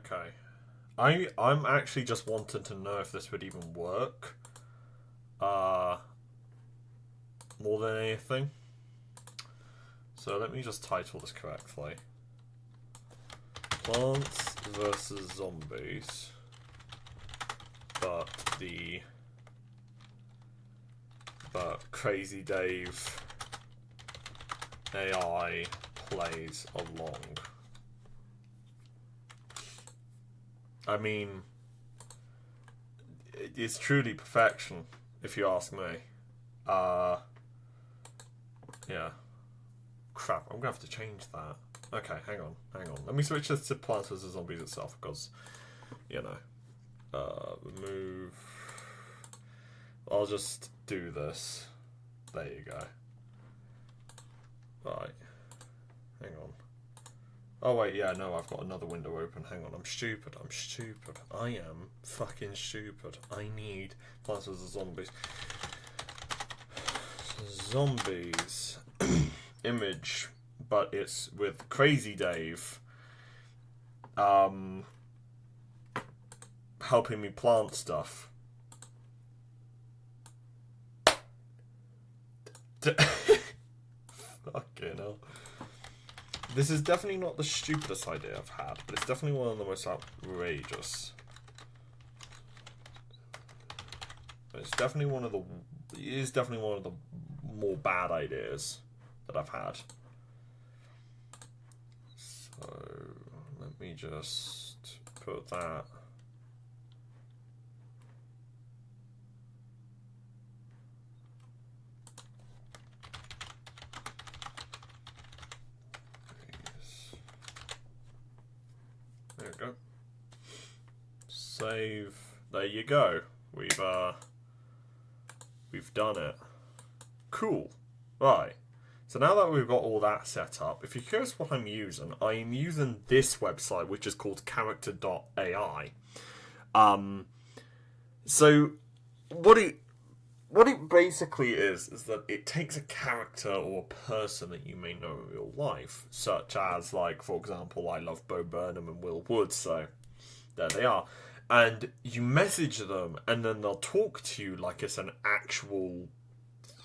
Okay. I'm actually just wanting to know if this would even work. More than anything. So let me just title this correctly. Plants versus Zombies. But Crazy Dave AI plays along. I mean, it's truly perfection, if you ask me. Yeah. Crap, I'm gonna have to change that. Okay, hang on. Let me switch this to Plants vs Zombies itself, because, you know, remove. I'll just do this. There you go. Right. Hang on. Oh wait, yeah, no, I've got another window open. Hang on, I'm stupid. I am fucking stupid. I need Plants vs Zombies. Zombies. Image, but it's with Crazy Dave helping me plant stuff. Fucking hell. This is definitely not the stupidest idea I've had, but it's definitely one of the most outrageous. It's definitely one of the. It is definitely one of the more bad ideas that I've had. So let me just put that. There we go. Save. There you go. We've done it. Cool. Right. So now that we've got all that set up, if you're curious what I'm using this website, which is called character.ai. So what it basically is that it takes a character or a person that you may know in real life, such as, like, for example, I love Bo Burnham and Will Wood, so there they are. And you message them, and then they'll talk to you like it's an actual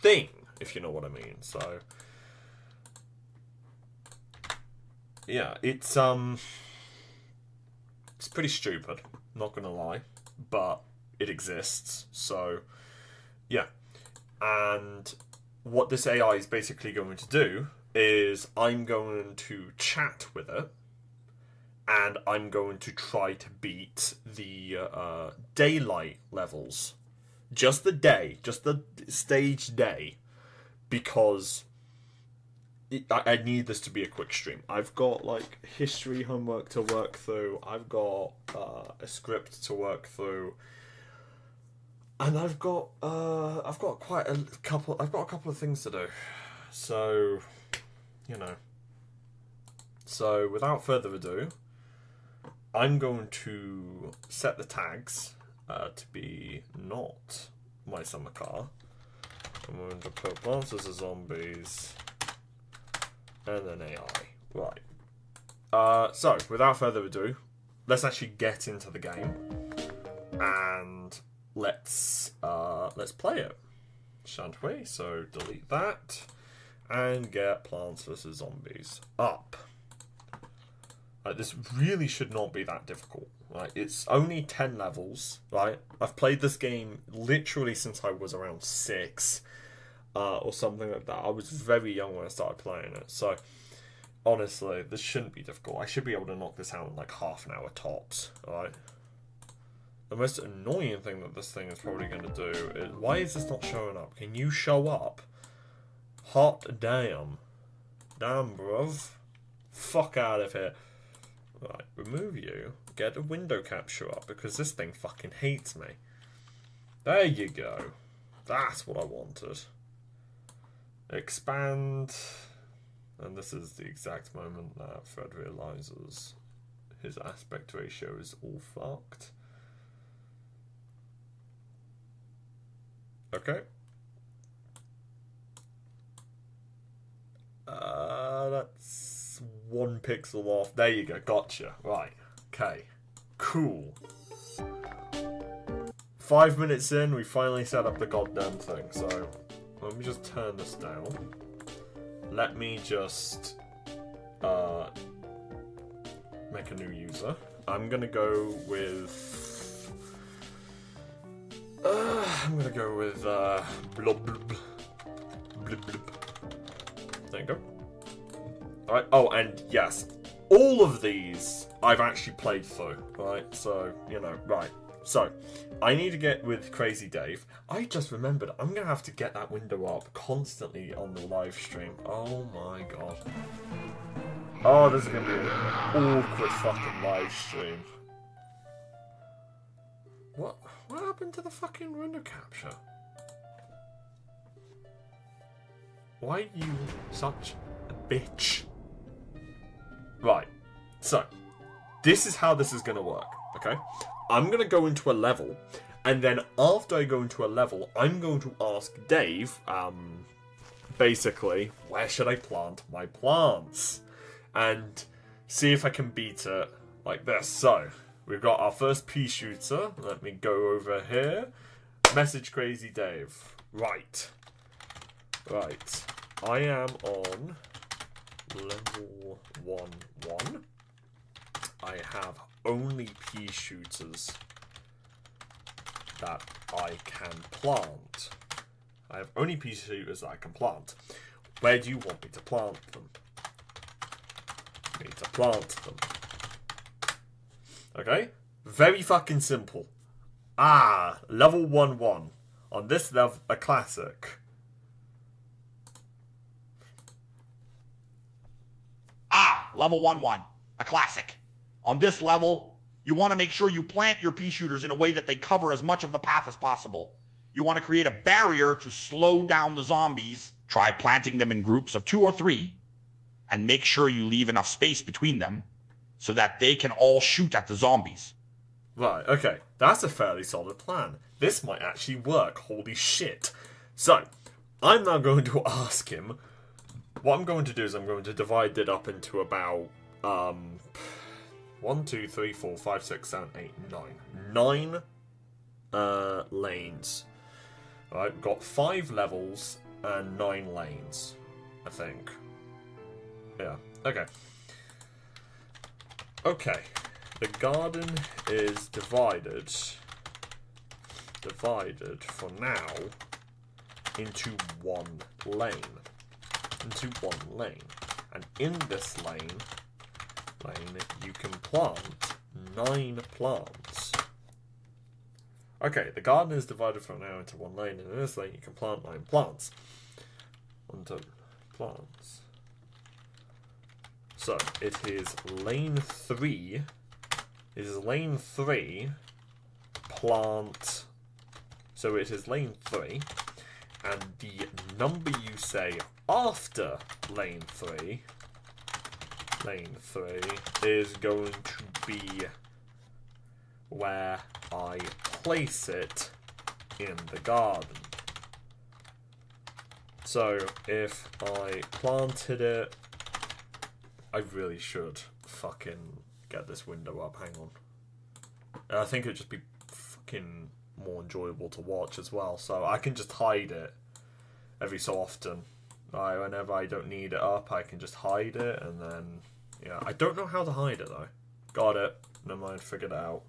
thing, if you know what I mean. So yeah, it's pretty stupid, not gonna lie, but it exists. So yeah, and what this AI is basically going to do is I'm going to chat with it, and I'm going to try to beat the daylight levels. Just the stage day, because I need this to be a quick stream. I've got, like, history homework to work through. I've got a script to work through, and I've got quite a couple. I've got a couple of things to do. So, you know. So without further ado, I'm going to set the tags to be not my summer car. I'm going to put Plants vs Zombies and then AI. Right. So without further ado, let's actually get into the game and let's play it, shan't we? So delete that and get Plants vs Zombies up. This really should not be that difficult. Right, it's only 10 levels. Right, I've played this game literally since I was around 6, or something like that. I was very young when I started playing it. So honestly, this shouldn't be difficult. I should be able to knock this out in like half an hour tops. Alright. The most annoying thing that this thing is probably going to do is, why is this not showing up? Can you show up? Hot damn. Damn, bruv. Fuck out of here. Right, remove you. Get a window capture up, because this thing fucking hates me. There you go. That's what I wanted. Expand. And this is the exact moment that Fred realizes his aspect ratio is all fucked. Okay. That's 1 pixel off. There you go. Gotcha. Right. Okay. Cool. 5 minutes in, we finally set up the goddamn thing. So, let me just turn this down. Let me just make a new user. I'm gonna go with blub blub blub blub. There you go. Alright, oh, and yes, all of these I've actually played through, right? So, you know, right. So, I need to get with Crazy Dave. I just remembered I'm going to have to get that window up constantly on the live stream. Oh my god. Oh, this is going to be an awkward fucking live stream. What happened to the fucking window capture? Why are you such a bitch? Right, so, this is how this is going to work, okay? I'm going to go into a level, and then after I go into a level, I'm going to ask Dave, basically, where should I plant my plants? And see if I can beat it like this. So, we've got our first pea shooter. Let me go over here. Message Crazy Dave. Right. I am on level 1. I have only pea shooters that I can plant. I have only pea shooters that I can plant. Where do you want me to plant them? I need to plant them. Okay? Very fucking simple. Level 1. On this level, a classic. Level 1, a classic. On this level, you want to make sure you plant your pea shooters in a way that they cover as much of the path as possible. You want to create a barrier to slow down the zombies. Try planting them in groups of 2 or 3, and make sure you leave enough space between them so that they can all shoot at the zombies. Right, okay. That's a fairly solid plan. This might actually work. Holy shit. So, I'm now going to ask him. What I'm going to do is I'm going to divide it up into about 1, 2, 3, 4, 5, 6, 7, 8, 9 lanes. Alright, we've got 5 levels and 9 lanes, I think. Yeah, okay. Okay, the garden is divided for now into one lane. And in this lane you can plant 9 plants. Okay, the garden is divided from now into one lane, and in this lane you can plant 9 plants. Plants. So it is lane 3. It is lane 3. Plant. So it is lane 3, and the number you say after lane 3 is going to be where I place it in the garden. So if I planted it, I really should fucking get this window up. Hang on. I think it'd just be fucking more enjoyable to watch as well. So I can just hide it every so often. Whenever I don't need it up, I can just hide it, and then, yeah. I don't know how to hide it, though. Got it. Never mind, figured it out.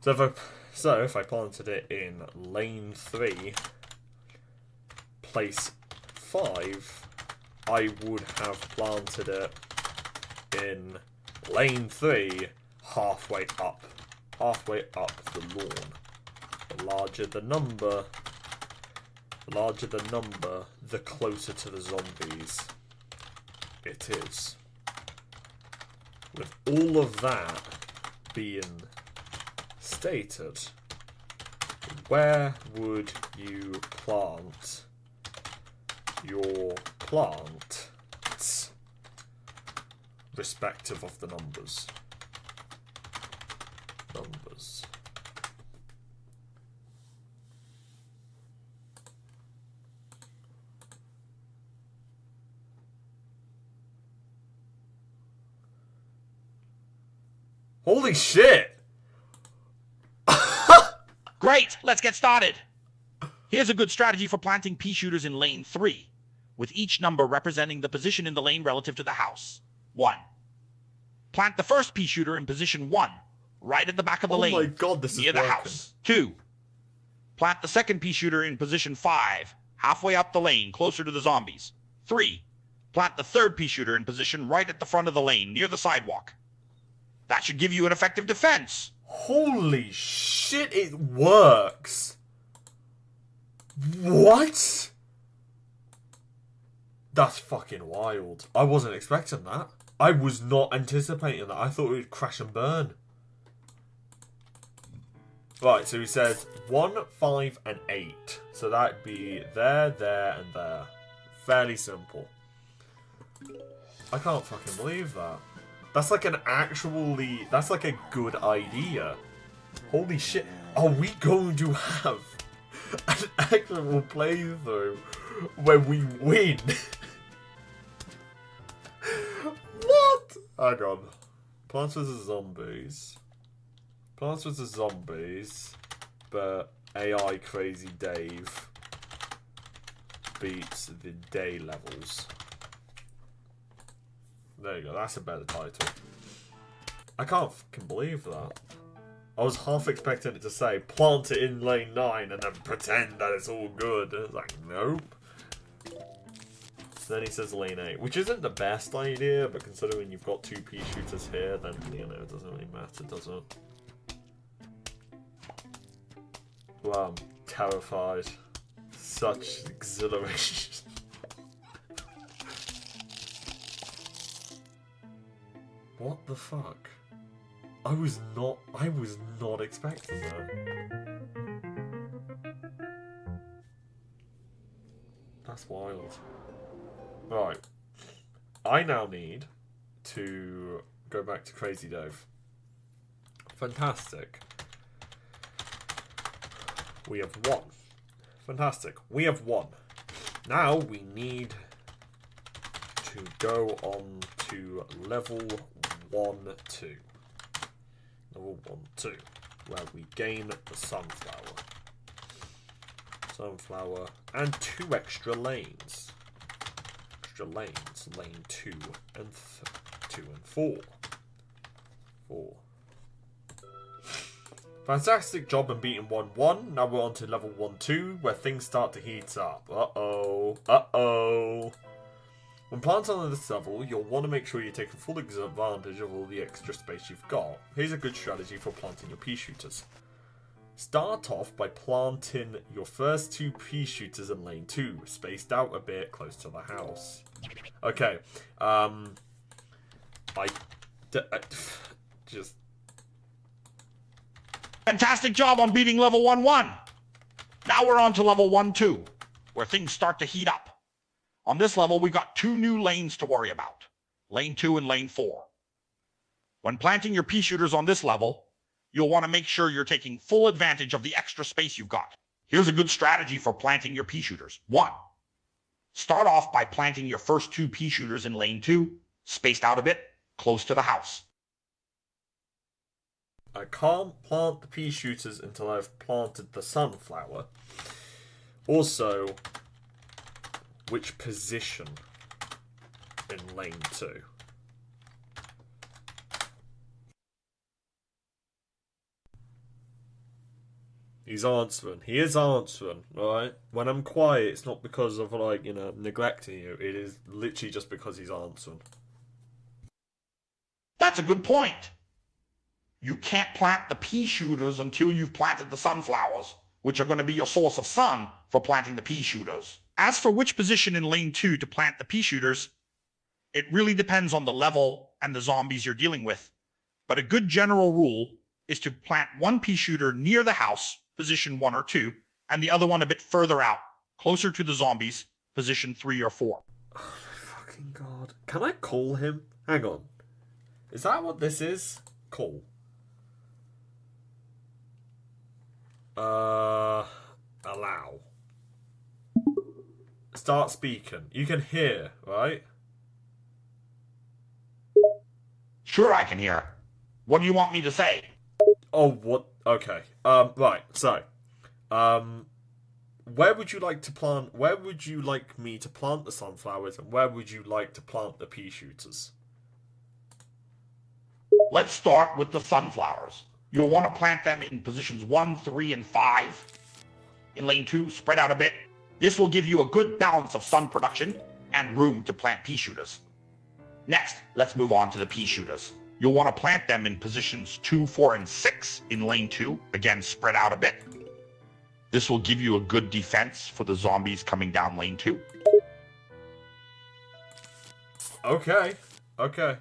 So if I planted it in lane 3, place 5, I would have planted it in lane 3, halfway up the lawn. The larger the number, the closer to the zombies it is. With all of that being stated, where would you plant your plants, respective of the numbers? Holy shit! Great, let's get started. Here's a good strategy for planting pea shooters in lane 3, with each number representing the position in the lane relative to the house. 1. Plant the first pea shooter in position 1, right at the back of the lane, oh my god, this near is the working. house. 2. Plant the second pea shooter in position 5, halfway up the lane, closer to the zombies. 3. Plant the third pea shooter in position right at the front of the lane, near the sidewalk. That should give you an effective defense. Holy shit, it works! What? That's fucking wild. I wasn't expecting that. I was not anticipating that. I thought it would crash and burn. Right, so he says 1, 5, and 8. So that'd be there, there, and there. Fairly simple. I can't fucking believe that. That's like an actually... That's like a good idea. Holy shit. Are we going to have an actual playthrough where we win? What? Hang on. Plants vs Zombies. Plants vs Zombies, but AI Crazy Dave beats the day levels. There you go, that's a better title. I can't fucking believe that. I was half expecting it to say, plant it in lane 9 and then pretend that it's all good. And it's like, nope. Then he says lane 8, which isn't the best idea, but considering you've got 2 pea shooters here, then, you know, it doesn't really matter, does it? Wow, I'm terrified. Such exhilaration. What the fuck? I was not expecting that. That's wild. Right. I now need to go back to Crazy Dave. Fantastic. We have 1. Fantastic. We have 1. Now we need to go on to level 1, 2. Level 1, 2. Where we gain the sunflower. Sunflower. And 2 extra lanes. Extra lanes. Lane 2 and 2 and 4. 4. Fantastic job in beating 1-1. Now we're on to level 1-2, where things start to heat up. Uh-oh. Uh-oh. When planting on this level, you'll want to make sure you take full advantage of all the extra space you've got. Here's a good strategy for planting your pea shooters. Start off by planting your first 2 pea shooters in lane 2, spaced out a bit close to the house. Okay. Just... Fantastic job on beating level 1-1. Now we're on to level 1-2, where things start to heat up. On this level, we've got 2 new lanes to worry about. Lane 2 and Lane 4. When planting your pea shooters on this level, you'll want to make sure you're taking full advantage of the extra space you've got. Here's a good strategy for planting your pea shooters. 1. Start off by planting your first 2 pea shooters in Lane 2, spaced out a bit, close to the house. I can't plant the pea shooters until I've planted the sunflower. Also, which position in lane 2? He's answering. He is answering, alright? When I'm quiet, it's not because of, like, you know, neglecting you. It is literally just because he's answering. That's a good point. You can't plant the pea shooters until you've planted the sunflowers, which are going to be your source of sun for planting the pea shooters. As for which position in lane 2 to plant the pea shooters, it really depends on the level and the zombies you're dealing with. But a good general rule is to plant 1 pea shooter near the house, position 1 or 2, and the other one a bit further out, closer to the zombies, position 3 or 4. Oh my fucking god. Can I call him? Hang on. Is that what this is? Call. Allow. Start speaking. You can hear, right? Sure, I can hear. What do you want me to say? Oh, what? Okay. Right. So, where would you like to plant? Where would you like me to plant the sunflowers, and where would you like to plant the pea shooters? Let's start with the sunflowers. You'll want to plant them in positions 1, 3, and 5. In lane 2, spread out a bit. This will give you a good balance of sun production and room to plant pea shooters. Next, let's move on to the pea shooters. You'll want to plant them in positions 2, 4, and 6 in lane 2. Again, spread out a bit. This will give you a good defense for the zombies coming down lane 2. Okay. Okay.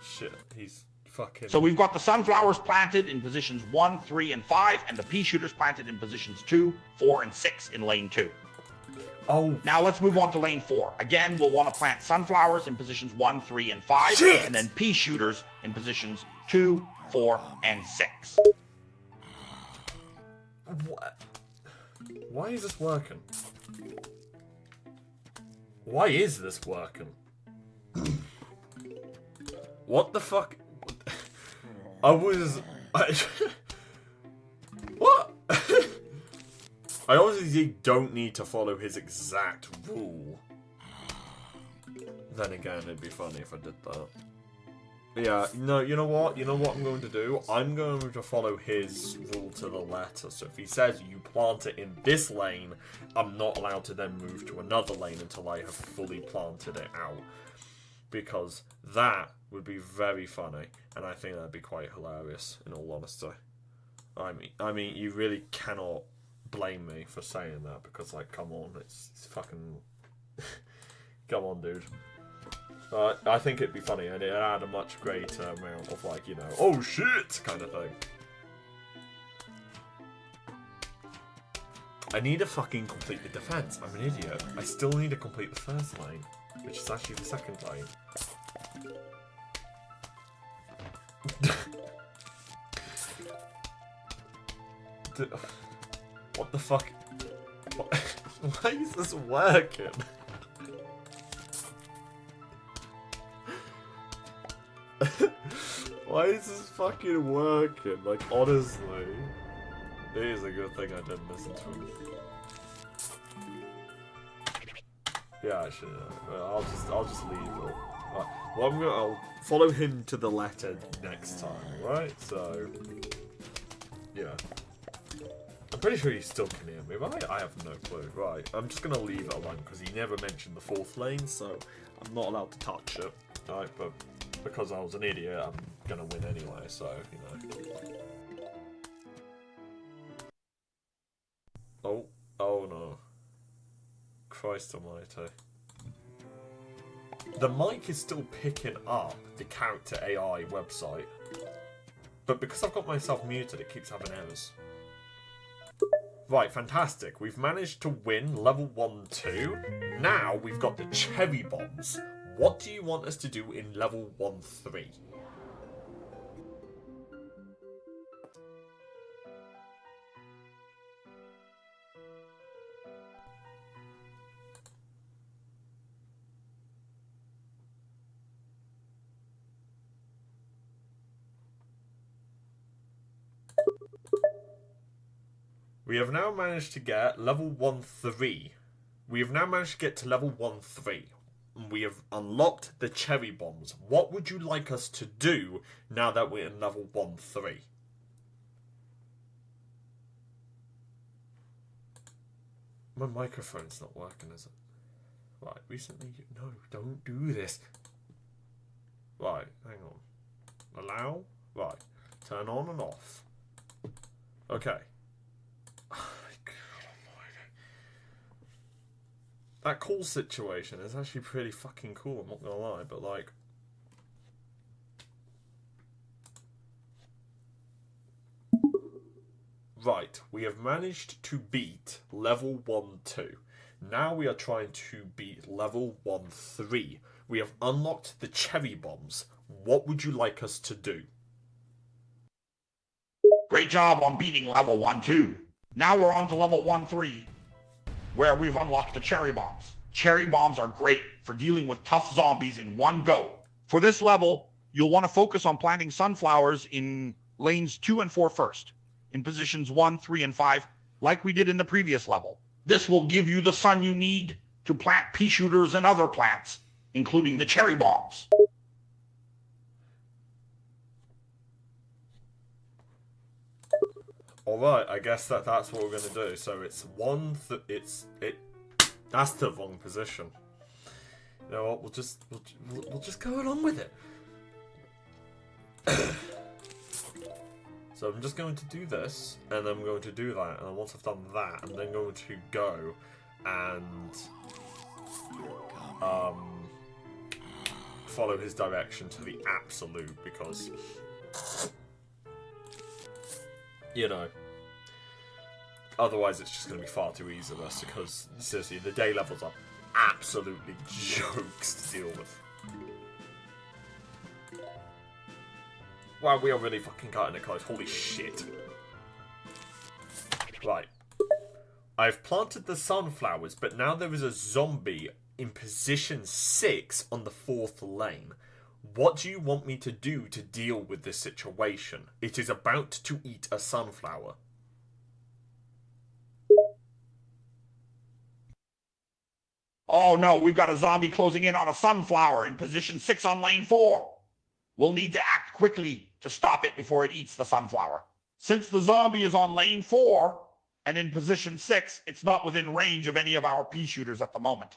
Shit, he's fucking... So we've got the sunflowers planted in positions 1, 3, and 5, and the pea shooters planted in positions 2, 4, and 6 in lane 2. Oh. Now let's move on to lane 4. Again, we'll want to plant sunflowers in positions 1, 3, and 5, Shit! and then pea shooters in positions 2, 4, and 6. What? Why is this working? Why is this working? What the fuck? What? I obviously don't need to follow his exact rule. Then again, it'd be funny if I did that. Yeah, no, you know what? You know what I'm going to do? I'm going to follow his rule to the letter. So if he says you plant it in this lane, I'm not allowed to then move to another lane until I have fully planted it out. Because that would be very funny, and I think that'd be quite hilarious, in all honesty. I mean, you really cannot blame me for saying that, because, like, come on, it's fucking... Come on, dude. I think it'd be funny, and it'd add a much greater amount of, like, you know, oh shit, kind of thing. I need to fucking complete the defense. I'm an idiot. I still need to complete the first lane, which is actually the second lane. What the fuck? What? Why is this working? Why is this fucking working? Like, honestly. It is a good thing I didn't listen to him. Yeah, I should. I'll just leave it. Well, I'll follow him to the letter next time, right? So, yeah. I'm pretty sure he still can hear me, right? I have no clue. Right, I'm just gonna leave it alone because he never mentioned the fourth lane, so I'm not allowed to touch it. Right, but because I was an idiot, I'm gonna win anyway. So, you know. Oh no. Christ almighty. The mic is still picking up the character AI website. But because I've got myself muted, it keeps having errors. Right, fantastic. We've managed to win level 1-2. Now we've got the cherry bombs. What do you want us to do in level 1-3? We have now managed to get level 1-3. We have now managed to get to level 1-3. We have unlocked the cherry bombs. What would you like us to do now that we're in level 1-3? My microphone's not working, is it? Right, recently... No, don't do this. Right, hang on. Allow? Right. Turn on and off. Okay. That call situation is actually pretty fucking cool, I'm not gonna lie, but like... Right, we have managed to beat level 1-2. Now we are trying to beat level 1-3. We have unlocked the cherry bombs. What would you like us to do? Great job on beating level 1-2. Now we're on to level 1-3, where we've unlocked the cherry bombs. Cherry bombs are great for dealing with tough zombies in one go. For this level, you'll want to focus on planting sunflowers in lanes 2 and 4 first, in positions 1, 3, and 5, like we did in the previous level. This will give you the sun you need to plant pea shooters and other plants, including the cherry bombs. Alright, I guess that's what we're gonna do. So it's that's the wrong position. You know what? We'll just go along with it. So I'm just going to do this, and I'm going to do that, and once I've done that, I'm then going to go and follow his direction to the absolute, because you know, otherwise it's just going to be far too easy for us, because seriously, the day levels are absolutely jokes to deal with. Wow, we are really fucking cutting it close. Holy shit. Right. I've planted the sunflowers, but now there is a zombie in position 6 on the 4th lane. What do you want me to do to deal with this situation? It is about to eat a sunflower. Oh no, we've got a zombie closing in on a sunflower in position 6 on lane 4. We'll need to act quickly to stop it before it eats the sunflower. Since the zombie is on lane 4 and in position 6, it's not within range of any of our pea shooters at the moment.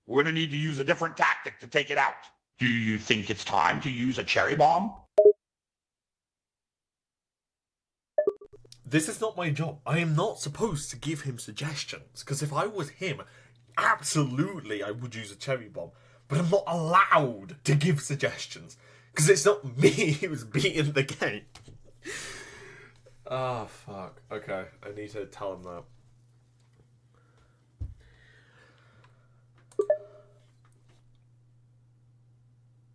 We're going to need to use a different tactic to take it out. Do you think it's time to use a cherry bomb? This is not my job. I am not supposed to give him suggestions, because if I was him, absolutely I would use a cherry bomb. But I'm not allowed to give suggestions, because it's not me who's beating the game. Oh, fuck. Okay, I need to tell him that.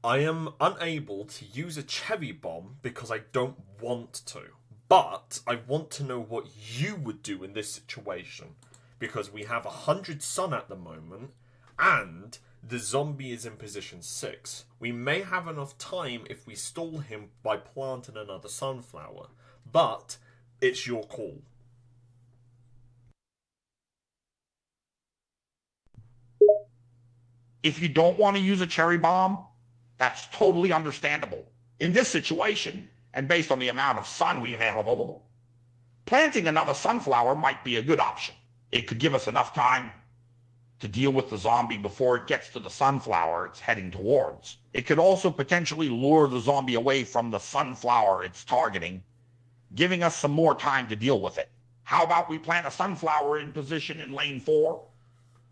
I am unable to use a cherry bomb because I don't want to. But I want to know what you would do in this situation. Because we have 100 sun at the moment, and the zombie is in position 6. We may have enough time if we stall him by planting another sunflower. But it's your call. If you don't want to use a cherry bomb, that's totally understandable. In this situation, and based on the amount of sun we have available, planting another sunflower might be a good option. It could give us enough time to deal with the zombie before it gets to the sunflower it's heading towards. It could also potentially lure the zombie away from the sunflower it's targeting, giving us some more time to deal with it. How about we plant a sunflower in position in lane 4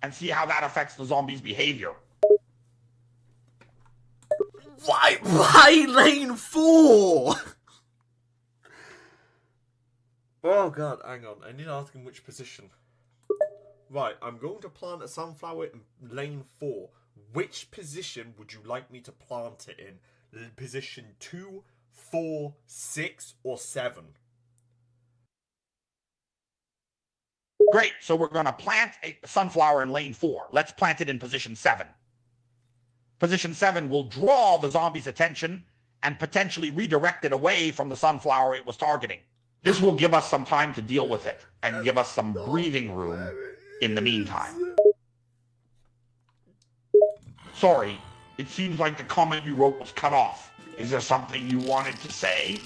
and see how that affects the zombie's behavior? Why lane 4? Oh god, hang on. I need to ask him which position. Right, I'm going to plant a sunflower in lane 4. Which position would you like me to plant it in? Position 2, 4, 6, or 7? Great, so we're going to plant a sunflower in lane 4. Let's plant it in position 7. Position 7 will draw the zombie's attention and potentially redirect it away from the sunflower it was targeting. This will give us some time to deal with it and give us some breathing room in the meantime. Sorry, it seems like the comment you wrote was cut off. Is there something you wanted to say?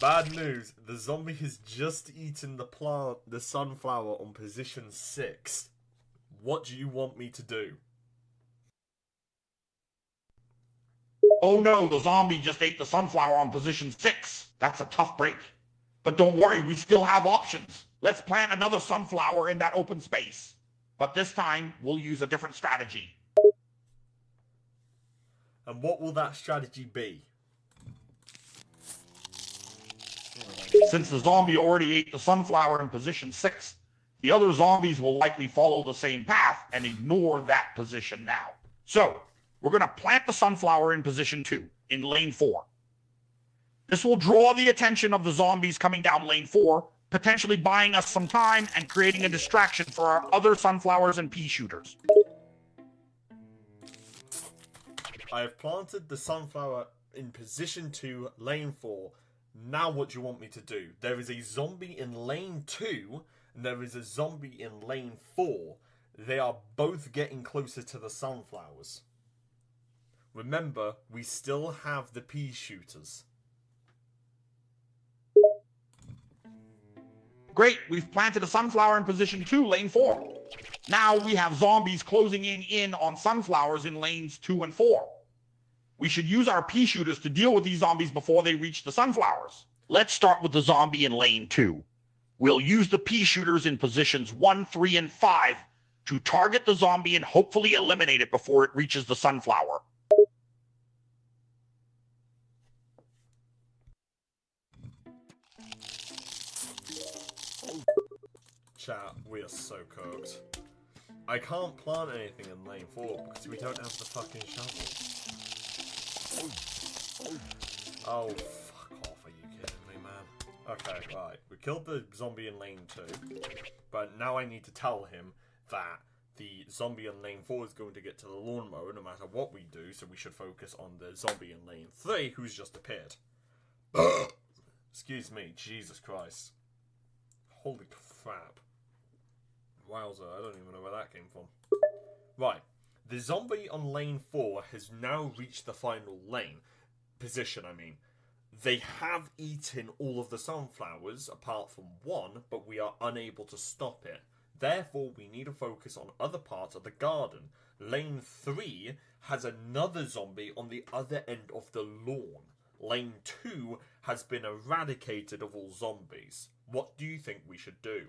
Bad news. The zombie has just eaten the sunflower on position 6. What do you want me to do? Oh no, the zombie just ate the sunflower on position 6. That's a tough break. But don't worry, we still have options. Let's plant another sunflower in that open space. But this time, we'll use a different strategy. And what will that strategy be? Since the zombie already ate the sunflower in position 6, the other zombies will likely follow the same path and ignore that position now. So, we're going to plant the sunflower in position 2, in lane 4. This will draw the attention of the zombies coming down lane 4 potentially buying us some time and creating a distraction for our other sunflowers and pea shooters. I have planted the sunflower in position 2, lane 4. Now what do you want me to do? There is a zombie in lane 2, and there is a zombie in lane 4. They are both getting closer to the sunflowers. Remember, we still have the pea shooters. Great, we've planted a sunflower in position 2, lane 4. Now we have zombies closing in on sunflowers in lanes 2 and 4. We should use our pea shooters to deal with these zombies before they reach the sunflowers. Let's start with the zombie in lane 2. We'll use the pea shooters in positions 1, 3, and 5 to target the zombie and hopefully eliminate it before it reaches the sunflower. Chat, we are so cooked. I can't plant anything in lane 4 because we don't have the fucking shovel. Oh, fuck off, are you kidding me, man? Okay, right. We killed the zombie in lane 2, but now I need to tell him that the zombie in lane 4 is going to get to the lawnmower no matter what we do, so we should focus on the zombie in lane 3 who's just appeared. Excuse me, Jesus Christ. Holy crap. Wowzer, I don't even know where that came from. Right. The zombie on lane 4 has now reached the final lane. Position, I mean. They have eaten all of the sunflowers, apart from one, but we are unable to stop it. Therefore, we need to focus on other parts of the garden. Lane 3 has another zombie on the other end of the lawn. Lane 2 has been eradicated of all zombies. What do you think we should do?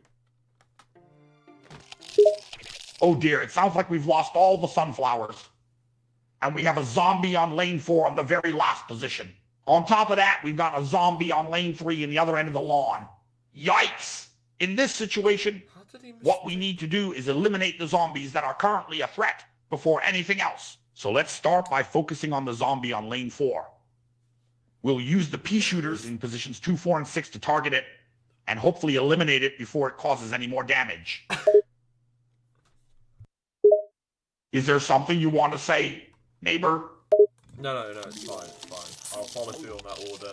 Oh dear, it sounds like we've lost all the sunflowers. And we have a zombie on lane 4 on the very last position. On top of that, we've got a zombie on lane 3 in the other end of the lawn. Yikes! In this situation, what we need to do is eliminate the zombies that are currently a threat before anything else. So let's start by focusing on the zombie on lane 4. We'll use the pea shooters in positions 2, 4, and 6 to target it and hopefully eliminate it before it causes any more damage. Is there something you want to say, neighbor? No, it's fine, it's fine. I'll follow through on that order.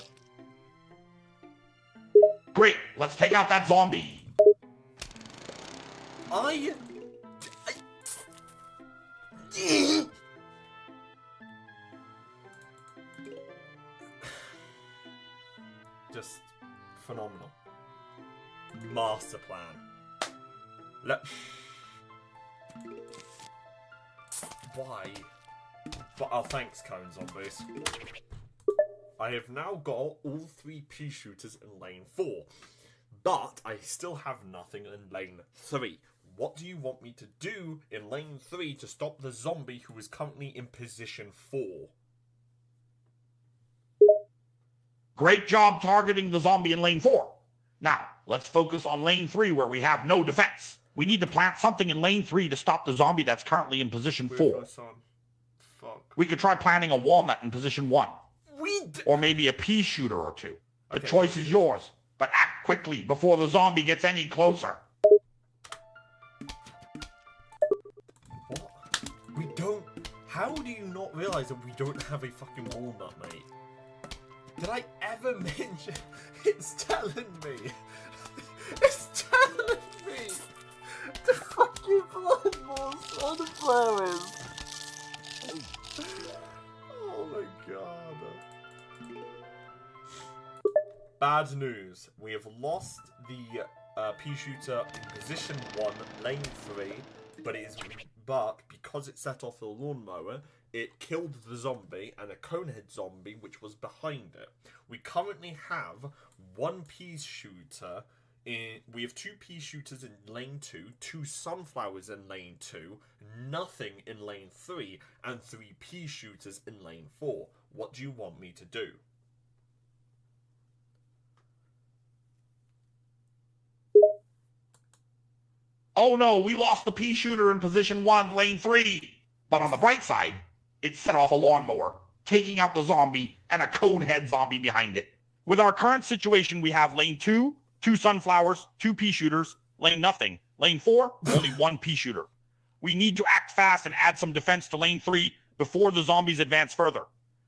Great, let's take out that zombie. Just phenomenal. Master plan. Why? But oh, thanks, Cone Zombies. I have now got all 3 pea shooters in lane 4, but I still have nothing in lane 3. What do you want me to do in lane 3 to stop the zombie who is currently in position 4? Great job targeting the zombie in lane 4. Now, let's focus on lane 3 where we have no defense. We need to plant something in lane 3 to stop the zombie that's currently in position 4. Fuck. We could try planting a walnut in position 1. Or maybe a pea shooter or 2. The choice is yours, but act quickly before the zombie gets any closer. What? We don't... How do you not realise that we don't have a fucking walnut, mate? Did I ever mention... It's telling me. It's telling me to fucking plant more sunflowers. Oh my god. Bad news. We have lost the pea shooter in position 1, lane 3, but because it set off the lawnmower, it killed the zombie and a conehead zombie which was behind it. We currently have 1 pea shooter we have 2 pea shooters in lane 2, 2 sunflowers in lane 2, nothing in lane 3, and 3 pea shooters in lane 4. What do you want me to do? Oh no, we lost the pea shooter in position 1, lane 3. But on the bright side, it set off a lawnmower, taking out the zombie and a conehead zombie behind it. With our current situation, we have lane 2, 2 sunflowers, 2 pea shooters. Lane nothing. Lane 4, only 1 pea shooter. We need to act fast and add some defense to lane 3 before the zombies advance further.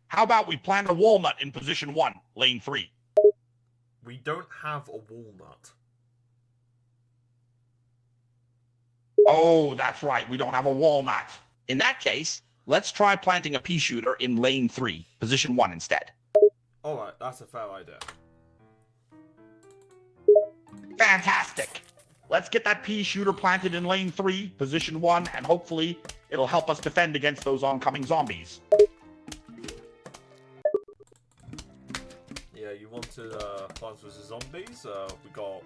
How about we plant a walnut in position 1, lane 3? We don't have a walnut. Oh, that's right. We don't have a walnut. In that case, let's try planting a pea shooter in lane 3, position 1 instead. Alright, that's a fair idea. Fantastic. Let's get that pea shooter planted in lane 3, position 1, and hopefully it'll help us defend against those oncoming zombies. Yeah, you wanted Plants vs Zombies? We got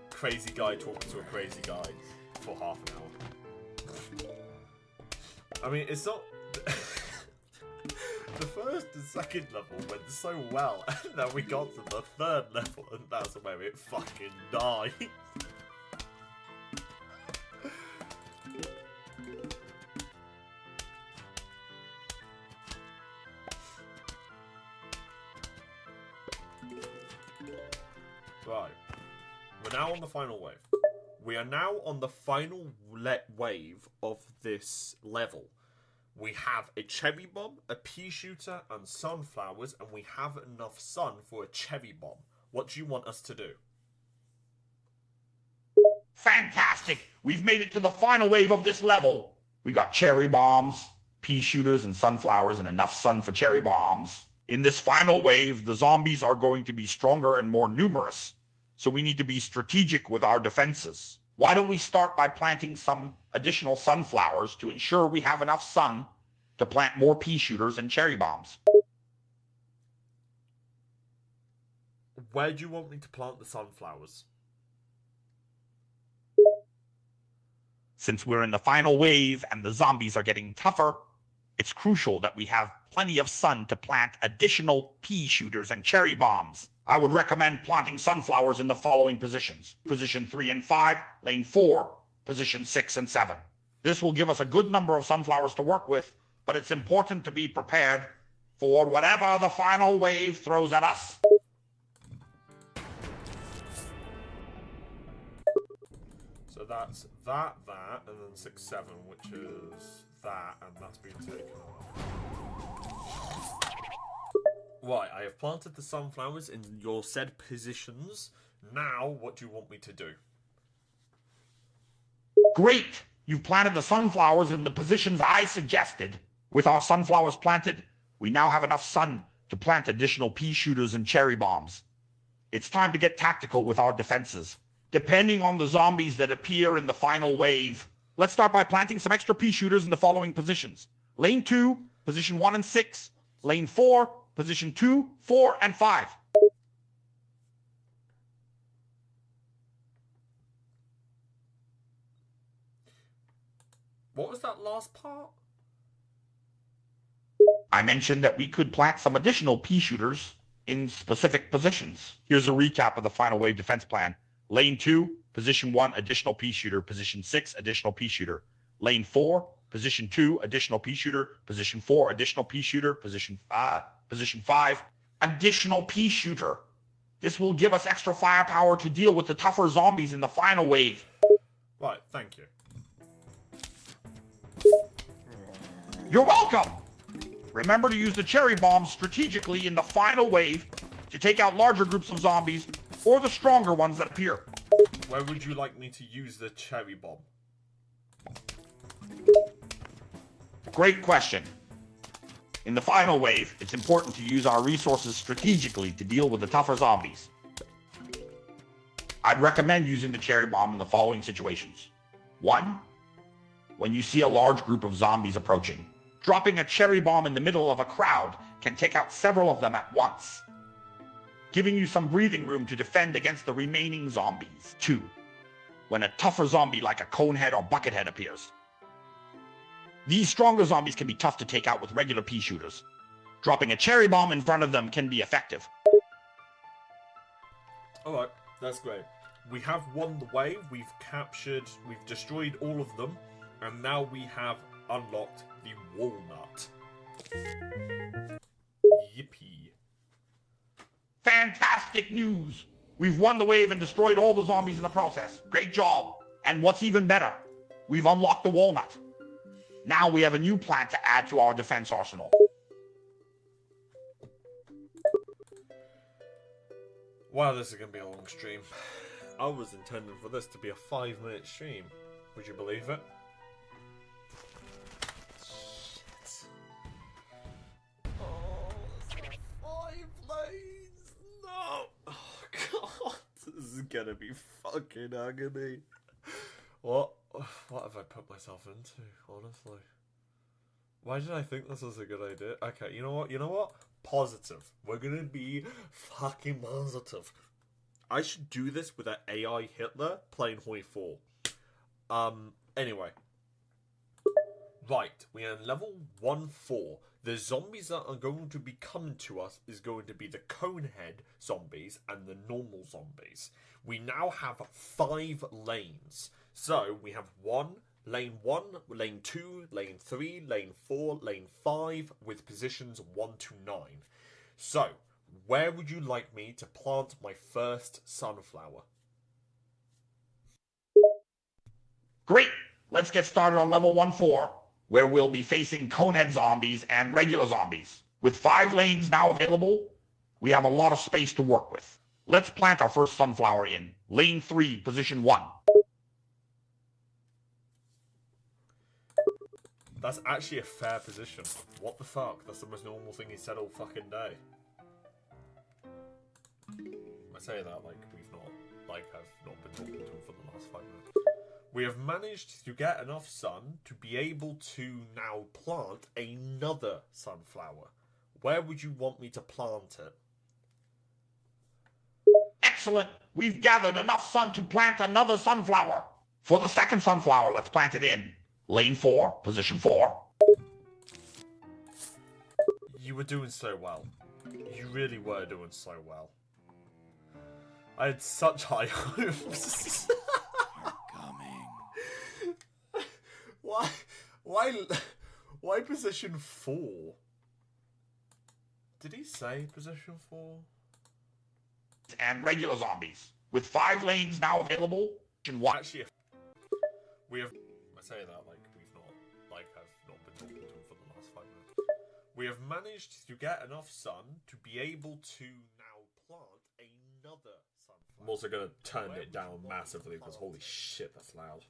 crazy guy talking to a crazy guy for half an hour. I mean, it's not... The first and second level went so well, and then we got to the third level, and that's where it fucking died. Right. We're now on the final wave. We are now on the final wave of this level. We have a cherry bomb, a pea shooter, and sunflowers, and we have enough sun for a cherry bomb. What do you want us to do? Fantastic! We've made it to the final wave of this level. We got cherry bombs, pea shooters, and sunflowers, and enough sun for cherry bombs. In this final wave, the zombies are going to be stronger and more numerous, so we need to be strategic with our defenses. Why don't we start by planting some additional sunflowers to ensure we have enough sun to plant more pea shooters and cherry bombs? Where do you want me to plant the sunflowers? Since we're in the final wave and the zombies are getting tougher, it's crucial that we have plenty of sun to plant additional pea shooters and cherry bombs. I would recommend planting sunflowers in the following positions. Position 3 and 5, lane 4, position 6 and 7. This will give us a good number of sunflowers to work with, but it's important to be prepared for whatever the final wave throws at us. So that's that, and then 6, 7, which is that, and that's been taken off. Right, I have planted the sunflowers in your said positions. Now, what do you want me to do? Great! You've planted the sunflowers in the positions I suggested. With our sunflowers planted, we now have enough sun to plant additional pea shooters and cherry bombs. It's time to get tactical with our defenses. Depending on the zombies that appear in the final wave, let's start by planting some extra pea shooters in the following positions. Lane 2, position 1 and 6. Lane 4, position 2, 4, and 5. What was that last part? I mentioned that we could plant some additional pea shooters in specific positions. Here's a recap of the final wave defense plan. Lane 2, position 1, additional pea shooter. Position 6, additional pea shooter. Lane 4, position 2, additional pea shooter. Position 4, additional pea shooter. Position 5, additional pea shooter. This will give us extra firepower to deal with the tougher zombies in the final wave. Right, thank you. You're welcome! Remember to use the cherry bombs strategically in the final wave to take out larger groups of zombies or the stronger ones that appear. Where would you like me to use the cherry bomb? Great question. In the final wave, it's important to use our resources strategically to deal with the tougher zombies. I'd recommend using the cherry bomb in the following situations. 1. When you see a large group of zombies approaching, dropping a cherry bomb in the middle of a crowd can take out several of them at once, giving you some breathing room to defend against the remaining zombies. 2. When a tougher zombie like a conehead or buckethead appears. These stronger zombies can be tough to take out with regular pea shooters. Dropping a cherry bomb in front of them can be effective. Alright, that's great. We have won the wave, we've destroyed all of them, and now we have unlocked the walnut. Yippee. Fantastic news! We've won the wave and destroyed all the zombies in the process. Great job. And what's even better, we've unlocked the walnut. Now we have a new plant to add to our defense arsenal. Wow, this is going to be a long stream. I was intending for this to be a 5-minute stream. Would you believe it? Shit. Oh, 5 lanes! No! Oh, God. This is going to be fucking agony. What have I put myself into, honestly? Why did I think this was a good idea? Okay, you know what? Positive. We're gonna be fucking positive. I should do this with an AI Hitler playing Hoi 4. Anyway. Right, we are in level 1-4. The zombies that are going to be coming to us is going to be the Conehead zombies and the normal zombies. We now have 5 lanes. So, we have lane 1, lane 2, lane 3, lane 4, lane 5, with positions 1 to 9. So, where would you like me to plant my first sunflower? Great! Let's get started on level 1-4, where we'll be facing Conehead zombies and regular zombies. With 5 lanes now available, we have a lot of space to work with. Let's plant our first sunflower in lane 3, position 1. That's actually a fair position. What the fuck? That's the most normal thing he said all fucking day. I say that like I've not been talking to him for the last 5 minutes. We have managed to get enough sun to be able to now plant another sunflower. Where would you want me to plant it? Excellent! We've gathered enough sun to plant another sunflower. For the second sunflower, let's plant it in lane 4, position 4. You were doing so well. You really were doing so well. I had such high hopes. Coming. Why position 4? Did he say position 4? And regular zombies. With 5 lanes now available, Actually, we have. I say that like I've not been talking to him for the last 5 minutes. We have managed to get enough sun to be able to now plant another sunflower. I'm also going to turn it down massively because holy shit, that's loud.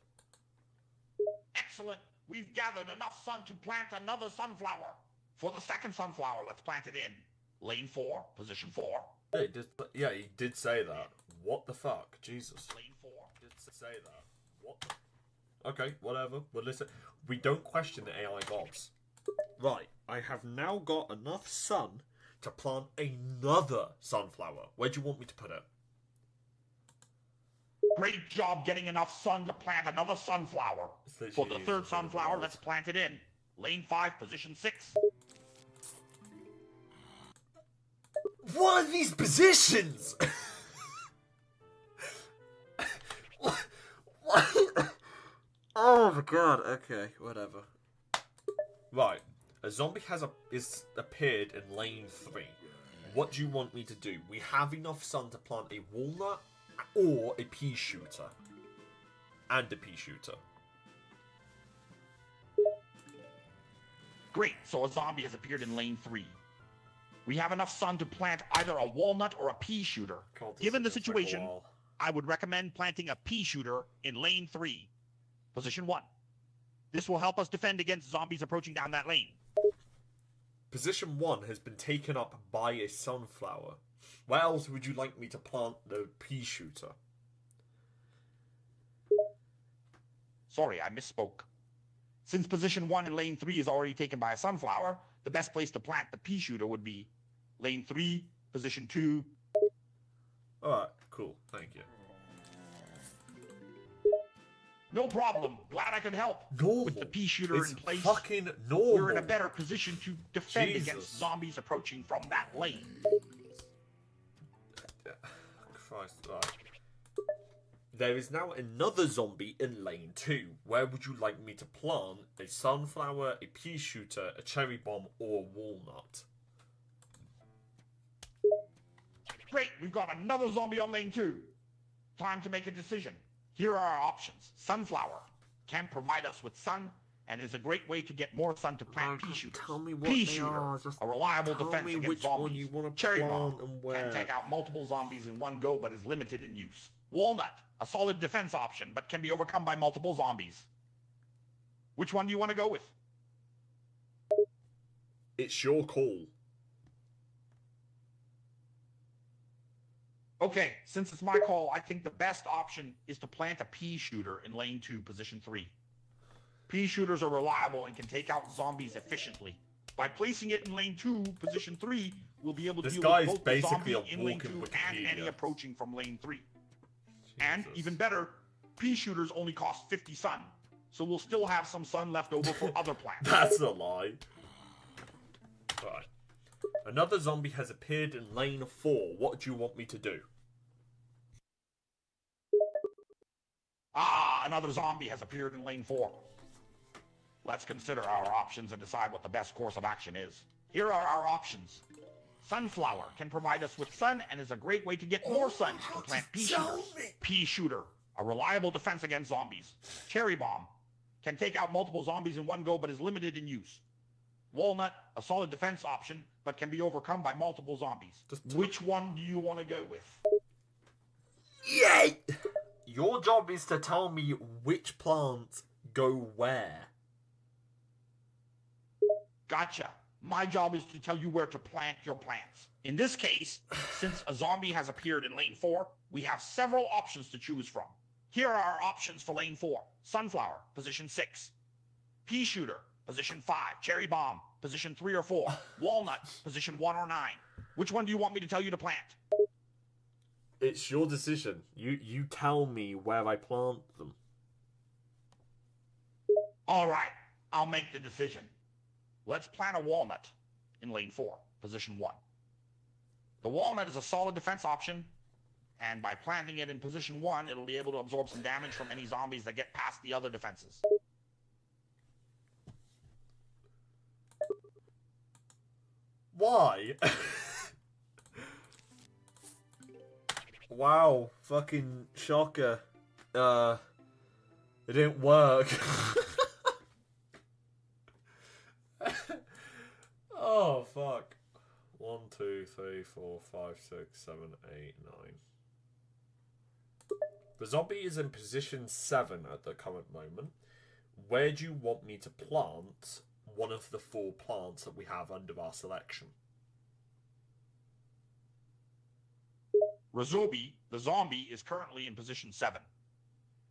Excellent. We've gathered enough sun to plant another sunflower. For the second sunflower, let's plant it in lane 4, position 4. He did say that. What the fuck? Jesus. Lane 4. Did say that. What the... Okay, whatever. But listen, we don't question the AI gods. Right, I have now got enough sun to plant another sunflower. Where do you want me to put it? Great job getting enough sun to plant another sunflower. For the third sunflower, let's plant it in lane 5, position 6. What are these positions? What? Oh my god, okay, whatever. Right, a zombie has appeared in lane 3. What do you want me to do? We have enough sun to plant a walnut or a pea shooter. And a pea shooter. Great, so a zombie has appeared in lane 3. We have enough sun to plant either a walnut or a pea shooter. Given the situation, I would recommend planting a pea shooter in lane 3, position 1. This will help us defend against zombies approaching down that lane. Position 1 has been taken up by a sunflower. Where else would you like me to plant the pea shooter? Sorry, I misspoke. Since position 1 in lane 3 is already taken by a sunflower, the best place to plant the pea shooter would be lane 3, position 2. Alright, cool. Thank you. No problem. Glad I could help. Normal. With the pea shooter It's in place, fucking normal. we're in a better position to defend Jesus. against zombies approaching from that lane. Christ, right. There is now another zombie in lane 2. Where would you like me to plant a sunflower, a pea shooter, a cherry bomb, or a walnut? Great, we've got another zombie on lane 2. Time to make a decision. Here are our options. Sunflower can provide us with sun and is a great way to get more sun to plant pea shooters. Tell me what Pea they shooter, are. Just a reliable tell defense me against which zombies. one you want to Cherry plant bomb and where. can take out multiple zombies in one go but is limited in use. Walnut, a solid defense option but can be overcome by multiple zombies. Which one do you want to go with? It's your call. Okay, since it's my call, I think the best option is to plant a pea shooter in lane 2, position 3. Pea shooters are reliable and can take out zombies efficiently. By placing it in lane 2, position 3, we'll be able to deal with both the zombie in lane 2 and any approaching from lane 3. Jesus. And even better, pea shooters only cost 50 sun, so we'll still have some sun left over for other plants. That's a lie. Alright. Another zombie has appeared in lane 4. What do you want me to do? Ah, another zombie has appeared in lane 4. Let's consider our options and decide what the best course of action is. Here are our options. Sunflower can provide us with sun and is a great way to get more sun to plant pea shooters. Pea shooter, a reliable defense against zombies. Cherry bomb can take out multiple zombies in one go but is limited in use. Walnut, a solid defense option but can be overcome by multiple zombies. Which one do you want to go with? Yay! Your job is to tell me which plants go where. Gotcha. My job is to tell you where to plant your plants. In this case, since a zombie has appeared in lane 4, we have several options to choose from. Here are our options for lane 4. Sunflower, position 6. Pea shooter, position 5. Cherry bomb, position 3 or 4. Walnut, position 1 or 9. Which one do you want me to tell you to plant? It's your decision. You tell me where I plant them. All right, I'll make the decision. Let's plant a walnut in lane 4, position 1. The walnut is a solid defense option, and by planting it in position 1, it'll be able to absorb some damage from any zombies that get past the other defenses. Why? Wow, fucking shocker. It didn't work. Oh, fuck. 1, 2, 3, 4, 5, 6, 7, 8, 9. The zombie is in position 7 at the current moment. Where do you want me to plant one of the 4 plants that we have under our selection? Razobi, the zombie, is currently in position 7.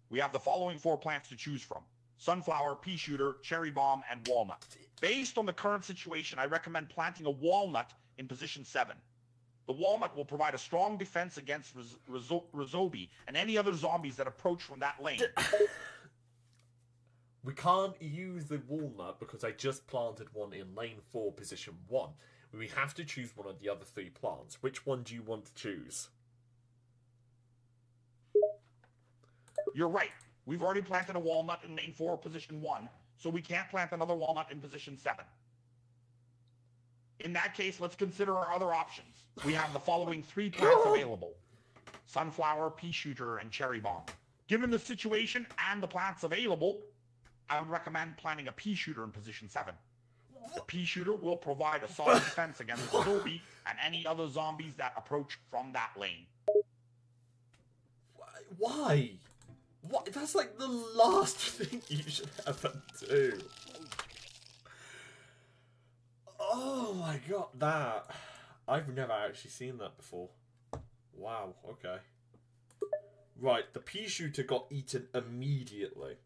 We have the following 4 plants to choose from. Sunflower, pea shooter, cherry bomb, and walnut. Based on the current situation, I recommend planting a walnut in position 7. The walnut will provide a strong defense against Razobi and any other zombies that approach from that lane. We can't use the walnut because I just planted one in lane 4, position 1. We have to choose one of the other 3 plants. Which one do you want to choose? You're right. We've already planted a walnut in lane 4, position 1, so we can't plant another walnut in position 7. In that case, let's consider our other options. We have the following 3 plants available. Sunflower, pea shooter, and cherry bomb. Given the situation and the plants available, I would recommend planting a pea shooter in position 7. The pea shooter will provide a solid defense against the zombie and any other zombies that approach from that lane. Why? What? That's like the last thing you should ever do. Oh my god, that. I've never actually seen that before. Wow, okay. Right, the pea shooter got eaten immediately.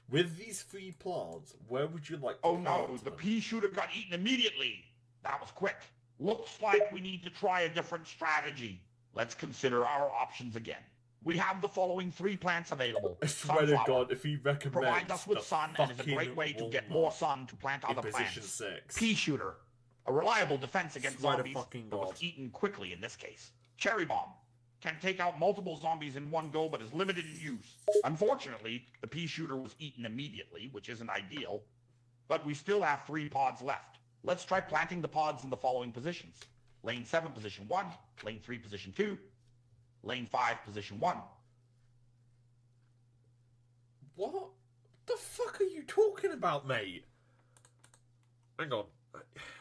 With these 3 plants, where would you like to plant them? Oh no, the them? pea shooter got eaten immediately. That was quick. Looks like we need to try a different strategy. Let's consider our options again. We have the following 3 plants available. I swear to God, if he recommends provides us with sun and is a great way to get more sun to plant other plants. 6. Pea shooter, a reliable defense against zombies, but was eaten quickly in this case. Cherry bomb can take out multiple zombies in one go, but is limited in use. Unfortunately, the pea shooter was eaten immediately, which isn't ideal, but we still have 3 pods left. Let's try planting the pods in the following positions. Lane 7, position 1. Lane 3, position 2. Lane 5, position 1. What the fuck are you talking about, mate? Hang on.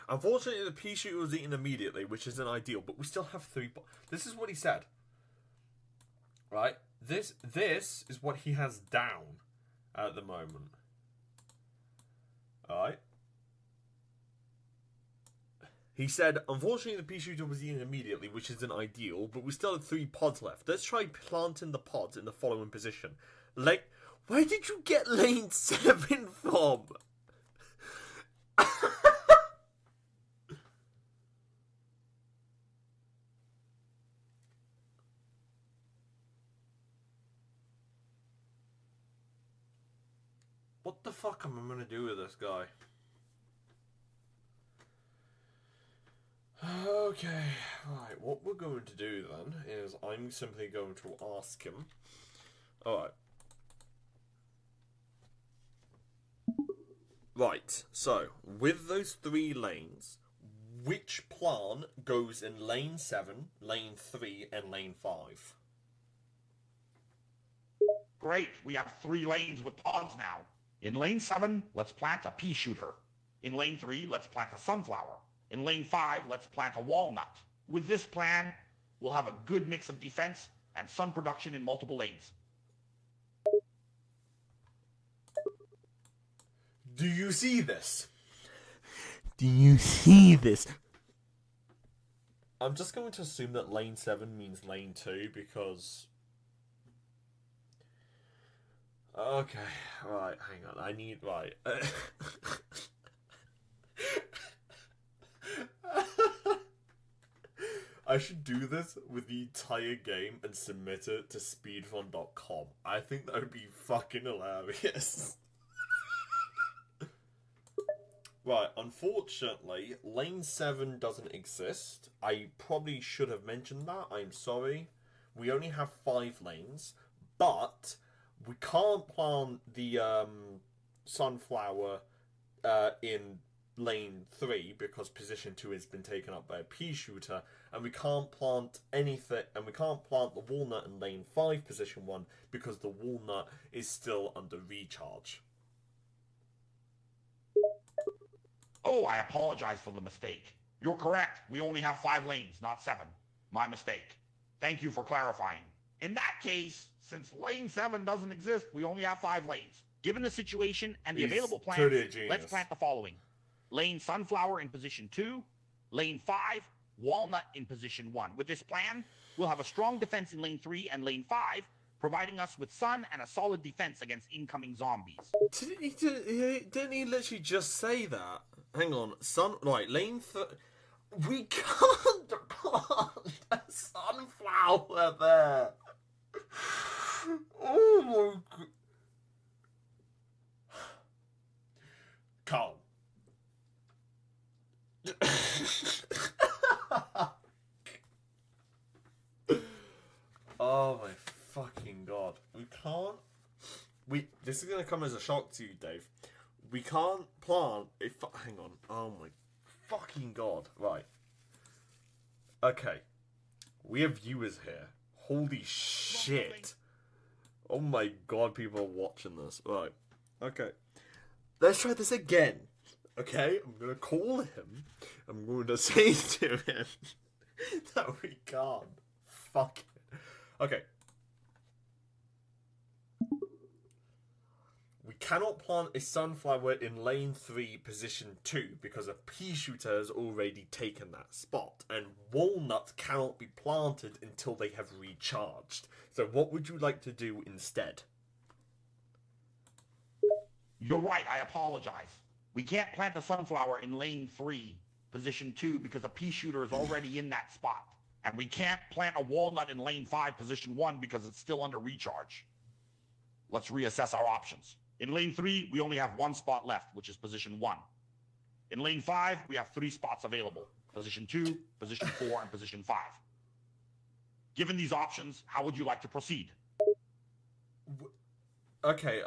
Unfortunately, the pea shooter was eaten immediately, which isn't ideal, but we still have 3... This is what he said. Right? This is what he has down at the moment. Alright? He said, unfortunately, the pea shooter was eaten immediately, which isn't ideal, but we still have 3 pods left. Let's try planting the pods in the following position. Where did you get lane 7 from? What the fuck am I gonna do with this guy? Okay, right, what we're going to do then is I'm simply going to ask him. Alright. Right, so, with those 3 lanes, which plan goes in lane 7, lane 3, and lane 5? Great, we have 3 lanes with pods now. In lane 7, let's plant a pea shooter. In lane 3, let's plant a sunflower. In lane 5, let's plant a walnut. With this plan, we'll have a good mix of defense and sun production in multiple lanes. Do you see this? Do you see this? I'm just going to assume that lane 7 means lane 2 because... Okay, right, hang on, I need... Right. I should do this with the entire game and submit it to speedrun.com. I think that would be fucking hilarious. Right, unfortunately, lane 7 doesn't exist. I probably should have mentioned that. I'm sorry. We only have 5 lanes, but we can't plant the sunflower in lane 3 because position 2 has been taken up by a pea shooter, and we can't plant anything, and we can't plant the walnut in lane 5 position 1 because the walnut is still under recharge. Oh, I apologize for the mistake. You're correct. We only have 5 lanes, not 7. My mistake. Thank you for clarifying. In that case, since lane 7 doesn't exist, we only have 5 lanes. Given the situation and the available plants, totally let's plant the following. Lane sunflower in position 2, lane 5, walnut in position 1. With this plan, we'll have a strong defense in lane 3 and lane 5, providing us with sun and a solid defense against incoming zombies. Didn't he literally just say that? Hang on, right, lane we can't plant a sunflower there. Oh my god. Carl. Oh my fucking god. We can't... This is going to come as a shock to you, Dave. We can't plant... Hang on. Oh my fucking god. Right. Okay. We have viewers here. Holy shit. Oh my god, people are watching this. Right. Okay. Let's try this again. Okay? I'm going to call him. I'm going to say to him that we can't. Fuck it. Okay. We cannot plant a sunflower in lane 3, position 2, because a pea shooter has already taken that spot, and walnuts cannot be planted until they have recharged. So what would you like to do instead? You're right, I apologize. We can't plant a sunflower in lane 3, position 2, because a pea shooter is already in that spot. And we can't plant a walnut in lane 5, position 1, because it's still under recharge. Let's reassess our options. In lane 3, we only have 1 spot left, which is position 1. In lane 5, we have 3 spots available. Position 2, position 4, and position 5. Given these options, how would you like to proceed? Okay,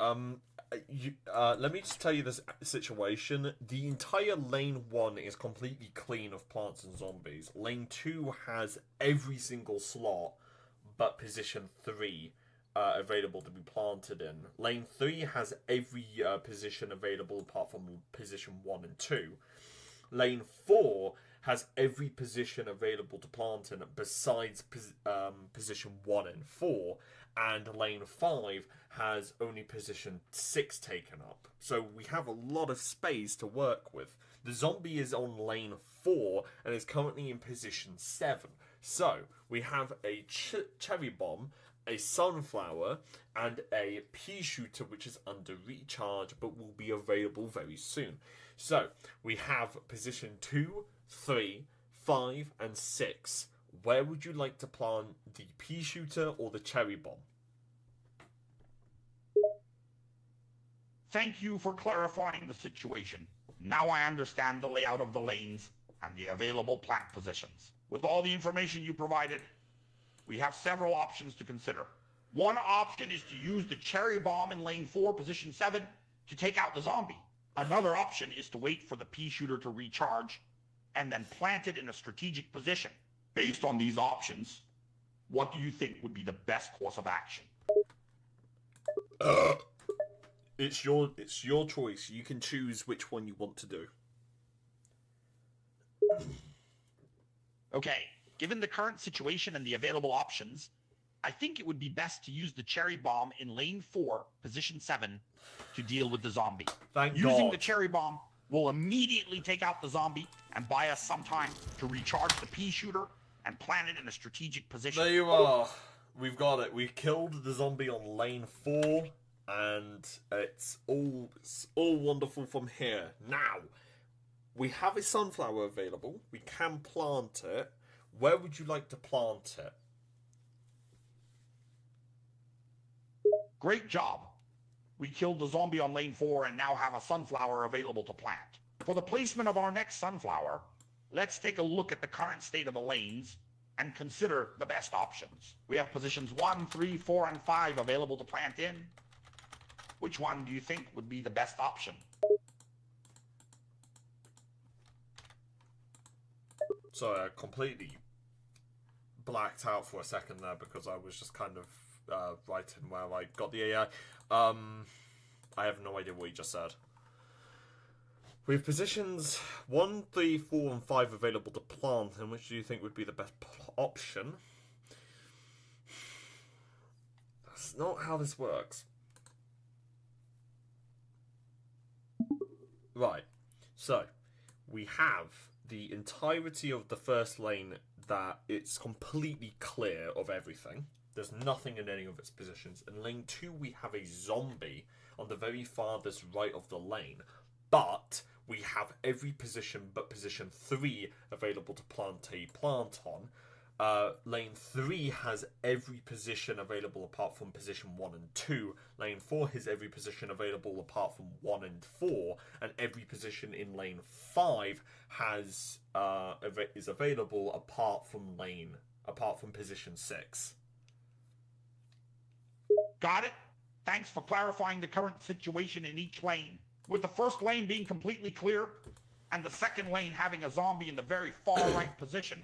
Let me just tell you this situation. The entire lane 1 is completely clean of plants and zombies. Lane 2 has every single slot but position 3 available to be planted in. Lane 3 has every position available apart from position 1 and 2. Lane 4 has every position available to plant in besides position 1 and 4, and lane 5 has only position 6 taken up. So we have a lot of space to work with. The zombie is on lane 4 and is currently in position 7. So we have a cherry bomb, a sunflower, and a pea shooter, which is under recharge but will be available very soon. So we have position 2, 3, 5, and 6. Where would you like to plant the pea shooter or the cherry bomb? Thank you for clarifying the situation. Now I understand the layout of the lanes and the available plant positions. With all the information you provided, we have several options to consider. One option is to use the cherry bomb in lane 4, position 7, to take out the zombie. Another option is to wait for the pea shooter to recharge and then plant it in a strategic position. Based on these options, what do you think would be the best course of action? It's your choice. You can choose which one you want to do. Okay, given the current situation and the available options, I think it would be best to use the cherry bomb in lane 4, position 7, to deal with the zombie. Thank Using God. the cherry bomb will immediately take out the zombie and buy us some time to recharge the pea shooter and plant it in a strategic position. There you are. We've got it. We've killed the zombie on lane 4, and it's all wonderful from here. Now, we have a sunflower available. We can plant it. Where would you like to plant it? Great job. We killed the zombie on lane 4 and now have a sunflower available to plant. For the placement of our next sunflower, let's take a look at the current state of the lanes and consider the best options. We have positions 1, 3, 4, and 5 available to plant in. Which one do you think would be the best option? Sorry, I completely blacked out for a second there because I was just kind of writing where I got the AI. I have no idea what you just said. We have positions 1, 3, 4, and 5 available to plant, and which do you think would be the best option? That's not how this works. Right, so we have the entirety of the first lane that it's completely clear of everything. There's nothing in any of its positions. In lane 2, we have a zombie on the very farthest right of the lane. But we have every position but position 3 available to plant a plant on. Lane 3 has every position available apart from position 1 and 2. Lane 4 has every position available apart from 1 and 4. And every position in lane 5 is available apart from position 6. Got it? Thanks for clarifying the current situation in each lane. With the first lane being completely clear and the second lane having a zombie in the very far right position,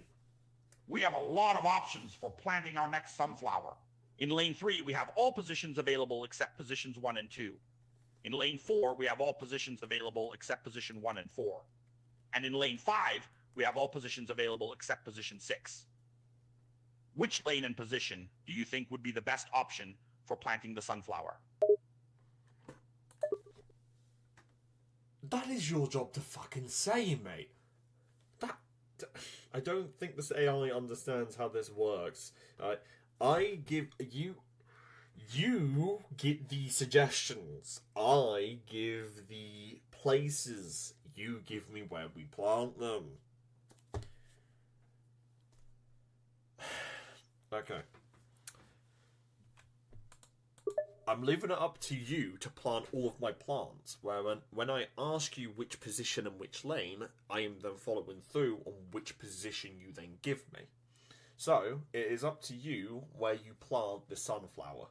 we have a lot of options for planting our next sunflower. In lane 3, we have all positions available except positions 1 and 2. In lane 4, we have all positions available except position 1 and 4. And in lane 5, we have all positions available except position 6. Which lane and position do you think would be the best option for planting the sunflower? That is your job to fucking say, mate. I don't think this AI understands how this works. I give you get the suggestions. I give the places. You give me where we plant them. Okay. I'm leaving it up to you to plant all of my plants, where when I ask you which position and which lane, I am then following through on which position you then give me. So, it is up to you where you plant the sunflower.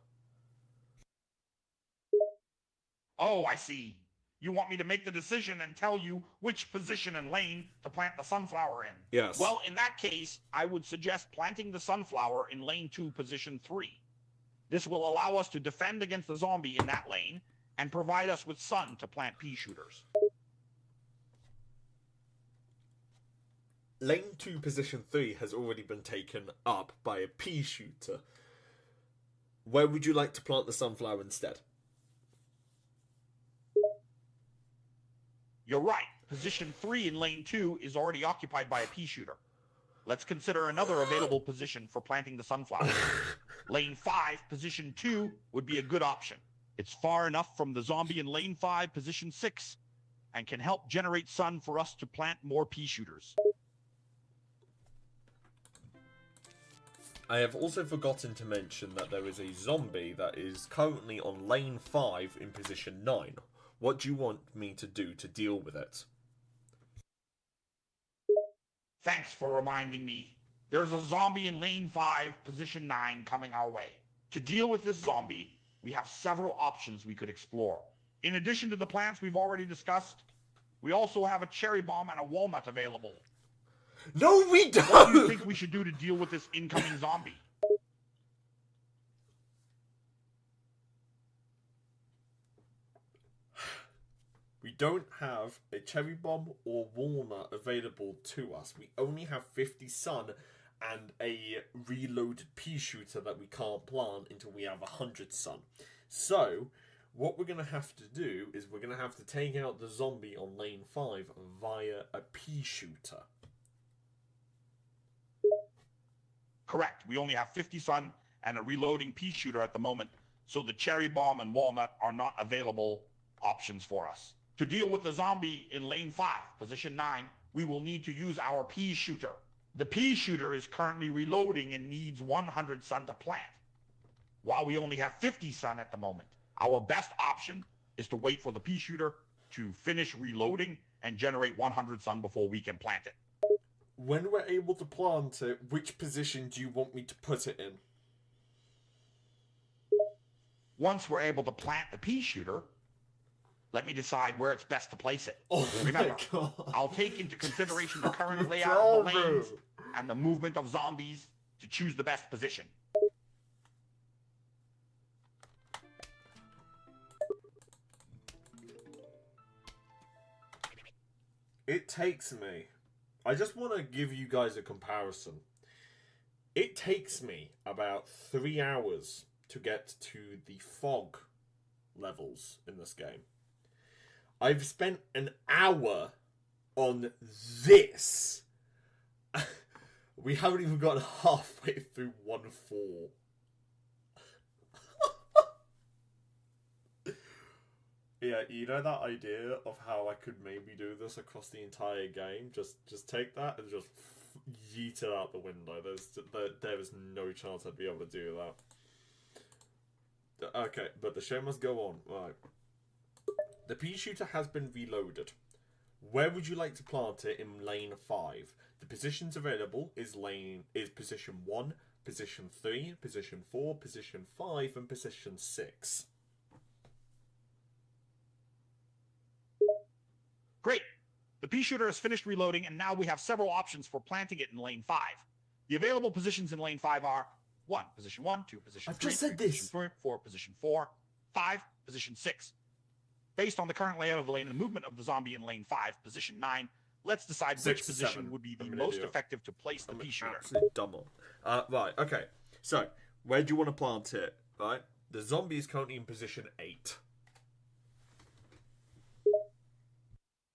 Oh, I see. You want me to make the decision and tell you which position and lane to plant the sunflower in. Yes. Well, in that case, I would suggest planting the sunflower in lane 2, position 3. This will allow us to defend against the zombie in that lane and provide us with sun to plant pea shooters. Lane 2, position 3 has already been taken up by a pea shooter. Where would you like to plant the sunflower instead? You're right. Position 3 in lane 2 is already occupied by a pea shooter. Let's consider another available position for planting the sunflower. Lane 5, position 2 would be a good option. It's far enough from the zombie in lane 5, position 6, and can help generate sun for us to plant more pea shooters. I have also forgotten to mention that there is a zombie that is currently on lane 5 in position 9. What do you want me to do to deal with it? Thanks for reminding me. There's a zombie in lane 5, position 9 coming our way. To deal with this zombie, we have several options we could explore. In addition to the plants we've already discussed, we also have a cherry bomb and a walnut available. No, we don't! What do you think we should do to deal with this incoming zombie? We don't have a cherry bomb or walnut available to us. We only have 50 sun and a reloaded pea shooter that we can't plant until we have 100 sun. So, what we're going to have to do is we're going to have to take out the zombie on lane 5 via a pea shooter. Correct. We only have 50 sun and a reloading pea shooter at the moment, so the cherry bomb and walnut are not available options for us. To deal with the zombie in lane 5, position 9, we will need to use our pea shooter. The pea shooter is currently reloading and needs 100 sun to plant. While we only have 50 sun at the moment, our best option is to wait for the pea shooter to finish reloading and generate 100 sun before we can plant it. When we're able to plant it, which position do you want me to put it in? Once we're able to plant the pea shooter, let me decide where it's best to place it. Oh, Remember, my God. I'll take into consideration the current Your layout of the problem. lanes and the movement of zombies to choose the best position. It takes me... I just want to give you guys a comparison. It takes me about 3 hours to get to the fog levels in this game. I've spent an hour on this. We haven't even got halfway through 1.4. Yeah, you know that idea of how I could maybe do this across the entire game? Just take that and just yeet it out the window. There is no chance I'd be able to do that. Okay, but the show must go on. Right. The pea shooter has been reloaded. Where would you like to plant it in lane 5? The positions available is position 1, position 3, position 4, position 5, and position 6. Great. The pea shooter has finished reloading, and now we have several options for planting it in lane 5. The available positions in lane 5 are 1, position 1, 2, position 3, I've just said 3, this. position 4, position 4, 5, position 6. Based on the current layout of the lane and the movement of the zombie in lane 5, position 9, let's decide 6 which to position 7. would be the I'm an most idiot. effective to place the pea shooter. Absolute dumber. Right, okay. So, where do you want to plant it? Right? The zombie is currently in position 8.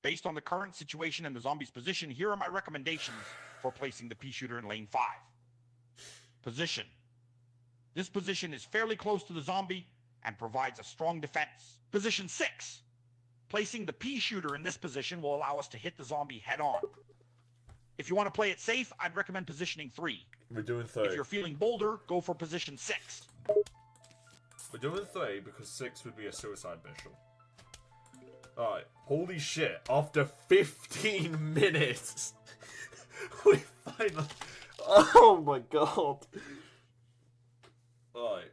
Based on the current situation and the zombie's position, here are my recommendations for placing the pea shooter in lane 5. Position. This position is fairly close to the zombie and provides a strong defense. Position 6. Placing the pea shooter in this position will allow us to hit the zombie head on. If you want to play it safe, I'd recommend positioning 3. We're doing 3. If you're feeling bolder, go for position 6. We're doing 3 because 6 would be a suicide mission. Alright, holy shit, after 15 minutes, we finally... Oh my god. Alright,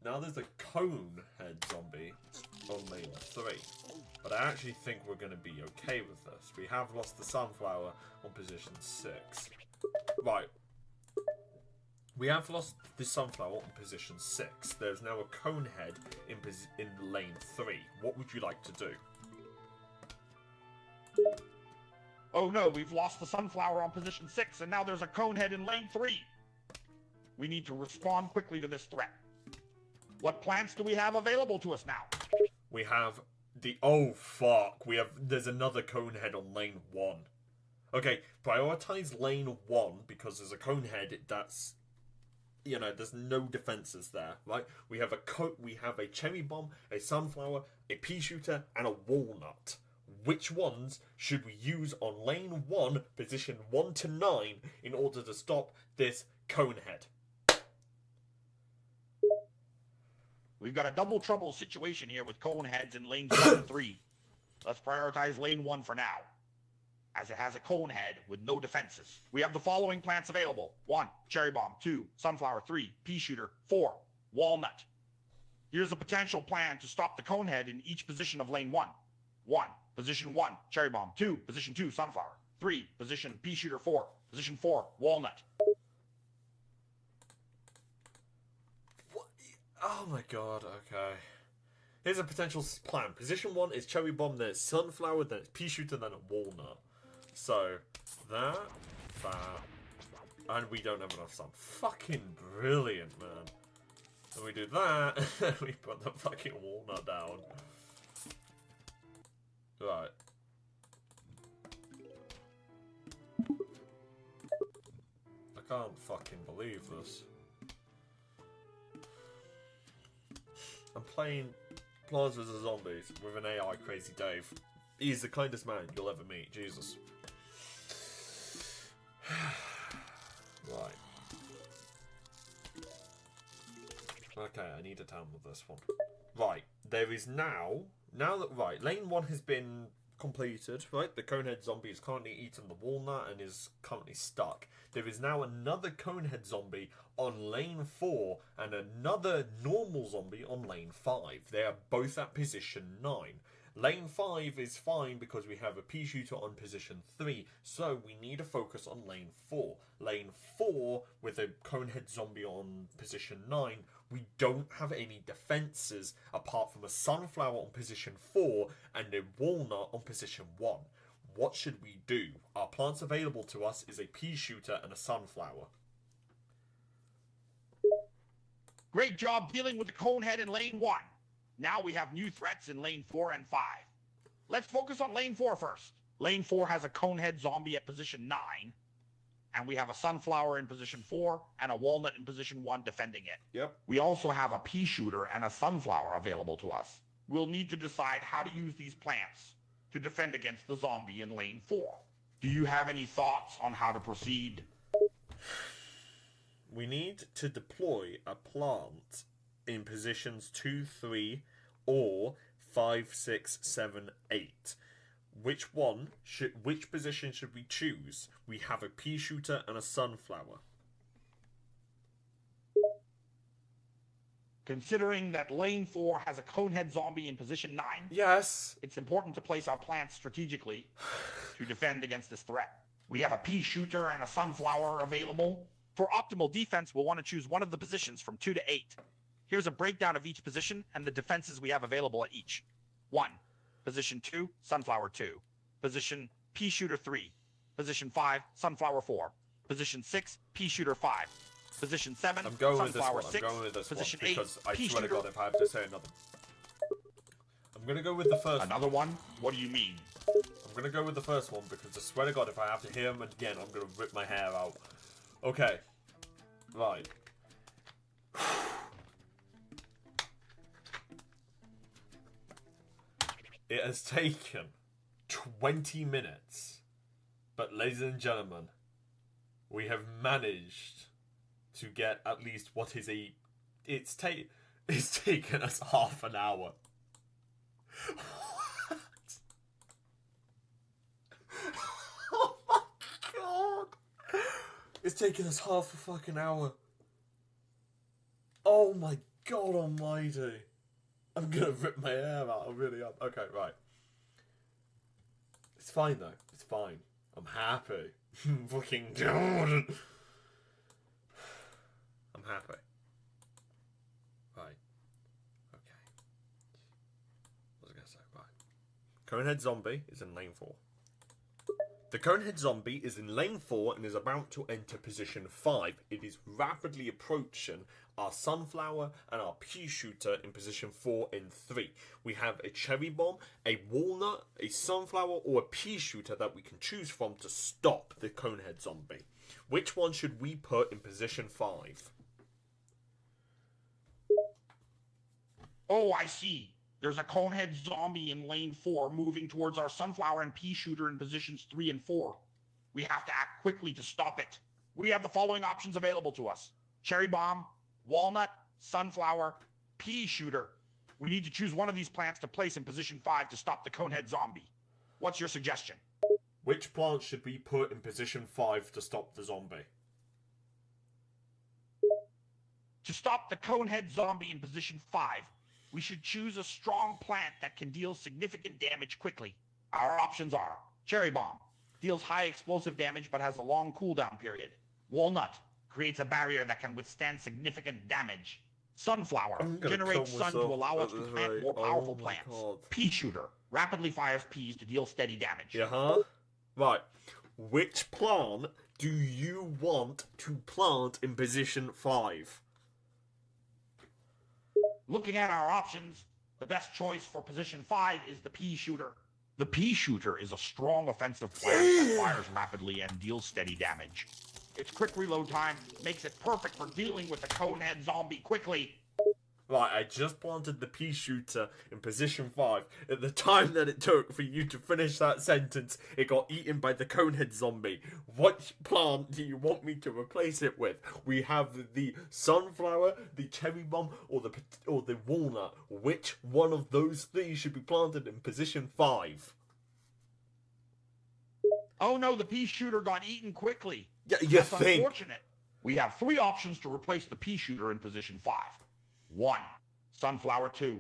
now there's a cone head zombie. on lane 3. But I actually think we're going to be okay with this. We have lost the Sunflower on position 6. Right. We have lost the Sunflower on position 6. There's now a Conehead in lane 3. What would you like to do? Oh no, we've lost the Sunflower on position 6, and now there's a Conehead in lane 3. We need to respond quickly to this threat. What plants do we have available to us now? We have the... Oh, fuck. There's another Conehead on lane 1. Okay, prioritize lane 1 because there's a Conehead that's... You know, there's no defenses there, right? We have a Cherry Bomb, a Sunflower, a Pea Shooter, and a Walnut. Which ones should we use on lane 1, position 1 to 9, in order to stop this Conehead? We've got a double trouble situation here with Coneheads in lanes 1 and 3. Let's prioritize lane 1 for now, as it has a Conehead with no defenses. We have the following plants available. 1. Cherry Bomb. 2. Sunflower. 3. Pea Shooter. 4. Walnut. Here's a potential plan to stop the Conehead in each position of lane 1. 1. Position 1. Cherry Bomb. 2. Position 2. Sunflower. 3. Position Pea Shooter. 4. Position 4. Walnut. What? Oh my god, okay. Here's a potential plan. Position 1 is Cherry Bomb, then it's Sunflower, then it's Pea Shooter, then a Walnut. So, that, and we don't have enough sun. Fucking brilliant, man. And we do that, and we put the fucking Walnut down. Right. I can't fucking believe this. I'm playing Plants vs. Zombies with an AI Crazy Dave. He's the kindest man you'll ever meet, Jesus. Right. Okay, I need a town with this one. Right, there is now that lane 1 has been completed, right? The Conehead zombie is currently eating the walnut and is currently stuck. There is now another Conehead zombie on lane 4 and another normal zombie on lane 5. They are both at position 9. Lane 5 is fine because we have a Pea Shooter on position 3, so we need to focus on lane 4. Lane 4, with a Conehead zombie on position 9, we don't have any defences apart from a Sunflower on position 4 and a Walnut on position 1. What should we do? Our plants available to us is a Pea Shooter and a Sunflower. Great job dealing with the Conehead in lane 1. Now we have new threats in lane 4 and 5. Let's focus on lane 4 first. Lane 4 has a Conehead zombie at position 9. And we have a Sunflower in position 4 and a Walnut in position 1 defending it. Yep. We also have a Pea Shooter and a Sunflower available to us. We'll need to decide how to use these plants to defend against the zombie in lane 4. Do you have any thoughts on how to proceed? We need to deploy a plant in positions 2, 3, or 5, 6, 7, 8. Which position should we choose? We have a Pea Shooter and a Sunflower. Considering that lane 4 has a Conehead zombie in position 9, yes, it's important to place our plants strategically to defend against this threat. We have a Pea Shooter and a Sunflower available. For optimal defense, we'll want to choose one of the positions from 2 to 8. Here's a breakdown of each position and the defenses we have available at each. 1. Position 2, Sunflower 2. Position Pea Shooter 3. Position 5, Sunflower 4. Position 6, Pea Shooter 5. Position 7, I'm going Sunflower with this one. 6. I'm going with this Position one because 8, I Pea swear to Shooter. God if I have to say another. I'm going to go with the first Another one? What do you mean? I'm going to go with the first one because I swear to God if I have to hear him again, I'm going to rip my hair out. Okay. Right. It has taken 20 minutes, but ladies and gentlemen, we have managed to get at least what is a... It's taken us half an hour. What? Oh my God! It's taken us half a fucking hour. Oh my God almighty. I'm gonna rip my hair out. I really am. Okay, right. It's fine though. It's fine. I'm happy. Fucking Jordan. I'm happy. Right. Okay. What was I gonna say? Right. Conehead Zombie is in lane 4. The Conehead Zombie is in lane 4 and is about to enter position 5. It is rapidly approaching our Sunflower and our Pea Shooter in position 4 and 3. We have a Cherry Bomb, a Walnut, a Sunflower, or a Pea Shooter that we can choose from to stop the Conehead Zombie. Which one should we put in position 5? Oh, I see. There's a Conehead Zombie in lane 4 moving towards our Sunflower and Pea Shooter in positions 3 and 4. We have to act quickly to stop it. We have the following options available to us. Cherry Bomb, Walnut, Sunflower, Pea Shooter. We need to choose one of these plants to place in position 5 to stop the Conehead Zombie. What's your suggestion? Which plant should we put in position 5 to stop the zombie? To stop the Conehead Zombie in position 5, we should choose a strong plant that can deal significant damage quickly. Our options are Cherry Bomb, deals high explosive damage but has a long cooldown period. Walnut, creates a barrier that can withstand significant damage. Sunflower, generates sun to allow us to plant more powerful plants. Pea Shooter, rapidly fires peas to deal steady damage. Right. Which plant do you want to plant in position 5? Looking at our options, the best choice for position 5 is the Pea Shooter. The Pea Shooter is a strong offensive plant that fires rapidly and deals steady damage. Its quick reload time makes it perfect for dealing with the Conehead Zombie quickly. Right, I just planted the Pea Shooter in position 5. At the time that it took for you to finish that sentence, it got eaten by the Conehead Zombie. What plant do you want me to replace it with? We have the Sunflower, the Cherry Bomb, or the Walnut. Which one of those 3 should be planted in position 5? Oh no, the Pea Shooter got eaten quickly. Yeah, That's unfortunate. We have 3 options to replace the Pea Shooter in position 5. 1. Sunflower 2.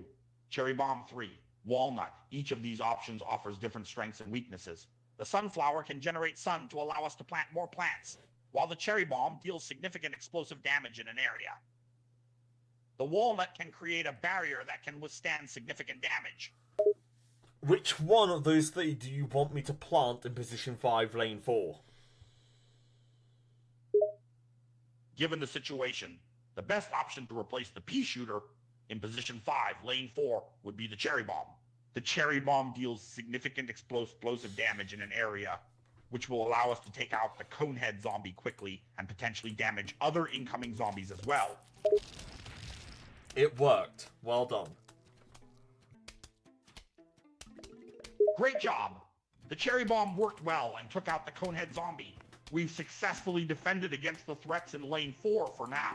Cherry Bomb 3. Walnut. Each of these options offers different strengths and weaknesses. The Sunflower can generate sun to allow us to plant more plants, while the Cherry Bomb deals significant explosive damage in an area. The Walnut can create a barrier that can withstand significant damage. Which one of those 3 do you want me to plant in position 5, lane 4? Given the situation, the best option to replace the Pea Shooter in position 5, lane 4, would be the Cherry Bomb. The Cherry Bomb deals significant explosive damage in an area, which will allow us to take out the Conehead Zombie quickly and potentially damage other incoming zombies as well. It worked. Well done. Great job! The Cherry Bomb worked well and took out the Conehead Zombie. We've successfully defended against the threats in lane 4 for now.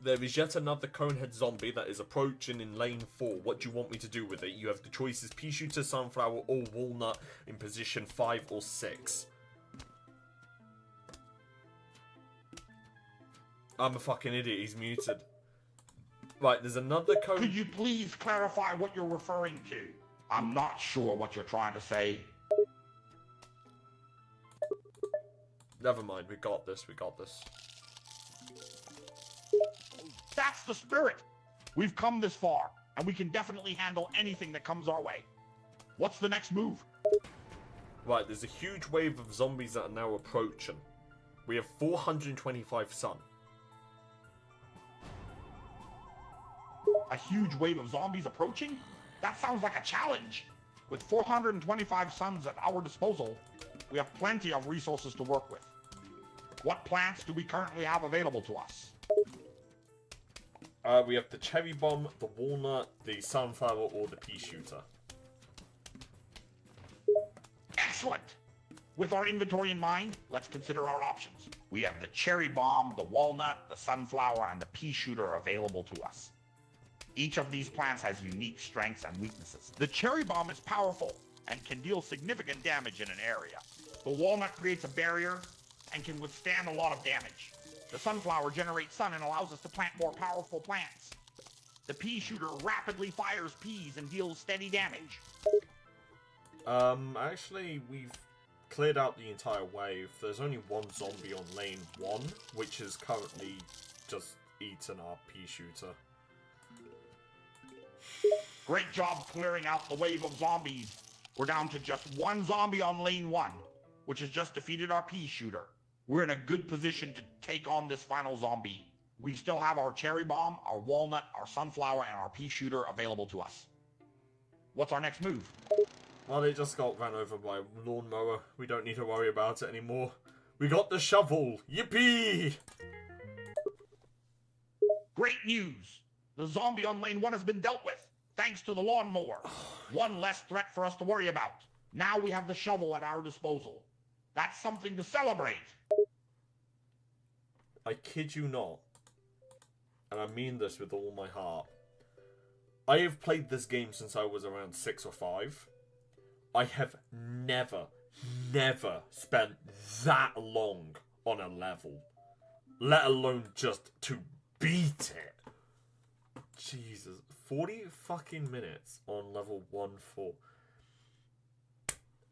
There is yet another Conehead Zombie that is approaching in lane 4. What do you want me to do with it? You have the choices Pea Shooter, Sunflower, or Walnut in position 5 or 6. I'm a fucking idiot. He's muted. Right, there's another Could you please clarify what you're referring to? I'm not sure what you're trying to say. Never mind. We got this. We got this. That's the spirit! We've come this far, and we can definitely handle anything that comes our way. What's the next move? Right, there's a huge wave of zombies that are now approaching. We have 425 sun. A huge wave of zombies approaching? That sounds like a challenge. With 425 suns at our disposal, we have plenty of resources to work with. What plants do we currently have available to us? We have the Cherry Bomb, the Walnut, the Sunflower, or the Pea Shooter. Excellent! With our inventory in mind, let's consider our options. We have the Cherry Bomb, the Walnut, the Sunflower, and the Pea Shooter available to us. Each of these plants has unique strengths and weaknesses. The Cherry Bomb is powerful and can deal significant damage in an area. The Walnut creates a barrier and can withstand a lot of damage. The Sunflower generates sun and allows us to plant more powerful plants. The pea shooter rapidly fires peas and deals steady damage. Actually, we've cleared out the entire wave. There's only one zombie on lane 1, which is currently just eaten our pea shooter. Great job clearing out the wave of zombies. We're down to just one zombie on lane 1, which has just defeated our pea shooter. We're in a good position to take on this final zombie. We still have our cherry bomb, our walnut, our sunflower, and our pea shooter available to us. What's our next move? Well, they just got ran over by a lawnmower. We don't need to worry about it anymore. We got the shovel! Yippee! Great news! The zombie on lane 1 has been dealt with, thanks to the lawnmower. One less threat for us to worry about. Now we have the shovel at our disposal. That's something to celebrate. I kid you not. And I mean this with all my heart. I have played this game since I was around 6 or 5. I have never spent that long on a level. Let alone just to beat it. Jesus. 40 fucking minutes on level 1-4.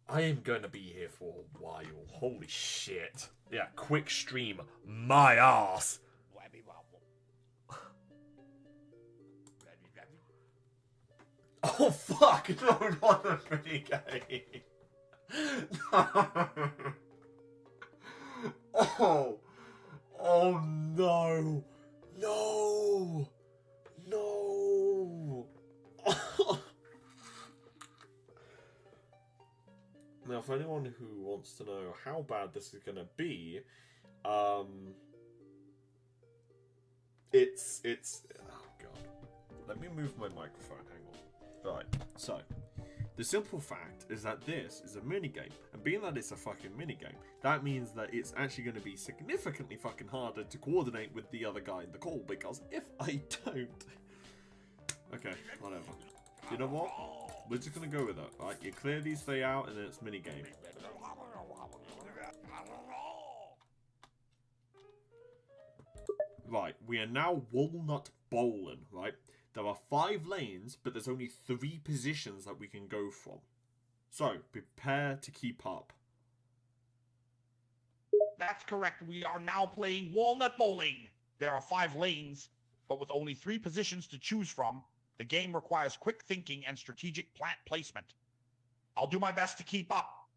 I am going to be here for a while. Holy shit. Yeah, quick stream. My ass. Oh fuck! No, not the minigame. No. Oh no. No. No. Now, for anyone who wants to know how bad this is gonna be, it's oh god. Let me move my microphone, hang on. Right, so the simple fact is that this is a minigame, and being that it's a fucking minigame, that means that it's actually going to be significantly fucking harder to coordinate with the other guy in the call, because if I don't... Okay, whatever. You know what? We're just going to go with it, right? You clear these three out, and then it's minigame. Right, we are now Walnut Bowling, right? There are 5 lanes, but there's only 3 positions that we can go from. So, prepare to keep up. That's correct. We are now playing Walnut Bowling. There are 5 lanes, but with only 3 positions to choose from, the game requires quick thinking and strategic plant placement. I'll do my best to keep up.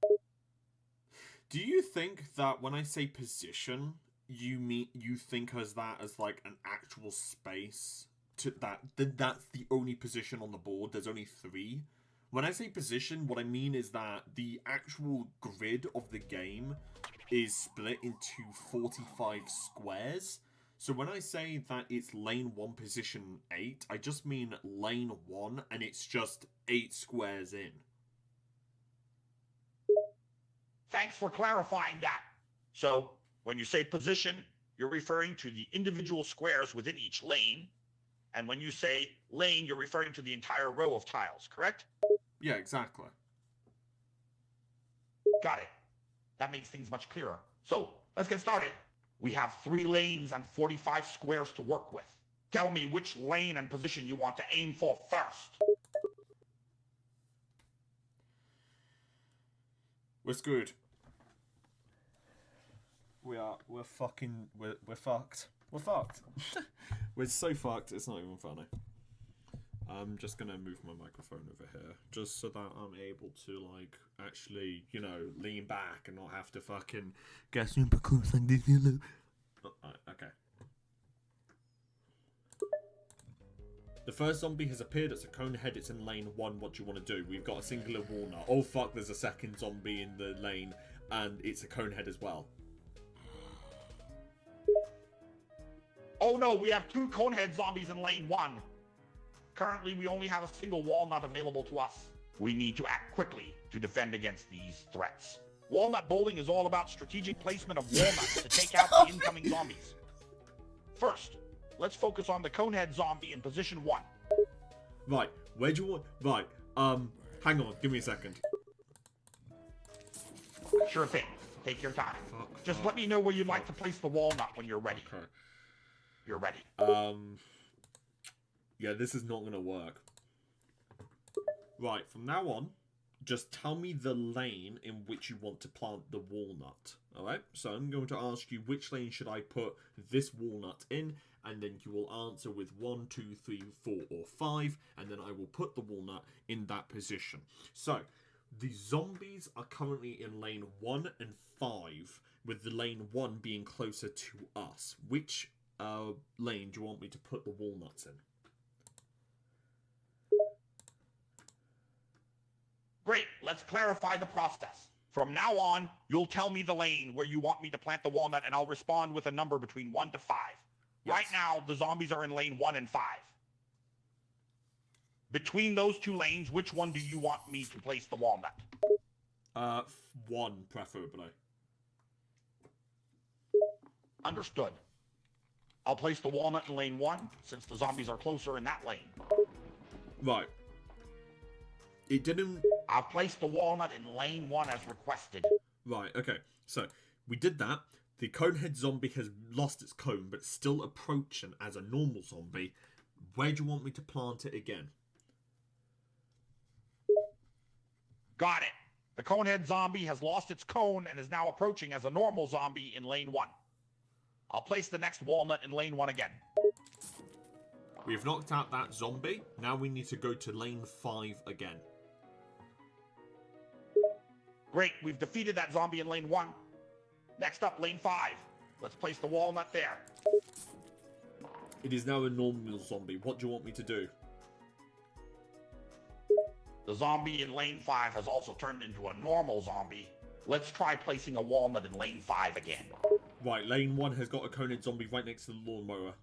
Do you think that when I say position, you think as that as like an actual space? That's the only position on the board. There's only 3. When I say position, what I mean is that the actual grid of the game is split into 45 squares. So when I say that it's lane 1 position 8, I just mean lane 1 and it's just 8 squares in. Thanks for clarifying that. So when you say position, you're referring to the individual squares within each lane. And when you say lane, you're referring to the entire row of tiles, correct? Yeah, exactly. Got it. That makes things much clearer. So, let's get started. We have 3 lanes and 45 squares to work with. Tell me which lane and position you want to aim for first. We're screwed. We're fucked. We're fucked. We're so fucked, it's not even funny. I'm just gonna move my microphone over here, just so that I'm able to, like, actually, you know, lean back and not have to fucking get super close like this, you know. Okay. The first zombie has appeared. It's a cone head. It's in lane 1. What do you want to do? We've got a singular walnut. Oh fuck, there's a second zombie in the lane, and it's a cone head as well. Oh no, we have 2 conehead zombies in lane 1. Currently, we only have a single walnut available to us. We need to act quickly to defend against these threats. Walnut bowling is all about strategic placement of walnuts to take out the incoming zombies. First, let's focus on the conehead zombie in position 1. Right, where do you want... Right, hang on, give me a second. Sure thing. Take your time. Just fuck, let me know where you'd like to place the walnut when you're ready. Okay. You're ready. Yeah, this is not going to work. Right, from now on, just tell me the lane in which you want to plant the walnut. Alright, so I'm going to ask you which lane should I put this walnut in, and then you will answer with 1, 2, 3, 4, or 5, and then I will put the walnut in that position. So, the zombies are currently in lane 1 and 5, with the lane 1 being closer to us. Which lane do you want me to put the walnuts in? Great, let's clarify the process. From now on, you'll tell me the lane where you want me to plant the walnut, and I'll respond with a number between 1 to 5. Yes. Right now, the zombies are in lane 1 and 5. Between those two lanes, which one do you want me to place the walnut? 1, preferably. Understood. I'll place the walnut in lane 1, since the zombies are closer in that lane. Right. It didn't... I've placed the walnut in lane 1 as requested. Right, okay. So, we did that. The conehead zombie has lost its cone, but it's still approaching as a normal zombie. Where do you want me to plant it again? Got it. The conehead zombie has lost its cone and is now approaching as a normal zombie in lane 1. I'll place the next walnut in lane 1 again. We've knocked out that zombie. Now we need to go to lane 5 again. Great, we've defeated that zombie in lane 1. Next up, lane 5. Let's place the walnut there. It is now a normal zombie. What do you want me to do? The zombie in lane 5 has also turned into a normal zombie. Let's try placing a walnut in lane 5 again. Right, lane 1 has got a conehead zombie right next to the lawnmower.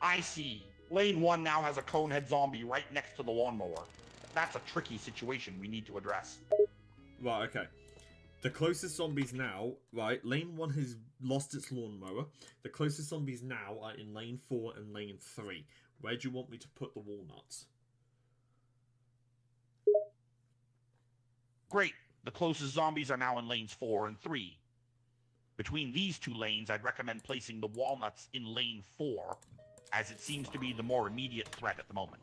I see. Lane 1 now has a conehead zombie right next to the lawnmower. That's a tricky situation we need to address. Right, okay. The closest zombies now, right, lane 1 has lost its lawnmower. The closest zombies now are in lane 4 and lane 3. Where do you want me to put the walnuts? Great. The closest zombies are now in lanes 4 and 3. Between these two lanes, I'd recommend placing the walnuts in lane 4, as it seems to be the more immediate threat at the moment.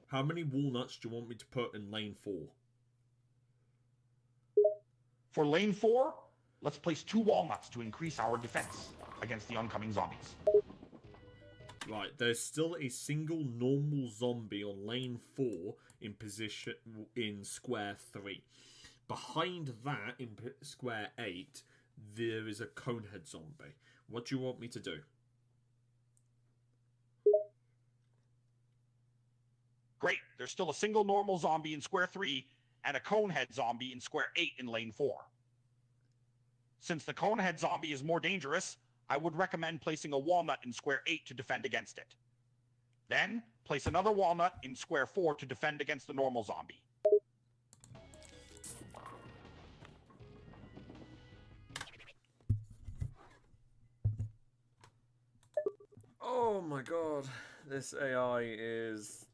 How many walnuts do you want me to put in lane 4? For lane 4, let's place 2 walnuts to increase our defense against the oncoming zombies. Right, there's still a single normal zombie on lane 4 in position in square 3. Behind that, in square 8, there is a conehead zombie. What do you want me to do? Great, there's still a single normal zombie in square 3 and a conehead zombie in square 8 in lane 4. Since the conehead zombie is more dangerous, I would recommend placing a walnut in square 8 to defend against it. Then, place another walnut in square 4 to defend against the normal zombie. Oh my god, this AI is...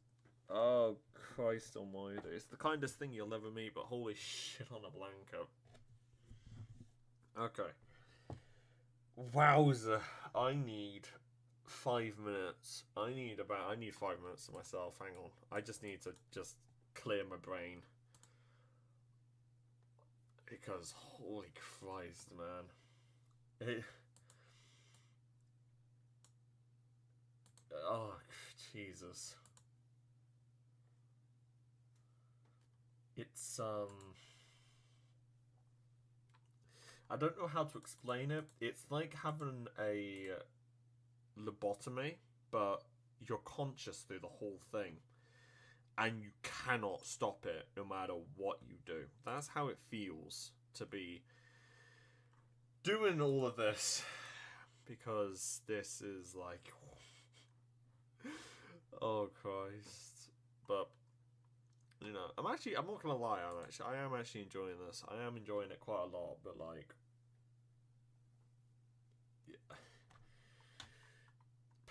Oh, Christ almighty. It's the kindest thing you'll ever meet, but holy shit on a blanket. Okay. Wowza. I need 5 minutes. I need 5 minutes to myself. Hang on. I just need to clear my brain. Because, holy Christ, man. Oh, Jesus. It's, I don't know how to explain it. It's like having a lobotomy, but you're conscious through the whole thing. And you cannot stop it no matter what you do. That's how it feels to be doing all of this. Because this is like... Oh, Christ. But... You know, I'm not gonna lie, I am actually enjoying this. I am enjoying it quite a lot, but like... Yeah.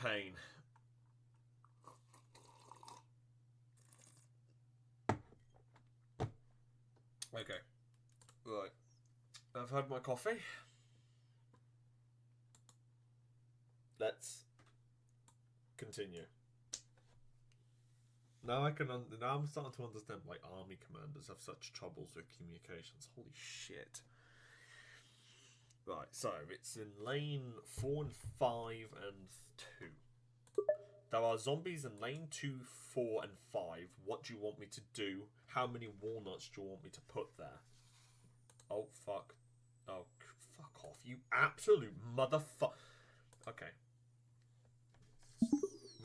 Pain. Okay. Right. I've had my coffee. Let's Continue. Now now I'm starting to understand why army commanders have such troubles with communications. Holy shit. Right, so it's in lane 4 and 5 and 2. There are zombies in lane 2, 4 and 5. What do you want me to do? How many walnuts do you want me to put there? Oh, fuck. Oh, fuck off, you absolute motherfucker. Okay.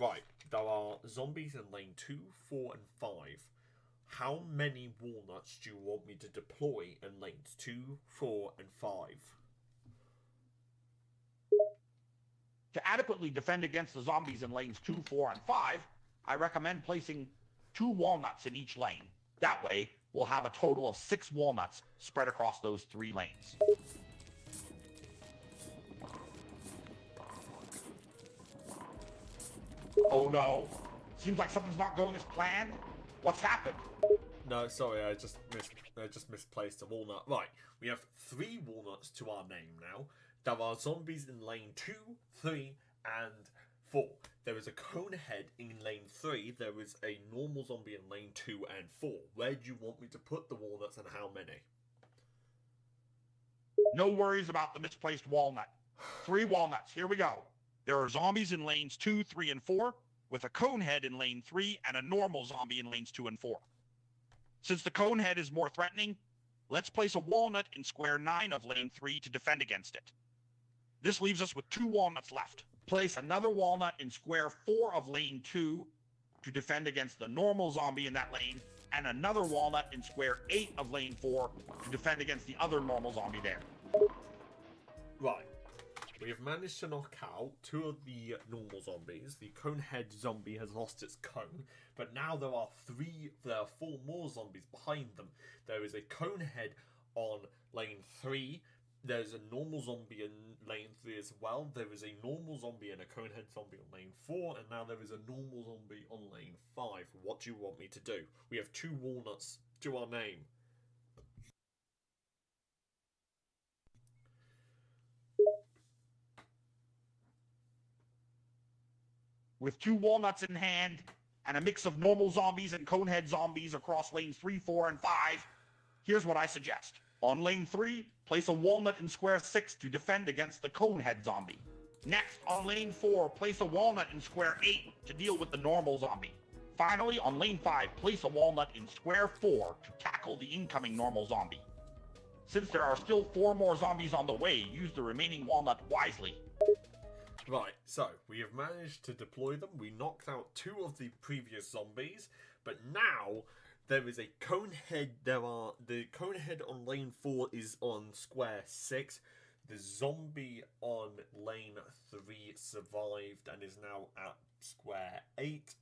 Right, there are zombies in lane 2, 4 and 5. How many walnuts do you want me to deploy in lanes 2, 4 and 5? To adequately defend against the zombies in lanes 2, 4, and 5, I recommend placing 2 walnuts in each lane. That way, we'll have a total of 6 walnuts spread across those 3 lanes. Oh no. Seems like something's not going as planned. What's happened? No, sorry, I just misplaced a walnut. Right, we have 3 walnuts to our name now. There are zombies in lane 2, 3, and 4. There is a cone head in lane 3. There is a normal zombie in lane 2 and 4. Where do you want me to put the walnuts and how many? No worries about the misplaced walnut. 3 walnuts, here we go. There are zombies in lanes 2, 3, and 4, with a cone head in lane 3 and a normal zombie in lanes 2 and 4. Since the cone head is more threatening, let's place a walnut in square 9 of lane 3 to defend against it. This leaves us with 2 walnuts left. Place another walnut in square 4 of lane 2 to defend against the normal zombie in that lane, and another walnut in square 8 of lane 4 to defend against the other normal zombie there. Right. We have managed to knock out 2 of the normal zombies. The conehead zombie has lost its cone, but now there are 4 more zombies behind them. There is a conehead on lane 3. There's a normal zombie in lane 3 as well. There is a normal zombie and a conehead zombie on lane 4, and now there is a normal zombie on lane 5. What do you want me to do? We have 2 walnuts to our name. With 2 walnuts in hand and a mix of normal zombies and conehead zombies across lanes 3, 4, and 5, here's what I suggest. On lane 3, place a walnut in square 6 to defend against the conehead zombie. Next, on lane 4, place a walnut in square 8 to deal with the normal zombie. Finally, on lane 5, place a walnut in square 4 to tackle the incoming normal zombie. Since there are still 4 more zombies on the way, use the remaining walnut wisely. Right, so we have managed to deploy them. We knocked out 2 of the previous zombies, but now there is a conehead. The conehead on lane 4 is on square 6. The zombie on lane 3 survived and is now at square 8.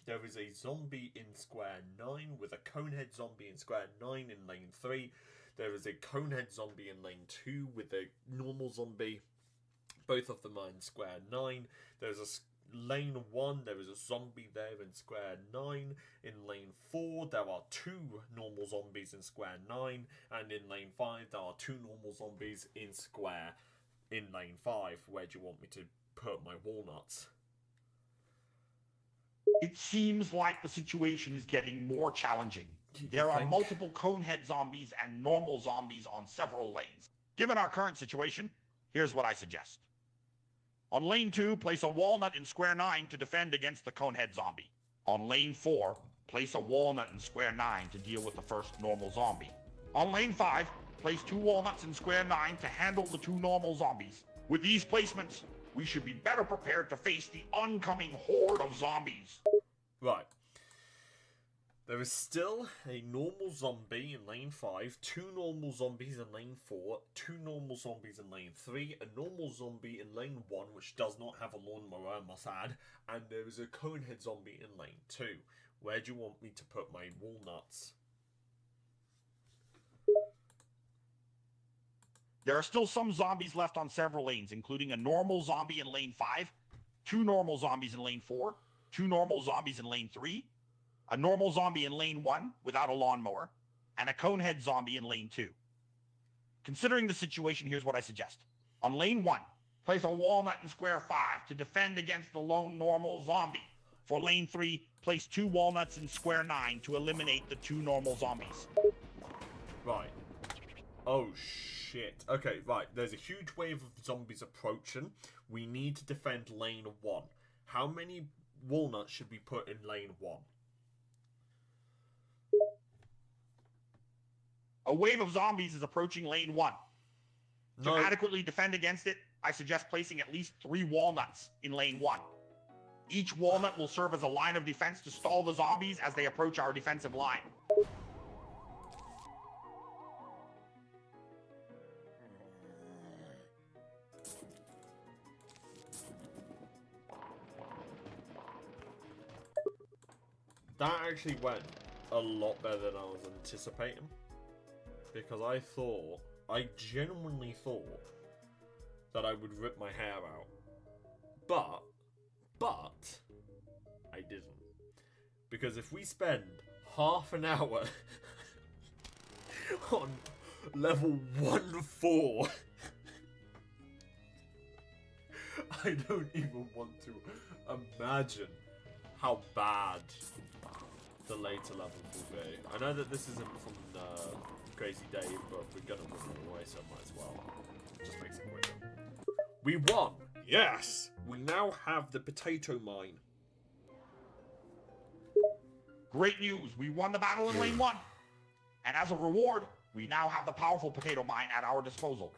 There is a zombie in square 9 with a conehead zombie in square 9 in lane 3. There is a conehead zombie in lane 2 with a normal zombie. Both of them are in square 9. There's a lane 1, there is a zombie there in square 9. In lane 4, there are 2 normal zombies in square 9. And in lane 5, there are 2 normal zombies in lane 5. Where do you want me to put my walnuts? It seems like the situation is getting more challenging. There are multiple conehead zombies and normal zombies on several lanes. Given our current situation, here's what I suggest. On lane 2, place a walnut in square 9 to defend against the conehead zombie. On lane 4, place a walnut in square 9 to deal with the first normal zombie. On lane 5, place 2 walnuts in square 9 to handle the 2 normal zombies. With these placements, we should be better prepared to face the oncoming horde of zombies. Right. There is still a normal zombie in lane 5, 2 normal zombies in lane 4, 2 normal zombies in lane 3, a normal zombie in lane 1, which does not have a lawnmower, I must add, and there is a conehead zombie in lane 2. Where do you want me to put my walnuts? There are still some zombies left on several lanes, including a normal zombie in lane 5, 2 normal zombies in lane 4, 2 normal zombies in lane 3, a normal zombie in lane 1 without a lawnmower, and a conehead zombie in lane 2. Considering the situation, here's what I suggest. On lane 1, Place a walnut in square 5 to defend against the lone normal zombie. For lane 3, place 2 walnuts in square 9 to eliminate the 2 normal zombies. Right. Oh, shit. Okay, right. There's a huge wave of zombies approaching. We need to defend lane 1. How many walnuts should we put in lane 1? A wave of zombies is approaching lane 1. To No. adequately defend against it, I suggest placing at least 3 walnuts in lane 1. Each walnut will serve as a line of defense to stall the zombies as they approach our defensive line. That actually went a lot better than I was anticipating. Because I genuinely thought that I would rip my hair out. But I didn't. Because if we spend half an hour on level 1-4, I don't even want to imagine how bad the later levels will be. I know that this isn't from Crazy Dave, but we're gonna move it away, so might as well. Just makes it quicker. We won! Yes! We now have the potato mine. Great news, we won the battle in lane 1. And as a reward, we now have the powerful potato mine at our disposal.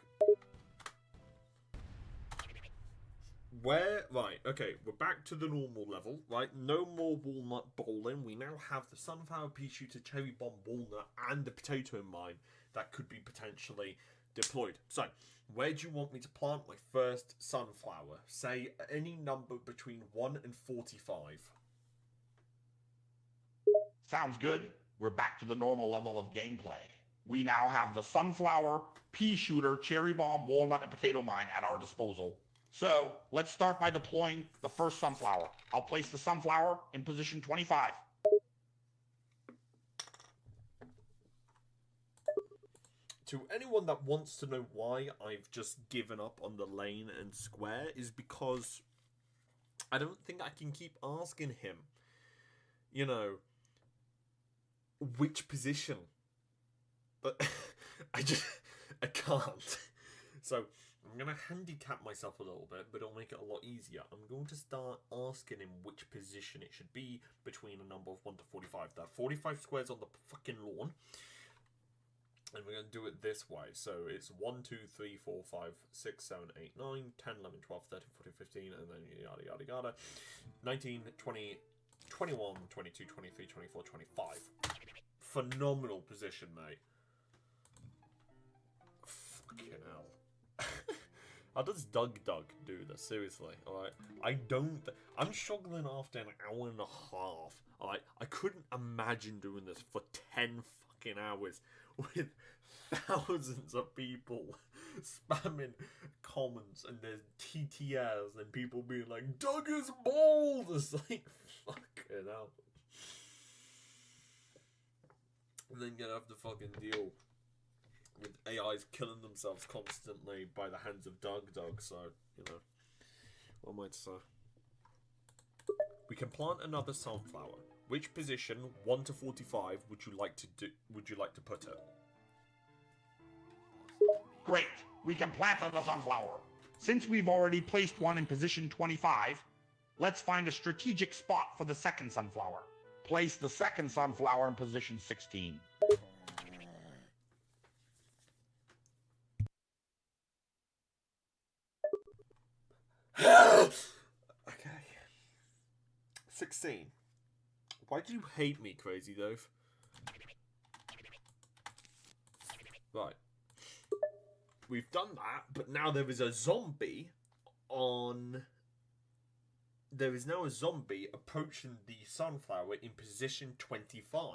Right, okay, we're back to the normal level, right? No more walnut bowling. We now have the sunflower, pea shooter, cherry bomb, walnut, and the potato mine that could be potentially deployed. So, where do you want me to plant my first sunflower? Say any number between 1 and 45. Sounds good. We're back to the normal level of gameplay. We now have the sunflower, pea shooter, cherry bomb, walnut, and potato mine at our disposal. So, let's start by deploying the first sunflower. I'll place the sunflower in position 25. To anyone that wants to know why I've just given up on the lane and square is because I don't think I can keep asking him, you know, which position. But I can't. So I'm going to handicap myself a little bit, but it'll make it a lot easier. I'm going to start asking him which position it should be between a number of 1 to 45. There are 45 squares on the fucking lawn. And we're going to do it this way. So it's 1, 2, 3, 4, 5, 6, 7, 8, 9, 10, 11, 12, 13, 14, 15, and then yada, yada, yada. 19, 20, 21, 22, 23, 24, 25. Phenomenal position, mate. Fucking hell. How does Doug do this? Seriously, alright? I'm struggling after an hour and a half. Alright? I couldn't imagine doing this for 10 fucking hours with thousands of people spamming comments and there's TTS and people being like, Doug is bold! It's like, fucking hell. And then you have to fucking deal with AIs killing themselves constantly by the hands of Doug, so, you know, what am I to say? We can plant another sunflower. Which position, 1 to 45, would you like to put it? Great, we can plant the sunflower. Since we've already placed one in position 25, let's find a strategic spot for the second sunflower. Place the second sunflower in position 16. Okay. 16. Why do you hate me, Crazy Dove? Right. We've done that, but now there is a zombie on... There is now a zombie approaching the sunflower in position 25.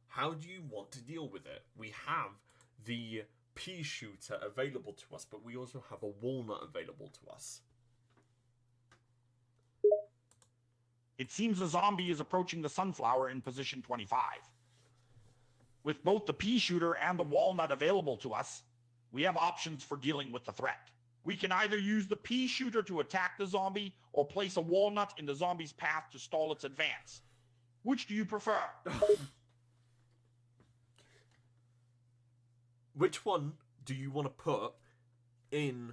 How do you want to deal with it? We have the pea shooter available to us, but we also have a walnut available to us. It seems the zombie is approaching the sunflower in position 25. With both the pea shooter and the walnut available to us, we have options for dealing with the threat. We can either use the pea shooter to attack the zombie or place a walnut in the zombie's path to stall its advance. Which do you prefer? Which one do you want to put in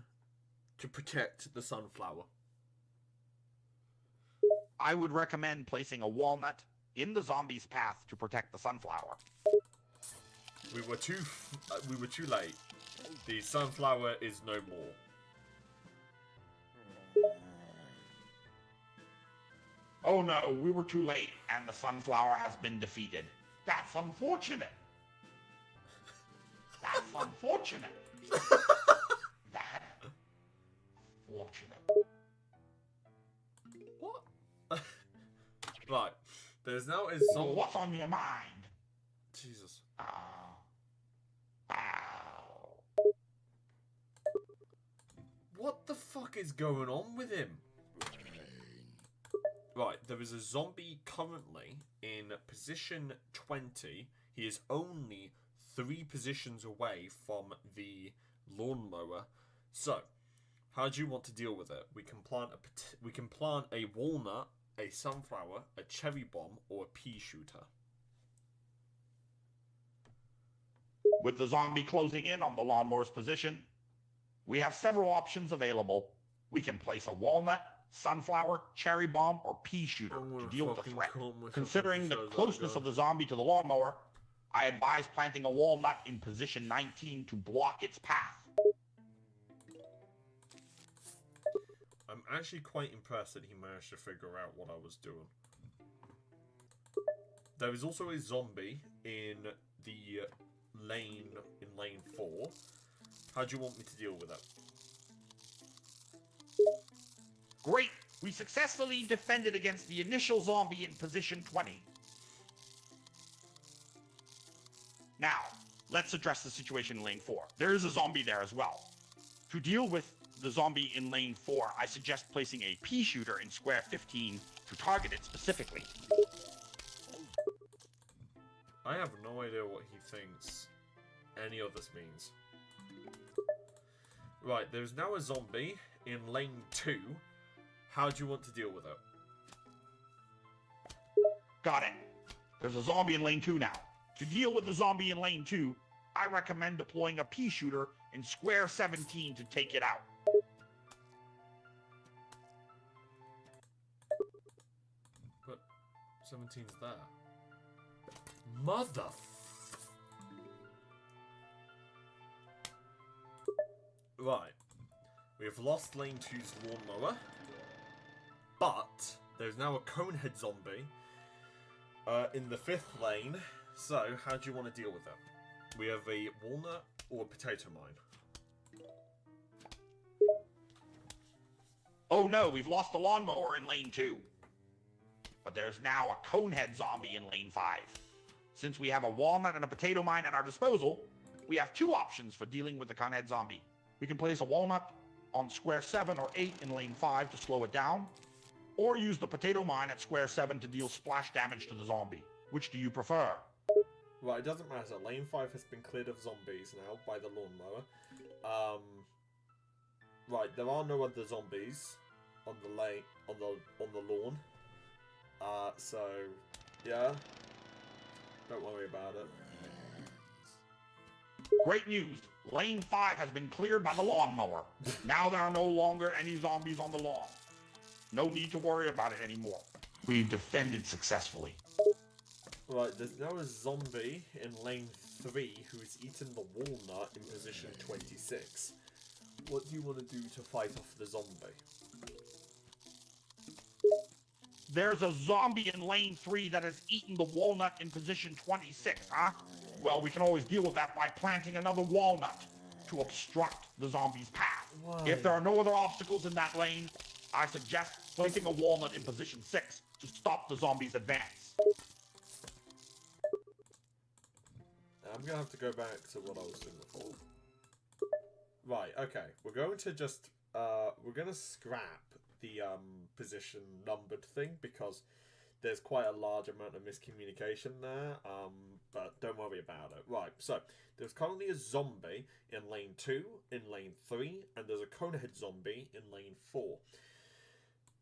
to protect the sunflower? I would recommend placing a walnut in the zombie's path to protect the sunflower. We were too late. The sunflower is no more. Oh no, we were too late, and the sunflower has been defeated. That's unfortunate. That's unfortunate. That's unfortunate. What? Right. There's now a So zombie. what's on your mind? Jesus. Ow. What the fuck is going on with him? Right, there is a zombie currently in position 20. He is only 3 positions away from the lawnmower. So, how do you want to deal with it? We can plant a walnut, a sunflower, a cherry bomb, or a pea shooter. With the zombie closing in on the lawnmower's position, we have several options available. We can place a walnut, sunflower, cherry bomb, or pea shooter to deal with the threat. Considering the closeness of the zombie to the lawnmower, I advise planting a walnut in position 19 to block its path. I'm actually quite impressed that he managed to figure out what I was doing. There is also a zombie in the lane 4. How do you want me to deal with it? Great! We successfully defended against the initial zombie in position 20. Now, let's address the situation in lane 4. There is a zombie there as well. To deal with the zombie in lane 4, I suggest placing a pea shooter in square 15 to target it specifically. I have no idea what he thinks any of this means. Right, there's now a zombie in lane 2. How do you want to deal with it? Got it. There's a zombie in lane 2 now. To deal with the zombie in lane 2, I recommend deploying a pea shooter in square 17 to take it out. But 17's there. Mother. Right. We have lost lane 2's lawnmower. But there's now a conehead zombie in the 5th lane. So, how do you want to deal with it? We have a walnut or a potato mine. Oh no, we've lost the lawnmower in lane 2. But there's now a conehead zombie in lane 5. Since we have a walnut and a potato mine at our disposal, we have 2 options for dealing with the conehead zombie. We can place a walnut on square 7 or 8 in lane 5 to slow it down, or use the potato mine at square 7 to deal splash damage to the zombie. Which do you prefer? Right, it doesn't matter. Lane 5 has been cleared of zombies now by the lawnmower. Right, there are no other zombies on the lawn. So yeah. Don't worry about it. Great news! Lane 5 has been cleared by the lawnmower. Now there are no longer any zombies on the lawn. No need to worry about it anymore. We've defended successfully. Right, there's now a zombie in lane 3 who has eaten the walnut in position 26. What do you want to do to fight off the zombie? There's a zombie in lane 3 that has eaten the walnut in position 26, huh? Well, we can always deal with that by planting another walnut to obstruct the zombie's path. Why? If there are no other obstacles in that lane, I suggest placing a walnut in position 6 to stop the zombie's advance. I'm going to have to go back to what I was doing before. Right, okay. We're going to just... we're going to scrap the position numbered thing because there's quite a large amount of miscommunication there, but don't worry about it. Right, so there's currently a zombie in lane 2, in lane 3, and there's a conehead zombie in lane 4.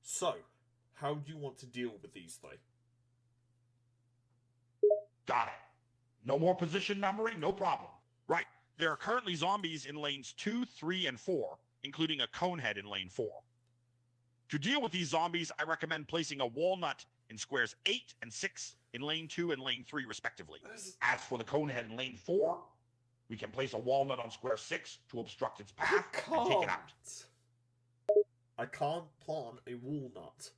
So, how do you want to deal with these three? Got it. No more position numbering, no problem. Right. There are currently zombies in lanes 2, 3, and 4, including a conehead in lane 4. To deal with these zombies, I recommend placing a walnut in squares 8 and 6 in lane 2 and lane 3, respectively. As for the conehead in lane 4, we can place a walnut on square 6 to obstruct its path and take it out. I can't plant a walnut.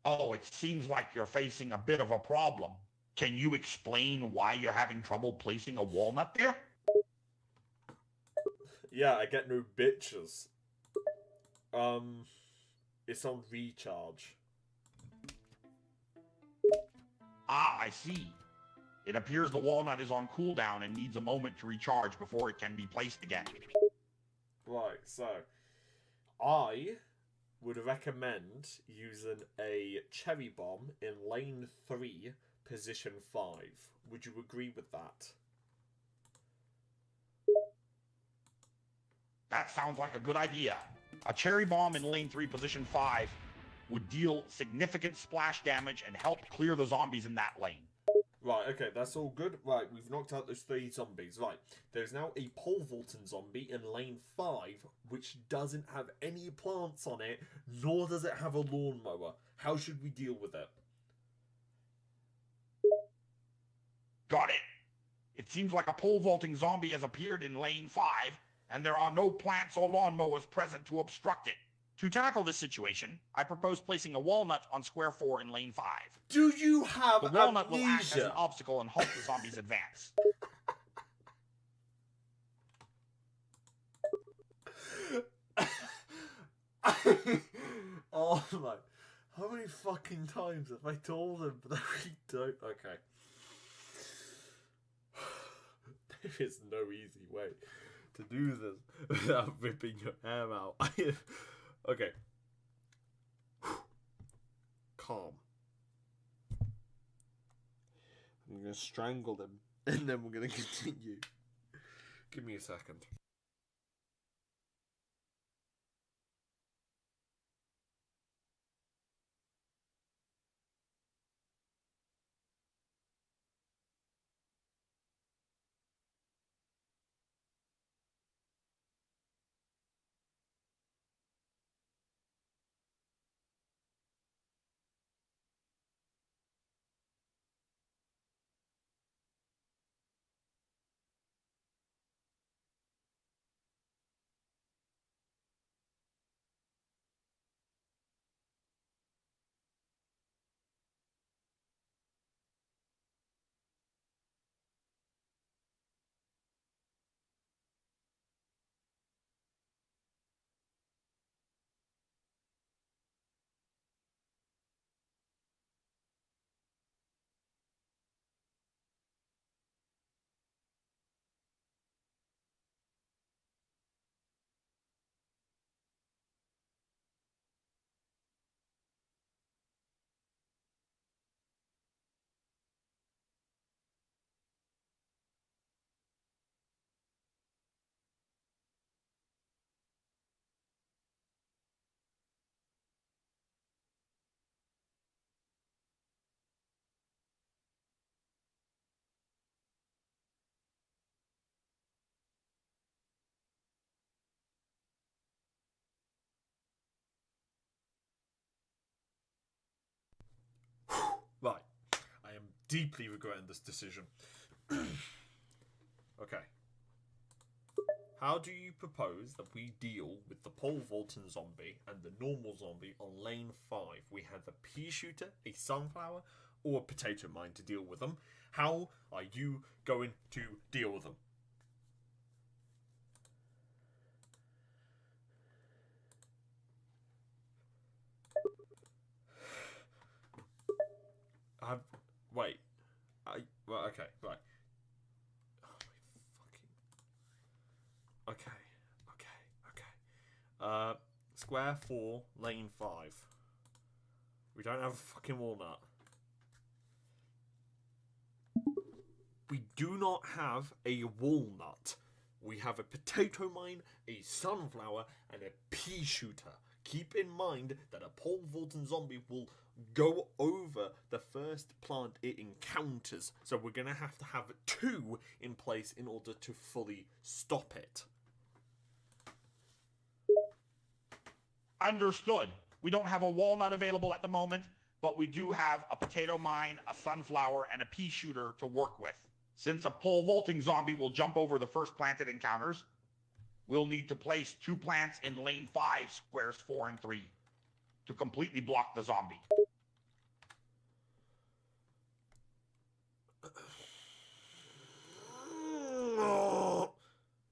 Oh, it seems like you're facing a bit of a problem. Can you explain why you're having trouble placing a walnut there? Yeah, I get no bitches. It's on recharge. Ah, I see. It appears the walnut is on cooldown and needs a moment to recharge before it can be placed again. Right, so I would recommend using a cherry bomb in lane 3, position 5. Would you agree with that? That sounds like a good idea. A cherry bomb in lane 3, position 5 would deal significant splash damage and help clear the zombies in that lane. Right, okay, that's all good. Right, we've knocked out those 3 zombies. Right, there's now a pole vaulting zombie in lane 5, which doesn't have any plants on it, nor does it have a lawnmower. How should we deal with it? Got it. It seems like a pole vaulting zombie has appeared in lane 5, and there are no plants or lawnmowers present to obstruct it. To tackle this situation, I propose placing a walnut on square 4 in lane 5. Do you have The walnut will act as an amnesia? obstacle and halt the zombies' advance. Oh my. How many fucking times have I told him that we don't? Okay. There is no easy way to do this without ripping your hair out. Okay. Calm. I'm gonna strangle them and then we're gonna continue. Give me a second. Right. I am deeply regretting this decision. Okay. How do you propose that we deal with the pole vaulting zombie and the normal zombie on lane 5? We have a pea shooter, a sunflower, or a potato mine to deal with them. How are you going to deal with them? Wait. Right, okay, right. Oh my fucking. Okay. Square 4, lane 5. We don't have a fucking walnut. We do not have a walnut. We have a potato mine, a sunflower, and a pea shooter. Keep in mind that a pole vaulting zombie will go over the first plant it encounters. So we're going to have 2 in place in order to fully stop it. Understood. We don't have a walnut available at the moment, but we do have a potato mine, a sunflower, and a pea shooter to work with. Since a pole vaulting zombie will jump over the first plant it encounters, we'll need to place 2 plants in lane 5, squares 4 and 3, to completely block the zombie.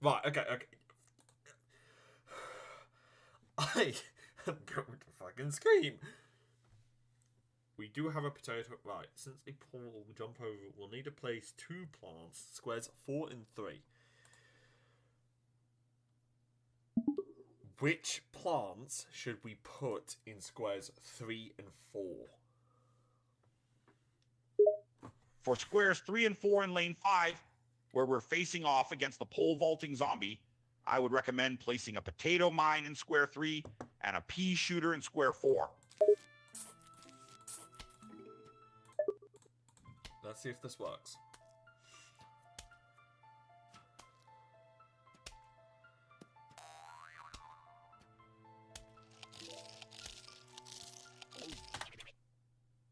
Right, okay. I am going to fucking scream. We do have a potato. Right, since a pole will jump over, we'll need to place 2 plants, squares 4 and 3. Which plants should we put in squares 3 and 4? For squares 3 and 4 in lane 5, where we're facing off against the pole vaulting zombie, I would recommend placing a potato mine in square 3 and a pea shooter in square 4. Let's see if this works.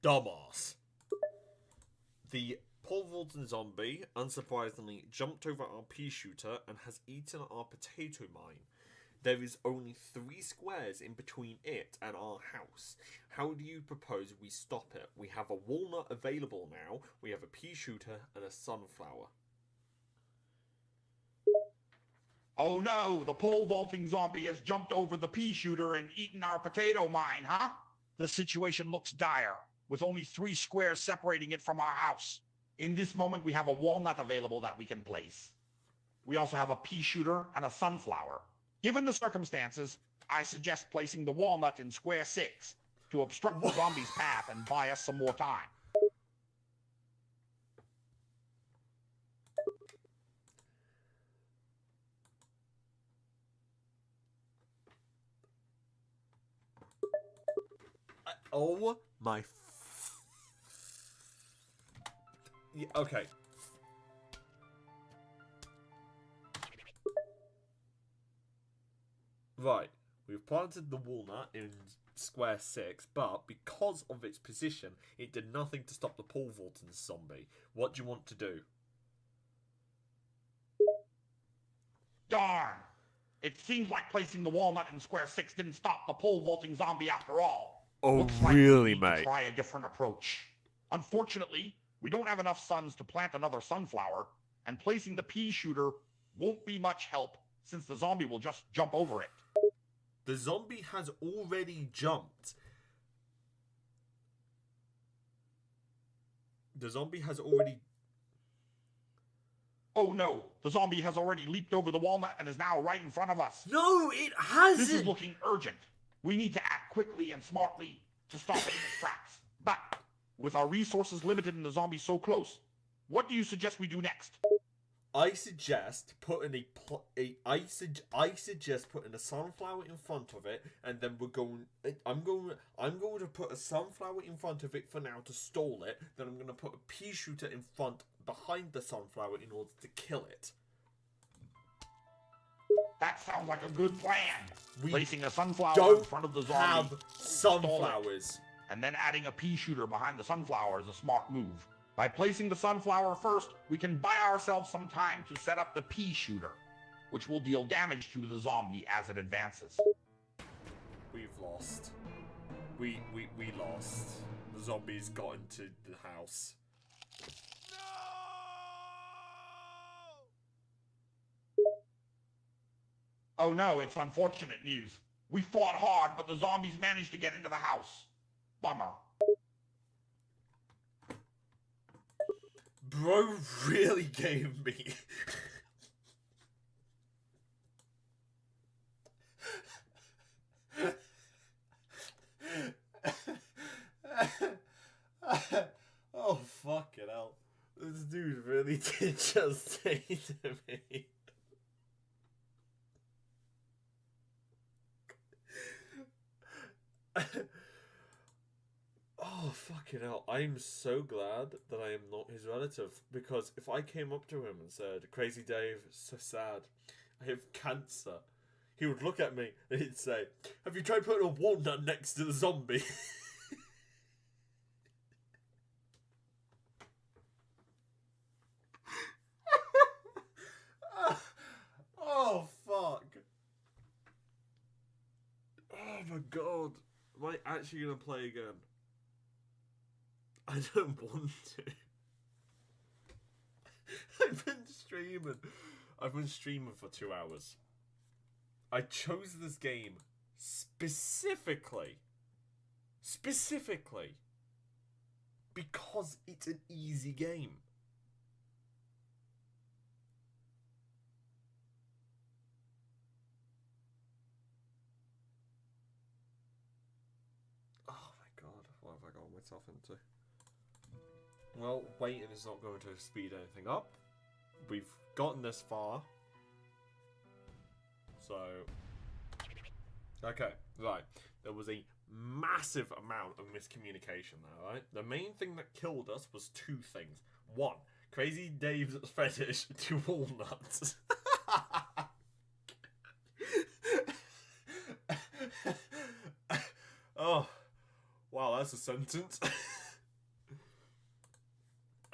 Dumbass. The pole vaulting zombie, unsurprisingly, jumped over our pea shooter and has eaten our potato mine. There is only 3 squares in between it and our house. How do you propose we stop it? We have a walnut available now, we have a pea shooter and a sunflower. Oh no, the pole vaulting zombie has jumped over the pea shooter and eaten our potato mine, huh? The situation looks dire, with only 3 squares separating it from our house. In this moment, we have a walnut available that we can place. We also have a pea shooter and a sunflower. Given the circumstances, I suggest placing the walnut in square 6 to obstruct the zombie's path and buy us some more time. Oh my... Yeah, okay. Right, we've planted the walnut in square 6, but because of its position, it did nothing to stop the pole vaulting zombie. What do you want to do? Darn! It seems like placing the walnut in square 6 didn't stop the pole vaulting zombie after all. Oh, Looks like really, we need to mate? try a different approach. Unfortunately, we don't have enough suns to plant another sunflower, and placing the pea shooter won't be much help since the zombie will just jump over it. The zombie has already jumped. The zombie has already... Oh no, the zombie has already leaped over the walnut and is now right in front of us. No, it hasn't! This is looking urgent. We need to act quickly and smartly to stop it in its tracks. But with our resources limited and the zombie so close, what do you suggest we do next? I suggest putting I suggest putting a sunflower in front of it, and then I'm going to put a sunflower in front of it for now to stall it. Then I'm going to put a pea shooter in front behind the sunflower in order to kill it. That sounds like a good plan. We Placing a sunflower don't in front of the zombie, have sunflowers. and then adding a pea shooter behind the sunflower is a smart move. By placing the sunflower first, we can buy ourselves some time to set up the pea shooter, which will deal damage to the zombie as it advances. We've lost. We lost. The zombies got into the house. Oh no, it's unfortunate news. We fought hard, but the zombies managed to get into the house. Bummer. Bro really gave me... did just say to me. Oh, fucking hell. I'm so glad that I am not his relative. Because if I came up to him and said, Crazy Dave, so sad, I have cancer, he would look at me and he'd say, have you tried putting a walnut next to the zombie? Oh, fuck. Oh, my God. Am I actually going to play again? I don't want to. I've been streaming for 2 hours. I chose this game specifically because it's an easy game. Oh my god, what have I got myself into? Well, waiting is not going to speed anything up. We've gotten this far. So... Okay, right. There was a massive amount of miscommunication there, right? The main thing that killed us was two things. One, Crazy Dave's fetish to walnuts. Oh, wow, that's a sentence.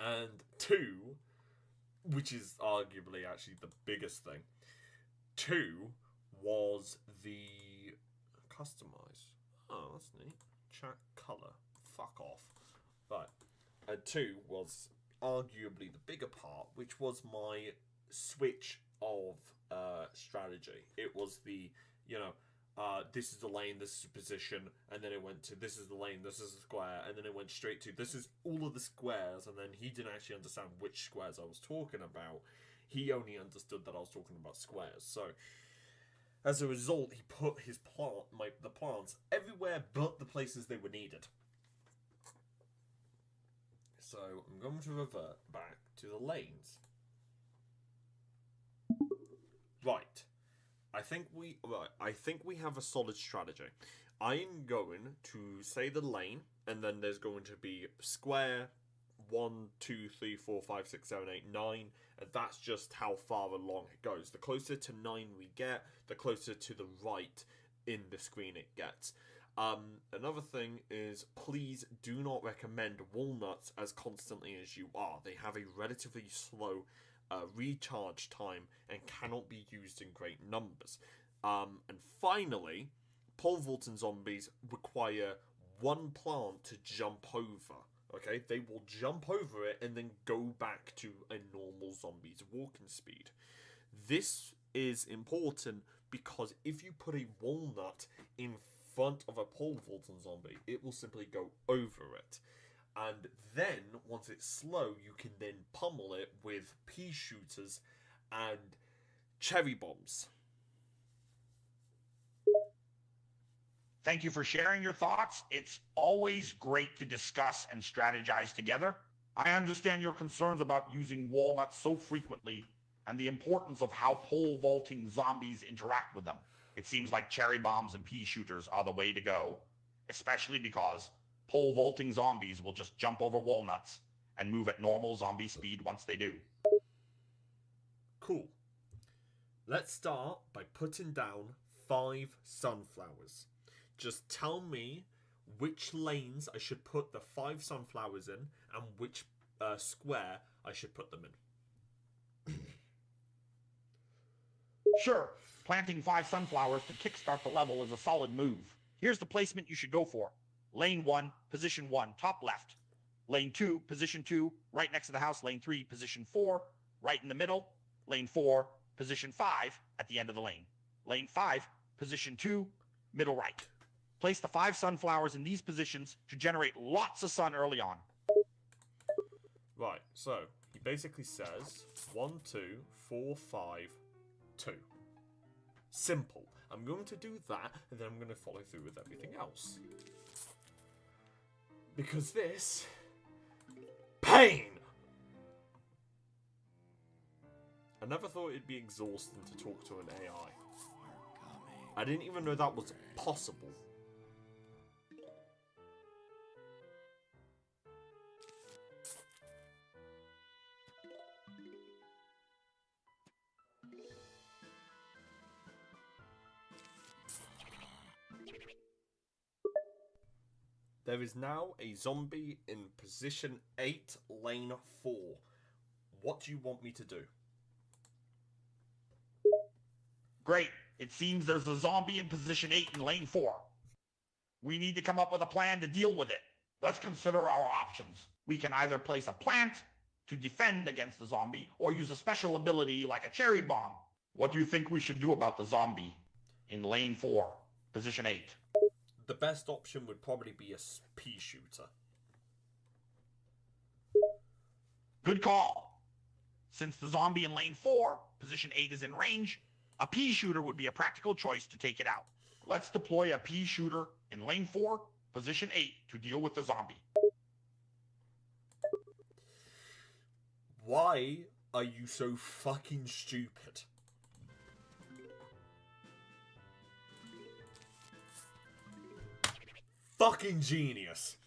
And two, which is arguably actually the biggest thing, two was the customize. Oh, that's neat. Chat color. Fuck off. Right. And two was arguably the bigger part, which was my switch of strategy. It was the, this is the lane, this is the position, and then it went to this is the lane, this is the square, and then it went straight to this is all of the squares, and then he didn't actually understand which squares I was talking about. He only understood that I was talking about squares. So as a result, he put the plants everywhere but the places they were needed. So I'm going to revert back to the lanes. Right. I think we have a solid strategy. I'm going to say the lane, and then there's going to be square 1, 2, 3, 4, 5, 6, 7, 8, 9, and that's just how far along it goes. The closer to 9 we get, the closer to the right in the screen it gets. Another thing is, please do not recommend walnuts as constantly as you are. They have a relatively slow recharge time and cannot be used in great numbers. And finally, pole vaulting zombies require one plant to jump over. Okay, they will jump over it and then go back to a normal zombie's walking speed. This is important because if you put a walnut in front of a pole vaulting zombie, it will simply go over it. And then, once it's slow, you can then pummel it with pea shooters and cherry bombs. Thank you for sharing your thoughts. It's always great to discuss and strategize together. I understand your concerns about using walnuts so frequently and the importance of how pole vaulting zombies interact with them. It seems like cherry bombs and pea shooters are the way to go, especially because pole vaulting zombies will just jump over walnuts and move at normal zombie speed once they do. Cool. Let's start by putting down 5 sunflowers. Just tell me which lanes I should put the 5 sunflowers in and which square I should put them in. Sure, planting 5 sunflowers to kickstart the level is a solid move. Here's the placement you should go for. Lane 1, position 1, top left. Lane 2, position 2, right next to the house. Lane 3, position 4, right in the middle. Lane 4, position 5, at the end of the lane. Lane 5, position 2, middle right. Place the 5 sunflowers in these positions to generate lots of sun early on. Right, so he basically says 1, 2, 4, 5, 2. Simple. I'm going to do that, and then I'm going to follow through with everything else. Because this... pain! I never thought it'd be exhausting to talk to an AI. I didn't even know that was possible. There is now a zombie in position 8, lane 4. What do you want me to do? Great. It seems there's a zombie in position 8 in lane 4. We need to come up with a plan to deal with it. Let's consider our options. We can either place a plant to defend against the zombie or use a special ability like a cherry bomb. What do you think we should do about the zombie in lane 4, position 8? The best option would probably be a pea shooter. Good call. Since the zombie in lane 4, position 8 is in range, a pea shooter would be a practical choice to take it out. Let's deploy a pea shooter in lane 4, position 8 to deal with the zombie. Why are you so fucking stupid? Fucking genius.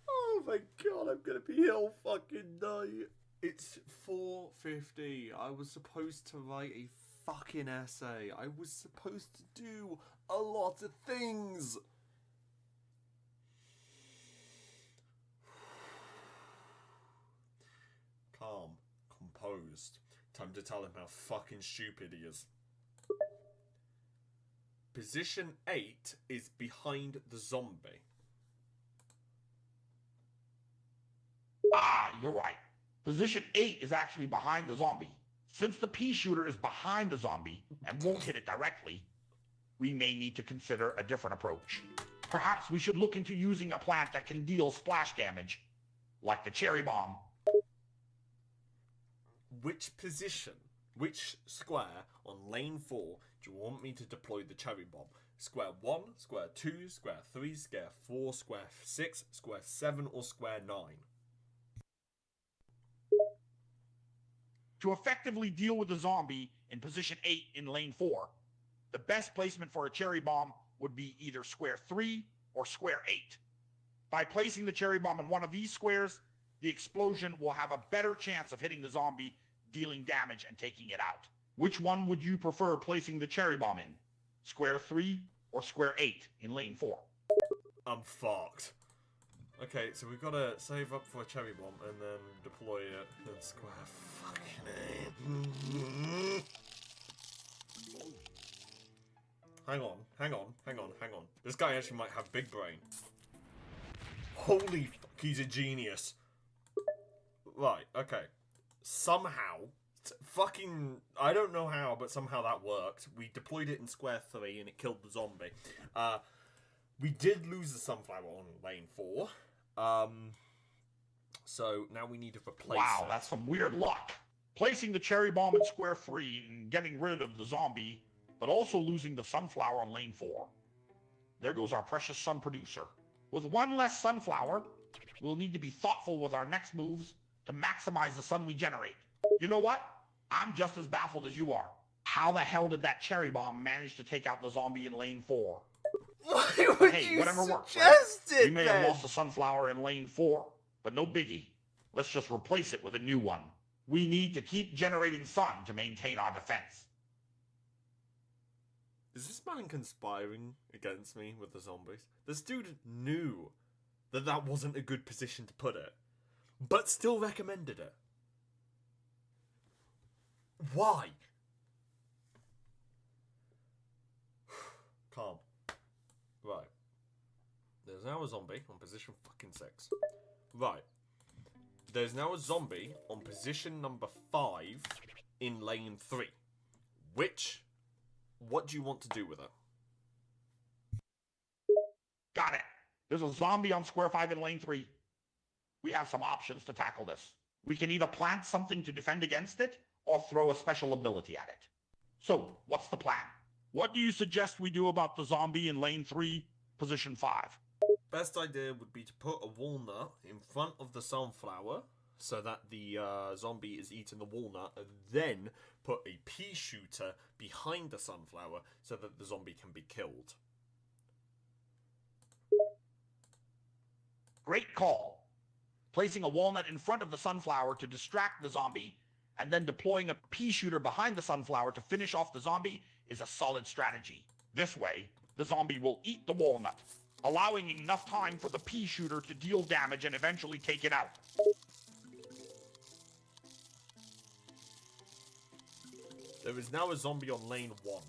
Oh my god, I'm gonna be ill fucking night. It's 4:50. I was supposed to write a fucking essay. I was supposed to do a lot of things. Calm, composed. Time to tell him how fucking stupid he is. Position 8 is behind the zombie. Ah, you're right. Position 8 is actually behind the zombie. Since the pea shooter is behind the zombie and won't hit it directly, we may need to consider a different approach. Perhaps we should look into using a plant that can deal splash damage, like the cherry bomb. Which position, which square on lane 4 do you want me to deploy the cherry bomb? Square 1, square 2, square 3, square 4, square 6, square 7, or square 9? To effectively deal with the zombie in position 8 in lane 4, the best placement for a cherry bomb would be either square 3 or square 8. By placing the cherry bomb in one of these squares, the explosion will have a better chance of hitting the zombie, dealing damage and taking it out. Which one would you prefer placing the cherry bomb in? Square 3 or square 8 in lane 4? I'm fucked. Okay, so we've got to save up for a cherry bomb and then deploy it in square fucking 8. Hang on. This guy actually might have big brain. Holy fuck, he's a genius. Right, okay. Somehow, I don't know how, but somehow that worked. We deployed it in square 3 and it killed the zombie. We did lose the sunflower on lane 4. So now we need to replace Wow, it. that's some weird luck. Placing the cherry bomb in square 3 and getting rid of the zombie, but also losing the sunflower on lane 4. There goes our precious sun producer. With one less sunflower, we'll need to be thoughtful with our next moves to maximize the sun we generate. You know what? I'm just as baffled as you are. How the hell did that cherry bomb manage to take out the zombie in lane 4? Why would Hey, you whatever works, suggest right? it, We may then? have lost the sunflower in lane 4, but no biggie. Let's just replace it with a new one. We need to keep generating sun to maintain our defense. Is this man conspiring against me with the zombies? This dude knew that that wasn't a good position to put it, but still recommended it. Why? Calm. Right. There's now a zombie on position fucking 6. Right. There's now a zombie on position number 5 in lane 3. What do you want to do with it? Got it. There's a zombie on square 5 in lane 3. We have some options to tackle this. We can either plant something to defend against it, or throw a special ability at it. So, what's the plan? What do you suggest we do about the zombie in lane 3, position 5? Best idea would be to put a walnut in front of the sunflower so that the zombie is eating the walnut, and then put a pea shooter behind the sunflower so that the zombie can be killed. Great call. Placing a walnut in front of the sunflower to distract the zombie, and then deploying a pea shooter behind the sunflower to finish off the zombie is a solid strategy. This way, the zombie will eat the walnut, allowing enough time for the pea shooter to deal damage and eventually take it out. There is now a zombie on lane 1.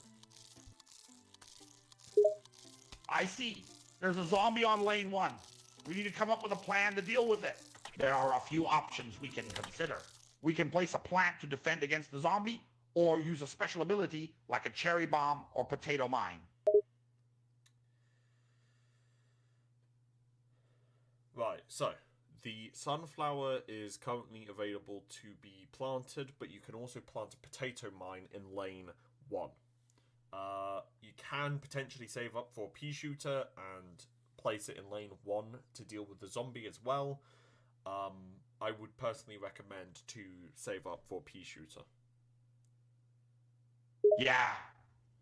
I see. There's a zombie on lane 1. We need to come up with a plan to deal with it. There are a few options we can consider. We can place a plant to defend against the zombie, or use a special ability like a cherry bomb or potato mine. Right, so the sunflower is currently available to be planted, but you can also plant a potato mine in lane 1. You can potentially save up for a pea shooter and place it in lane 1 to deal with the zombie as well. I would personally recommend to save up for a pea shooter. Yeah,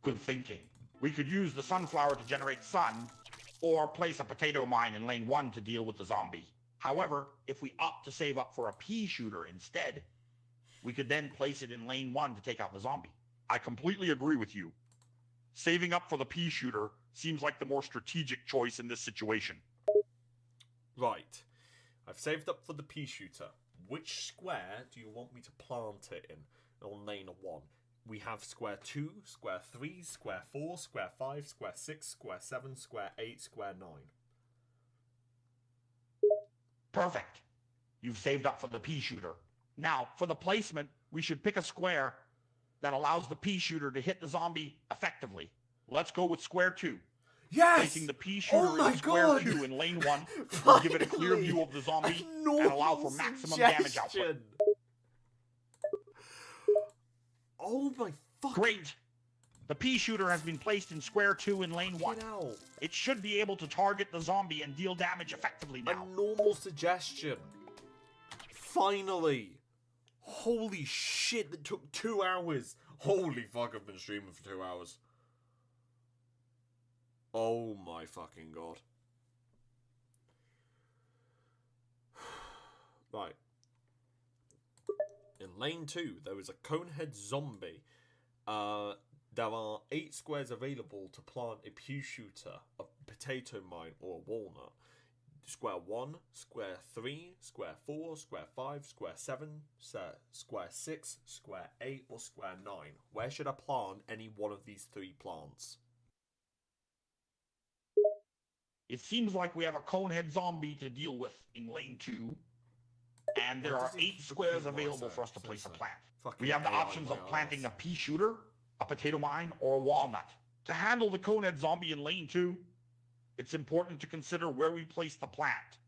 good thinking. We could use the sunflower to generate sun, or place a potato mine in lane 1 to deal with the zombie. However, if we opt to save up for a pea shooter instead, we could then place it in lane 1 to take out the zombie. I completely agree with you. Saving up for the pea shooter seems like the more strategic choice in this situation. Right. I've saved up for the pea shooter. Which square do you want me to plant it in on lane 1? We have square 2, square 3, square 4, square 5, square 6, square 7, square 8, square 9. Perfect. You've saved up for the pea shooter. Now, for the placement, we should pick a square that allows the pea shooter to hit the zombie effectively. Let's go with square 2. Yes! Placing the pea shooter in square 2 in lane 1 will give it a clear view of the zombie and allow for maximum damage output. Oh my fucking... Great! The pea shooter has been placed in square 2 in lane 1. It should be able to target the zombie and deal damage effectively now. A normal suggestion. Finally. Holy shit, that took 2 hours. Holy fuck, I've been streaming for 2 hours. Oh my fucking god. Right. In lane 2, there is a conehead zombie. There are 8 squares available to plant a pea shooter, a potato mine, or a walnut. Square 1, square 3, square 4, square 5, square 7, square 6, square 8, or square 9. Where should I plant any one of these 3 plants? It seems like we have a conehead zombie to deal with in lane 2. And there are 8 squares available for us to place a plant. We have the options of planting a pea shooter, a potato mine, or a walnut. To handle the conehead zombie in lane 2, it's important to consider where we place the plant,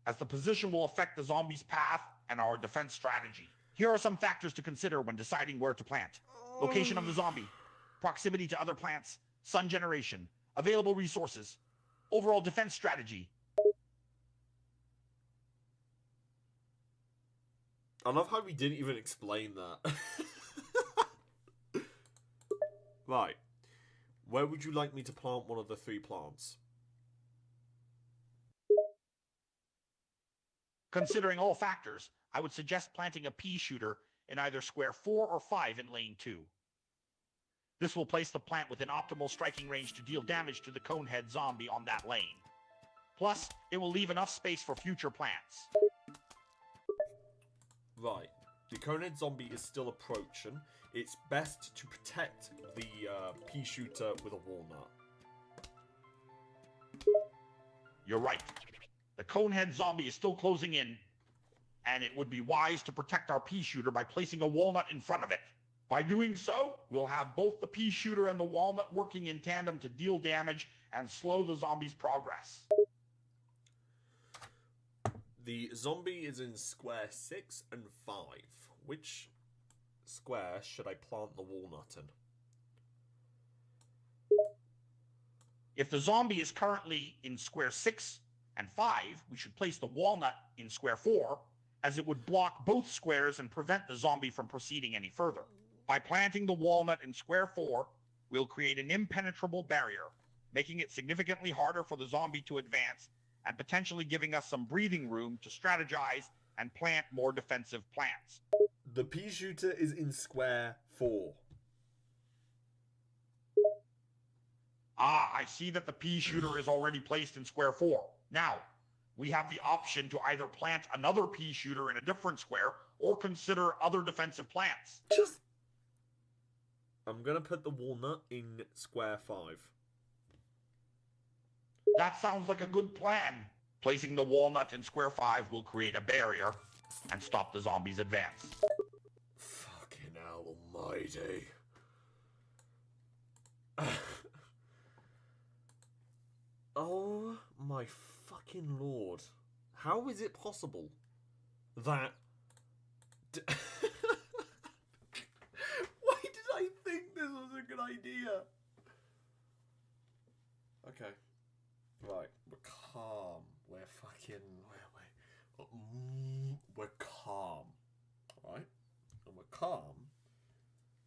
as the position will affect the zombie's path and our defense strategy. Here are some factors to consider when deciding where to plant. Location of the zombie, proximity to other plants, sun generation, available resources, overall defense strategy. I love how we didn't even explain that. Right. Where would you like me to plant one of the 3 plants? Considering all factors, I would suggest planting a pea shooter in either square 4 or 5 in lane 2. This will place the plant within optimal striking range to deal damage to the conehead zombie on that lane. Plus, it will leave enough space for future plants. Right. The conehead zombie is still approaching. It's best to protect the pea shooter with a walnut. You're right. The conehead zombie is still closing in, and it would be wise to protect our pea shooter by placing a walnut in front of it. By doing so, we'll have both the pea shooter and the walnut working in tandem to deal damage and slow the zombie's progress. The zombie is in square 6 and 5. Which square should I plant the walnut in? If the zombie is currently in square 6 and 5, we should place the walnut in square 4, as it would block both squares and prevent the zombie from proceeding any further. By planting the walnut in square 4, we'll create an impenetrable barrier, making it significantly harder for the zombie to advance and potentially giving us some breathing room to strategize and plant more defensive plants. The pea shooter is in square 4. Ah, I see that the pea shooter is already placed in square 4. Now, we have the option to either plant another pea shooter in a different square or consider other defensive plants. I'm going to put the walnut in square 5. That sounds like a good plan. Placing the walnut in square 5 will create a barrier and stop the zombies' advance. Fucking hell almighty. Oh my fucking lord. How is it possible that... Why did I think this was a good idea? Okay. Right, we're calm. We're fucking... We're calm. Right? And we're calm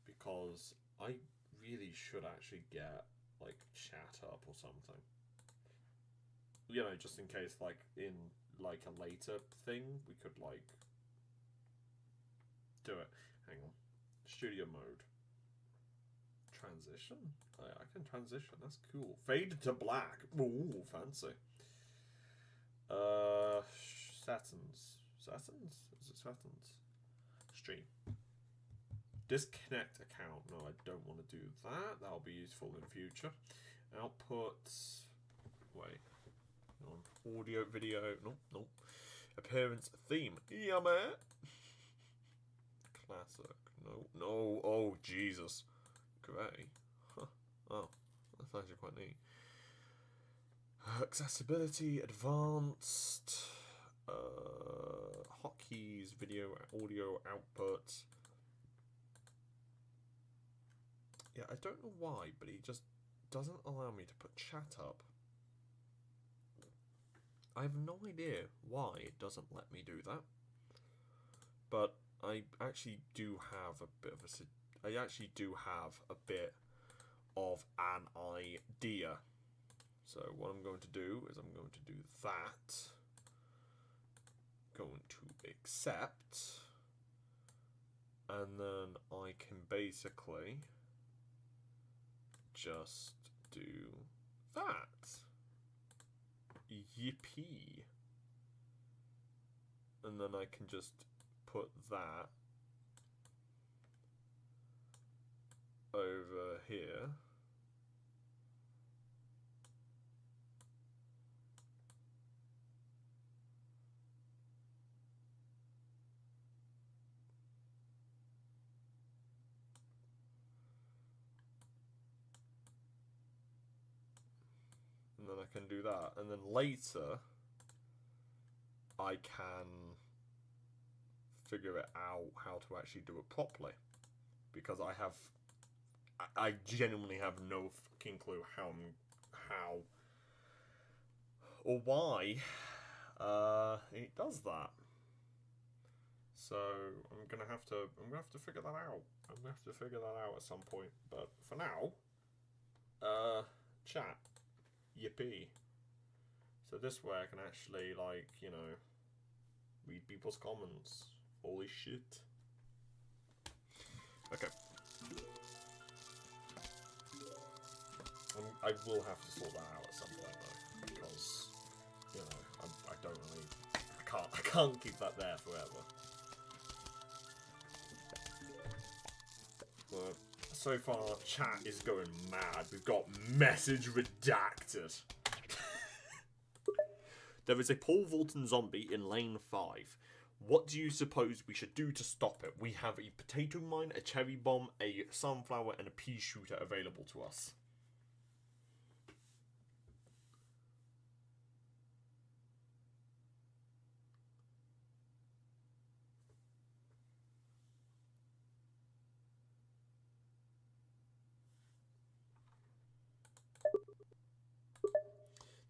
because I really should actually get, like, chat up or something. You know, just in case, like, in, like, a later thing, we could, like, do it. Hang on. Studio mode. Transition? I can transition. That's cool. Fade to black. Ooh, fancy. Settings. Settings? Is it settings? Stream. Disconnect account. No, I don't want to do that. That'll be useful in future. Output. Wait. On audio, video. No. Appearance, theme. Yeah, man. Classic. No. Oh, Jesus. Grey. Huh. Oh, that's actually quite neat. Accessibility, advanced. Hotkeys, video, audio, output. Yeah, I don't know why, but he just doesn't allow me to put chat up. I have no idea why it doesn't let me do that. But I actually do have a bit of an idea. So what I'm going to do is I'm going to do that. Going to accept. And then I can basically just do that. Yippee. And then I can just put that over here. And then I can do that. And then later, I can figure it out how to actually do it properly. Because I genuinely have no fucking clue how or why it does that. So I'm gonna have to figure that out. I'm gonna have to figure that out at some point. But for now, chat. Yippee. So this way I can actually, like, you know, read people's comments. Holy shit. Okay. I will have to sort that out at some point though, because, you know, I don't really, I can't keep that there forever. But so far, chat is going mad. We've got message redacted. There is a pole vaulting zombie in lane 5. What do you suppose we should do to stop it? We have a potato mine, a cherry bomb, a sunflower, and a pea shooter available to us.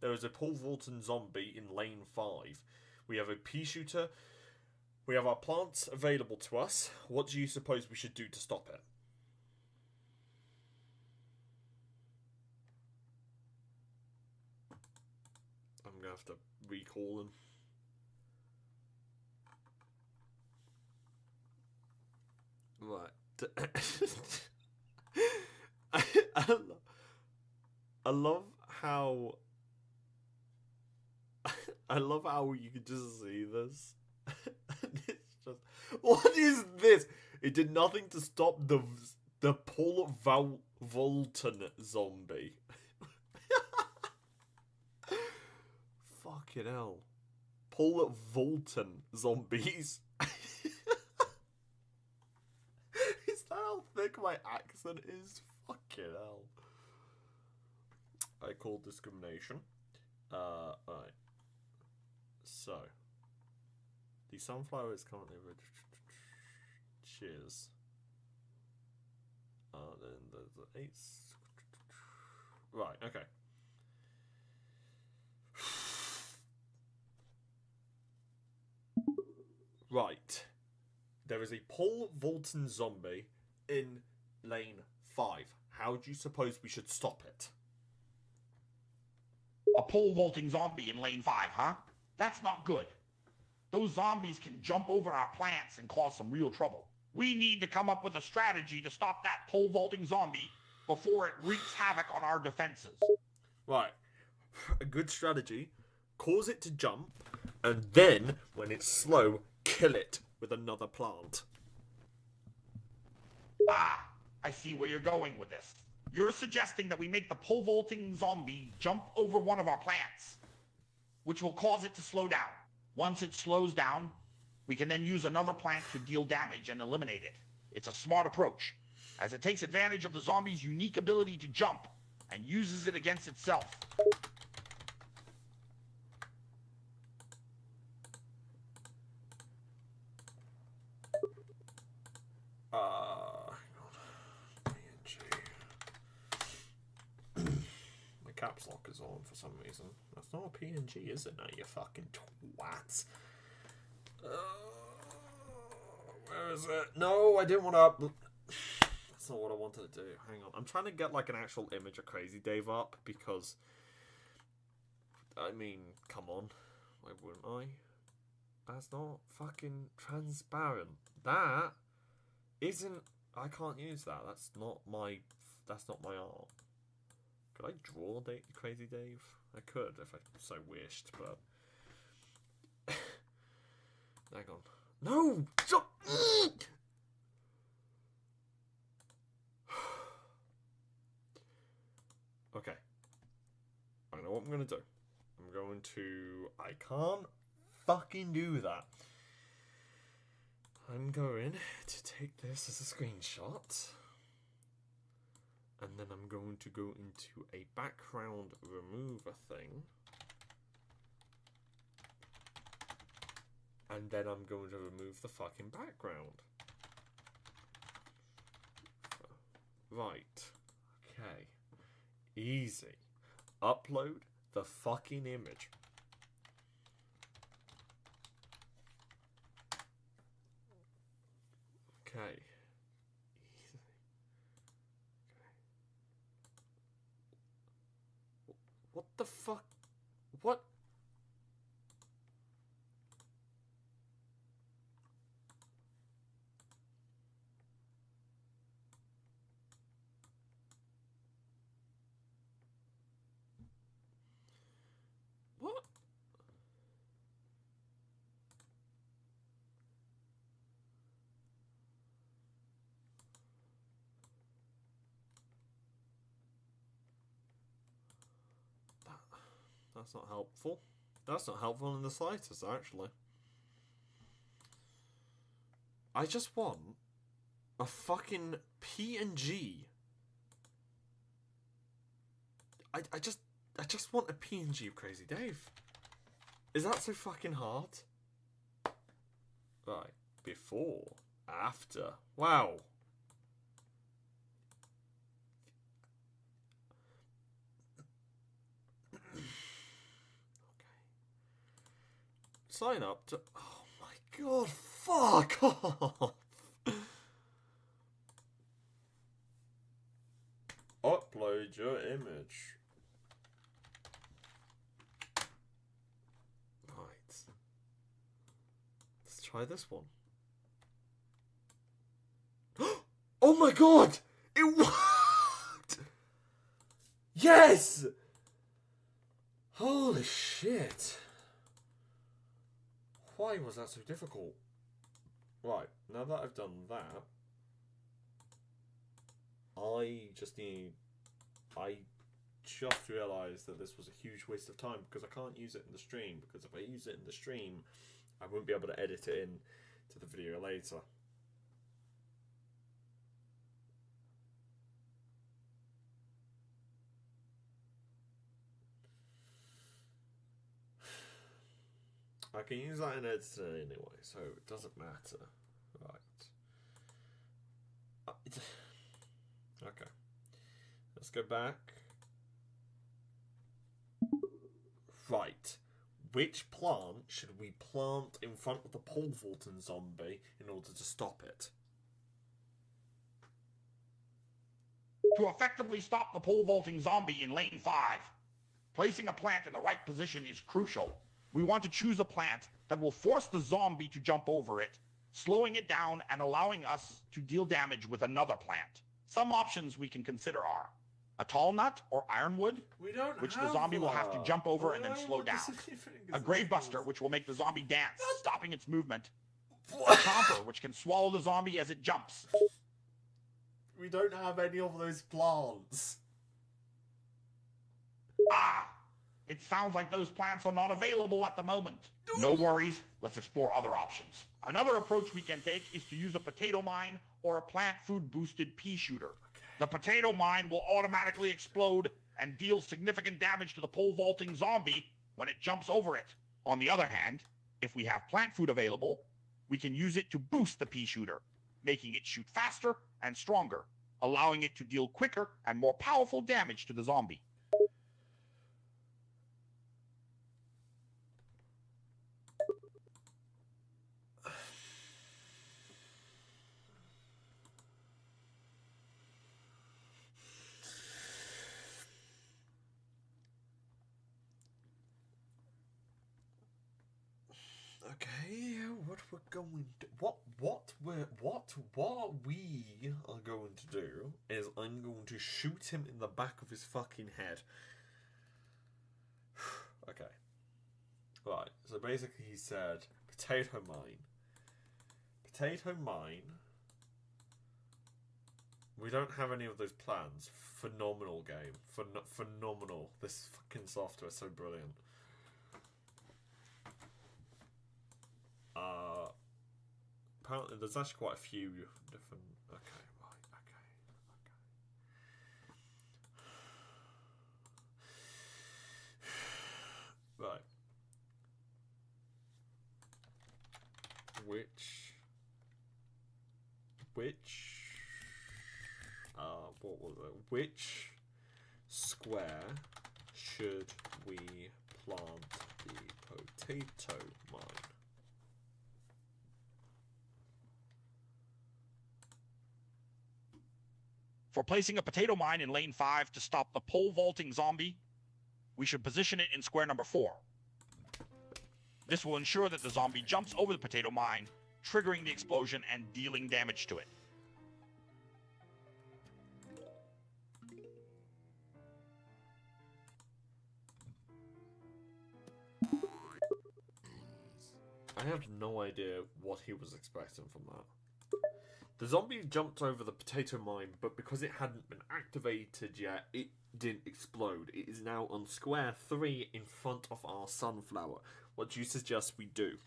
There is a pole vaulting zombie in lane 5. We have a pea shooter. We have our plants available to us. What do you suppose we should do to stop it? I'm going to have to recall them. Right. I love how I love how you can just see this. It's just, what is this? It did nothing to stop the Paul Volton zombie. Fucking hell. Paul Volton zombies. Is that how thick my accent is? Fucking hell. I call discrimination. Alright. So. The sunflower is currently... Cheers. Then the 8... Right, okay. Right. There is a pole vaulting zombie in lane 5. How do you suppose we should stop it? A pole vaulting zombie in lane 5, huh? That's not good. Those zombies can jump over our plants and cause some real trouble. We need to come up with a strategy to stop that pole vaulting zombie before it wreaks havoc on our defenses. Right. A good strategy. Cause it to jump, and then, when it's slow, kill it with another plant. Ah, I see where you're going with this. You're suggesting that we make the pole vaulting zombie jump over one of our plants, which will cause it to slow down. Once it slows down, we can then use another plant to deal damage and eliminate it. It's a smart approach, as it takes advantage of the zombie's unique ability to jump and uses it against itself. Hang on. My caps lock is on for some reason. That's not a PNG, is it now, you fucking twat? Where is it? No, I didn't want to... That's not what I wanted to do. Hang on. I'm trying to get like an actual image of Crazy Dave up because... I mean, come on. Why wouldn't I? That's not fucking transparent. That isn't... I can't use that. That's not my art. Could I draw Crazy Dave? I could if I so wished, but... Hang on. No! Stop! Okay. I know what I'm going to do. I'm going to... I can't fucking do that. I'm going to take this as a screenshot. And then I'm going to go into a background remover thing. And then I'm going to remove the fucking background. Right. Okay. Easy. Upload the fucking image. Okay. Easy. Okay. What the fuck? What? What? That's not helpful. That's not helpful in the slightest, actually. I just want a fucking PNG. I just want a PNG of Crazy Dave. Is that so fucking hard? Right. Before. After. Wow. sign up to... Oh my god, fuck off! Upload your image. Right. Let's try this one. Oh my god! It worked! Yes! Holy shit. Why was that so difficult? Right, now that I've done that, I just realised that this was a huge waste of time because I can't use it in the stream, because if I use it in the stream, I won't be able to edit it in to the video later. I can use that in editing anyway, so it doesn't matter. Right. Okay. Let's go back. Right. Which plant should we plant in front of the pole vaulting zombie in order to stop it? To effectively stop the pole vaulting zombie in lane 5, placing a plant in the right position is crucial. We want to choose a plant that will force the zombie to jump over it, slowing it down and allowing us to deal damage with another plant. Some options we can consider are a tall nut or ironwood, which the zombie will have to jump over and then slow down. A gravebuster, which will make the zombie dance, stopping its movement. A chomper, which can swallow the zombie as it jumps. We don't have any of those plants. It sounds like those plants are not available at the moment. No worries, let's explore other options. Another approach we can take is to use a potato mine or a plant food boosted pea shooter. The potato mine will automatically explode and deal significant damage to the pole vaulting zombie when it jumps over it. On the other hand, if we have plant food available, we can use it to boost the pea shooter, making it shoot faster and stronger, allowing it to deal quicker and more powerful damage to the zombie. Okay, what we are going to do is I'm going to shoot him in the back of his fucking head. Okay. Right, so basically he said, potato mine. Potato mine. We don't have any of those plans. Phenomenal game. Phenomenal. This fucking software is so brilliant. Apparently there's actually quite a few different... Okay, right, okay. Right. What was it? Which square should we plant the potato mine? For placing a potato mine in lane 5 to stop the pole vaulting zombie, we should position it in square number 4. This will ensure that the zombie jumps over the potato mine, triggering the explosion and dealing damage to it. I have no idea what he was expecting from that. The zombie jumped over the potato mine, but because it hadn't been activated yet, it didn't explode. It is now on square 3 in front of our sunflower. What do you suggest we do?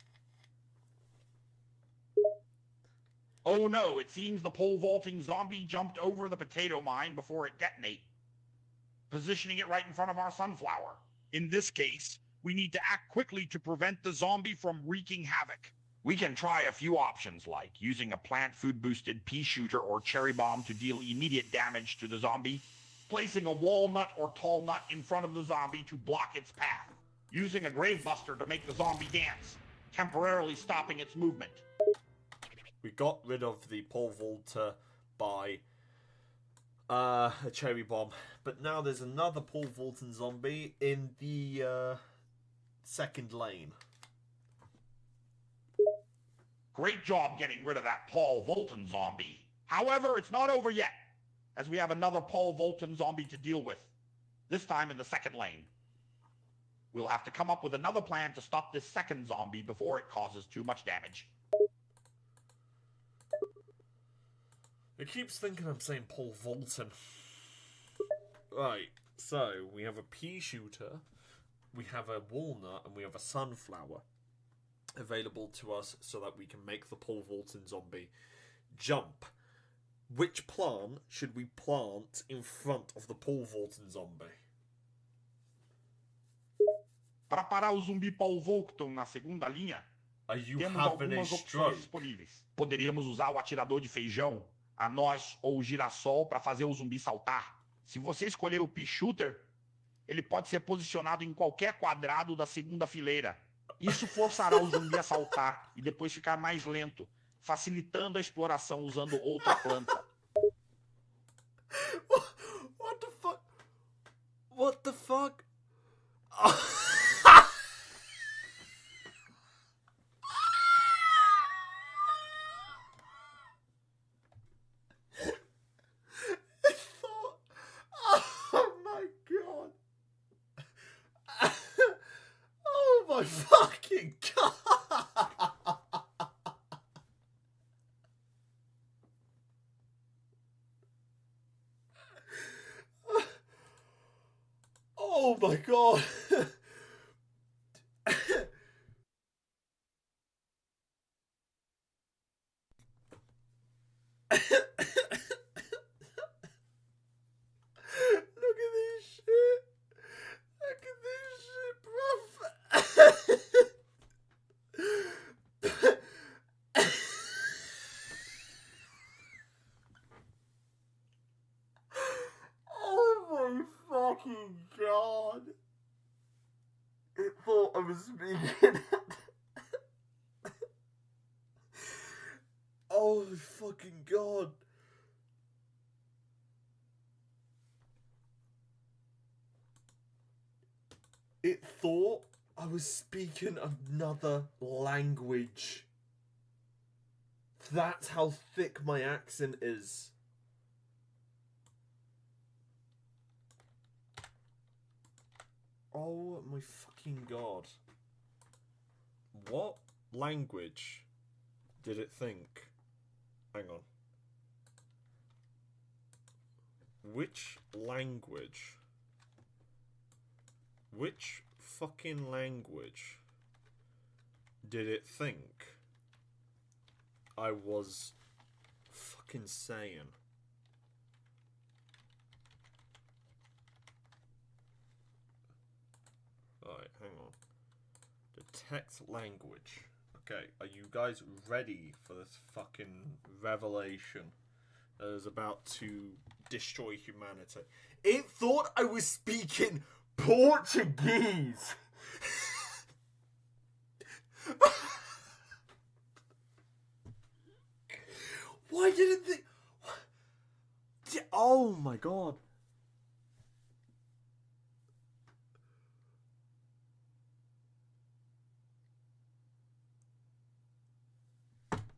Oh no, it seems the pole vaulting zombie jumped over the potato mine before it detonated, positioning it right in front of our sunflower. In this case, we need to act quickly to prevent the zombie from wreaking havoc. We can try a few options like using a plant food boosted pea shooter or cherry bomb to deal immediate damage to the zombie, placing a walnut or tall nut in front of the zombie to block its path, using a gravebuster to make the zombie dance, temporarily stopping its movement. We got rid of the pole vaulter by a cherry bomb, but now there's another pole vaulting zombie in the second lane. Great job getting rid of that Paul Volton zombie. However, it's not over yet, as we have another Paul Volton zombie to deal with, this time in the second lane. We'll have to come up with another plan to stop this second zombie before it causes too much damage. It keeps thinking I'm saying Paul Volton. Right, so we have a pea shooter, we have a walnut, and we have a sunflower available to us so that we can make the Paul Volton zombie jump. Which plant should we plant in front of the Paul Volton zombie? Para parar o zumbi Paul Volton na segunda linha, Are you temos having a algumas opções stroke? disponíveis. Poderíamos usar o atirador de feijão, a noz ou o girassol para fazer o zumbi saltar. Se você escolher o pea shooter, ele pode ser posicionado em qualquer quadrado da segunda fileira. Isso forçará o zumbi a saltar e depois ficar mais lento, facilitando a exploração usando outra planta. What the fuck? What the fuck? I thought, oh my god. Oh my fucking god. Oh my god. Look at this shit. Look at this shit, bruv. Oh my fucking god. It thought I was speaking. Oh my fucking god. It thought I was speaking another language. That's how thick my accent is. Oh my fucking god. What language did it think? Hang on. Which language? Which fucking language did it think I was fucking saying? Alright, hang on. Detect language. Okay, are you guys ready for this fucking revelation that is about to destroy humanity? It thought I was speaking Portuguese! Why didn't they... Oh my god.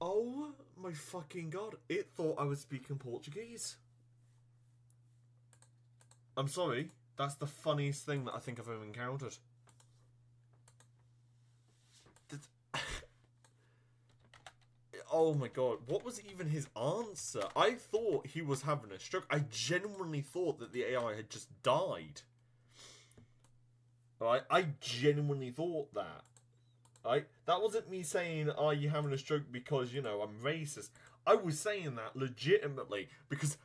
Oh my fucking god. It thought I was speaking Portuguese. I'm sorry. That's the funniest thing that I think I've ever encountered. Oh my god. What was even his answer? I thought he was having a stroke. I genuinely thought that the AI had just died. Alright? I genuinely thought that. Right? That wasn't me saying, are you having a stroke because, you know, I'm racist. I was saying that legitimately because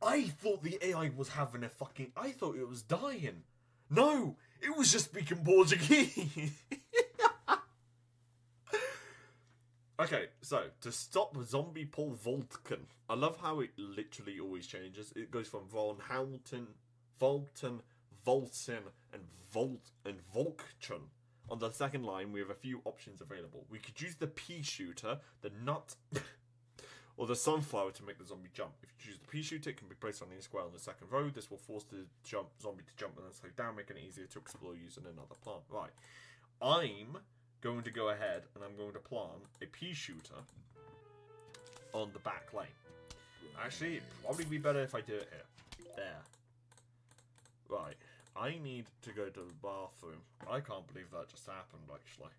I thought the AI was having a fucking... I thought it was dying. No! It was just speaking Portuguese. Okay, so, to stop zombie Paul Voltken. I love how it literally always changes. It goes from Von Houten, Volten, Voltsin, and Voltchen. on the second line, we have a few options available. We could use the pea shooter, the nut, or the sunflower to make the zombie jump. If you choose the pea shooter, it can be placed on any square on the second row. This will force the zombie to jump and then slow down, making it easier to explore using another plant. Right. I'm going to go ahead and I'm going to plant a pea shooter on the back lane. Actually, it'd probably be better if I do it here. There. Right. I need to go to the bathroom. I can't believe that just happened, actually.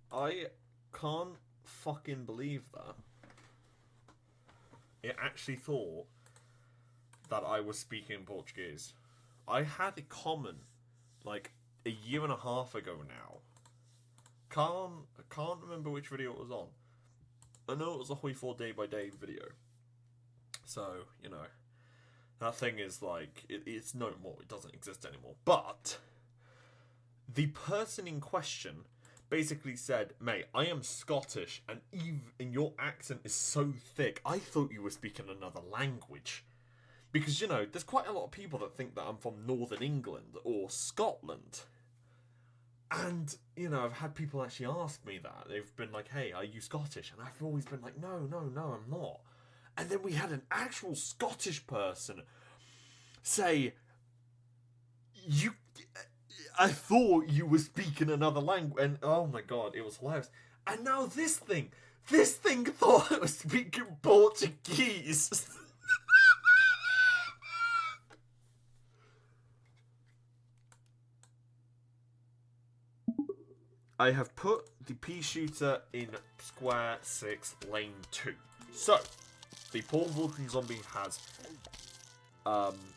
I can't fucking believe that. It actually thought that I was speaking Portuguese. I had a comment like a year and a half ago now. I can't remember which video it was on. I know it was a Hoi 4 day by day video. So, you know, that thing is like, it's no more. It doesn't exist anymore. But the person in question basically said, mate, I am Scottish, and your accent is so thick, I thought you were speaking another language. Because, you know, there's quite a lot of people that think that I'm from Northern England or Scotland. And, you know, I've had people actually ask me that. They've been like, hey, are you Scottish? And I've always been like, no, I'm not. And then we had an actual Scottish person say, I thought you were speaking another language. And oh my god, it was hilarious. And now this thing thought I was speaking Portuguese. I have put the pea shooter in square 6, lane 2. So, the Paul Vulcan zombie has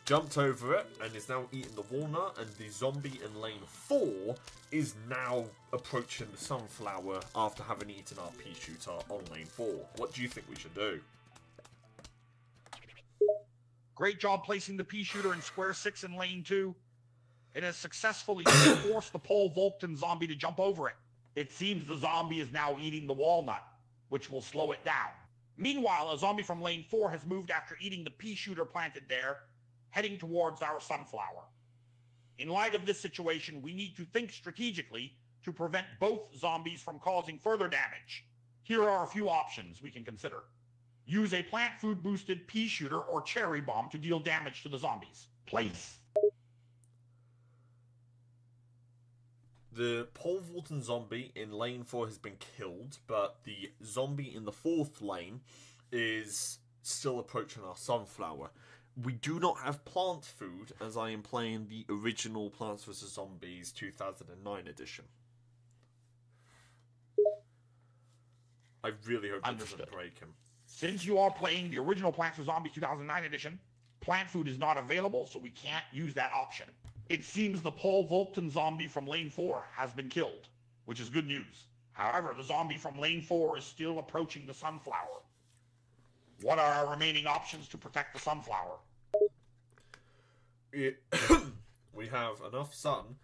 jumped over it and is now eating the walnut, and the zombie in lane 4 is now approaching the sunflower after having eaten our pea shooter on lane 4. What do you think we should do? Great job placing the pea shooter in square 6 in lane 2. It has successfully forced the Paul Vulcan zombie to jump over it. It seems the zombie is now eating the walnut, which will slow it down. Meanwhile, a zombie from lane 4 has moved after eating the pea shooter planted there, heading towards our sunflower. In light of this situation, we need to think strategically to prevent both zombies from causing further damage. Here are a few options we can consider. Use a plant food boosted pea shooter or cherry bomb to deal damage to the zombies. Place. The Paul Vulcan zombie in lane 4 has been killed, but the zombie in the 4th lane is still approaching our sunflower. We do not have plant food, as I am playing the original Plants vs. Zombies 2009 edition. I really hope that doesn't break him. Since you are playing the original Plants vs. Zombies 2009 edition, plant food is not available, so we can't use that option. It seems the Paul Vulcan zombie from lane 4 has been killed, which is good news. However, the zombie from lane 4 is still approaching the sunflower. What are our remaining options to protect the sunflower? We have enough sun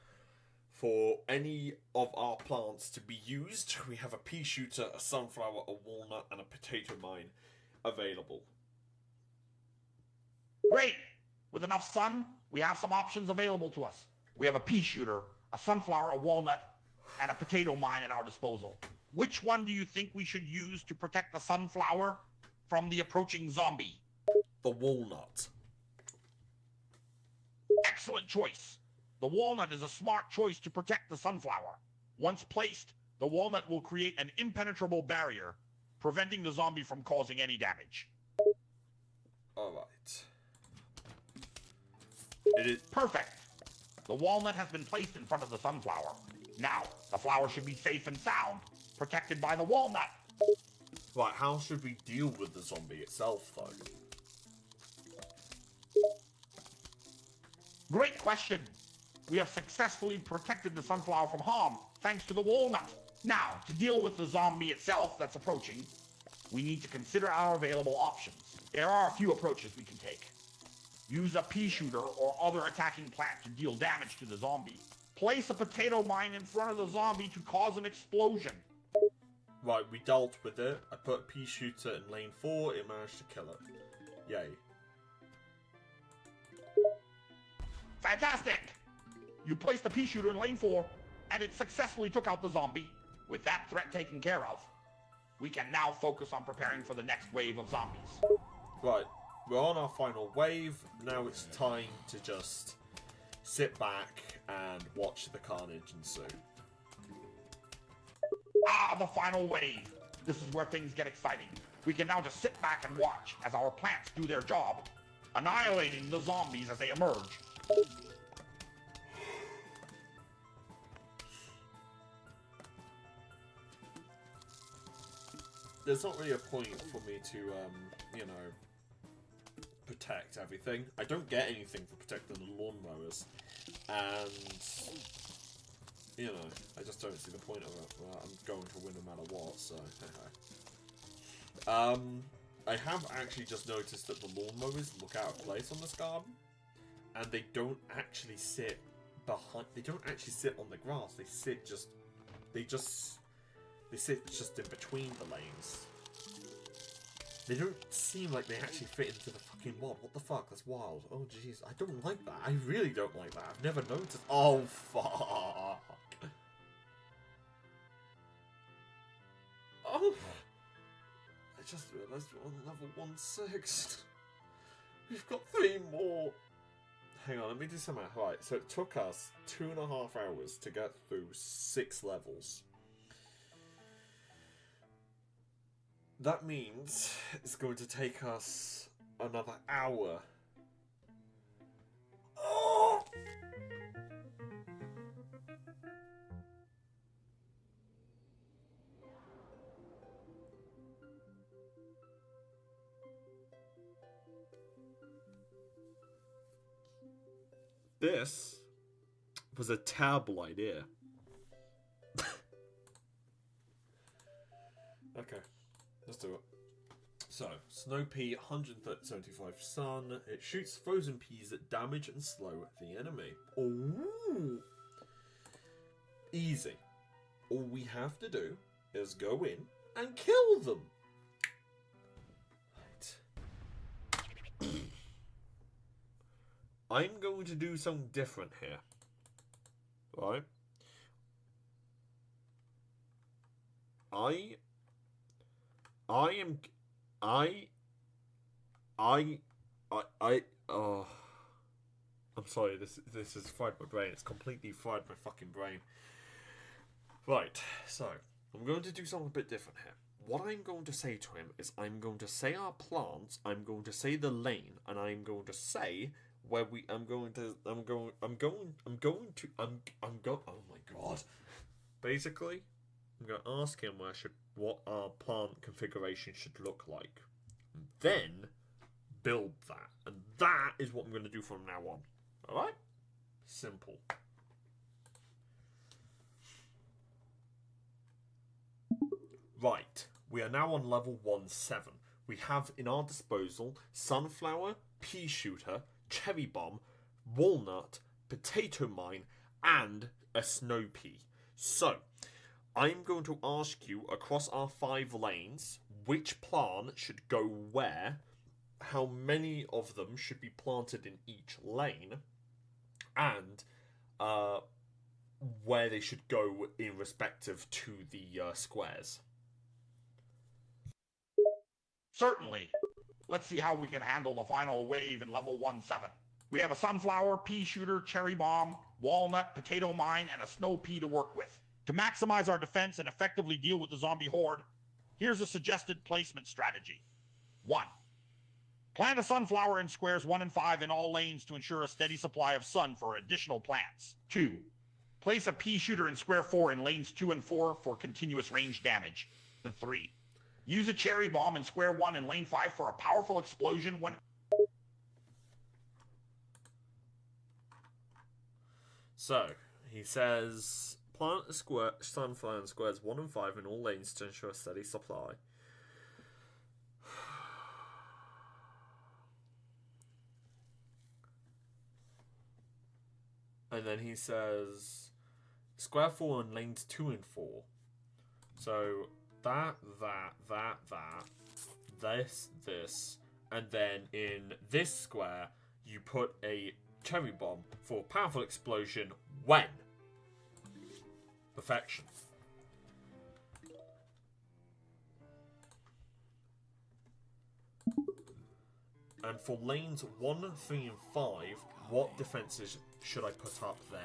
for any of our plants to be used. We have a pea shooter, a sunflower, a walnut, and a potato mine available. Great! With enough sun, we have some options available to us. We have a pea shooter, a sunflower, a walnut, and a potato mine at our disposal. Which one do you think we should use to protect the sunflower from the approaching zombie? the walnut. Excellent choice. The walnut is a smart choice to protect the sunflower. Once placed, the walnut will create an impenetrable barrier, preventing the zombie from causing any damage. Alright. It is Perfect. The walnut has been placed in front of the sunflower. Now, the flower should be safe and sound, protected by the walnut. right. How should we deal with the zombie itself, though? Great question. We have successfully protected the sunflower from harm, thanks to the walnut. Now, to deal with the zombie itself that's approaching, we need to consider our available options. There are a few approaches we can take. Use a pea shooter or other attacking plant to deal damage to the zombie. Place a potato mine in front of the zombie to cause an explosion. Right, we dealt with it. I put a pea shooter in lane 4. It managed to kill it. Yay. Fantastic! You placed the pea shooter in lane 4, and it successfully took out the zombie. With that threat taken care of, we can now focus on preparing for the next wave of zombies. Right, we're on our final wave. Now it's time to just sit back and watch the carnage ensue. Ah, the final wave. This is where things get exciting. We can now just sit back and watch as our plants do their job, annihilating the zombies as they emerge. There's not really a point for me to, you know, protect everything. I don't get anything for protecting the lawnmowers. And, you know, I just don't see the point of it. Well, I'm going to win no matter what, so, I have actually just noticed that the lawnmowers look out of place on this garden. And they don't actually sit behind, they don't actually sit on the grass. They sit just in between the lanes. They don't seem like they actually fit into the fucking mod. What the fuck? That's wild. Oh jeez, I don't like that. I really don't like that. I've never noticed. Oh fuck. Oh. I just realised we're on level 16. We've got 3 more. Hang on, let me do some math. Right, so it took us 2.5 hours to get through 6 levels. That means it's going to take us another hour. Oh! This was a terrible idea. Okay. Let's do it. So, Snow Pea, 175 sun. It shoots frozen peas that damage and slow the enemy. Ooh! Easy. All we have to do is go in and kill them. Right. I'm going to do something different here. Right? I'm sorry, this has fried my brain. It's completely fried my fucking brain. Right, so, I'm going to do something a bit different here. What I'm going to say to him is I'm going to say our plants, I'm going to say the lane, and I'm going to say where oh my god. Basically, I'm going to ask him what our plant configuration should look like. And then build that. And that is what I'm going to do from now on. Alright? Simple. Right. We are now on level 1-7. We have in our disposal sunflower, pea shooter, cherry bomb, walnut, potato mine, and a snow pea. So, I'm going to ask you across our 5 lanes which plant should go where, how many of them should be planted in each lane, and where they should go in respective to the squares. Certainly. Let's see how we can handle the final wave in level 1-7. We have a sunflower, pea shooter, cherry bomb, walnut, potato mine, and a snow pea to work with. To maximize our defense and effectively deal with the zombie horde, here's a suggested placement strategy. 1. Plant a sunflower in squares 1 and 5 in all lanes to ensure a steady supply of sun for additional plants. 2. Place a pea shooter in square 4 in lanes 2 and 4 for continuous range damage. 3. Use a cherry bomb in square 1 in lane 5 for a powerful explosion when... So, he says, plant a sunflower in squares 1 and 5 in all lanes to ensure a steady supply. And then he says, square 4 in lanes 2 and 4. So, this, and then in this square, you put a cherry bomb for a powerful explosion when? Perfection. And for lanes 1, 3, and 5, what defenses should I put up there?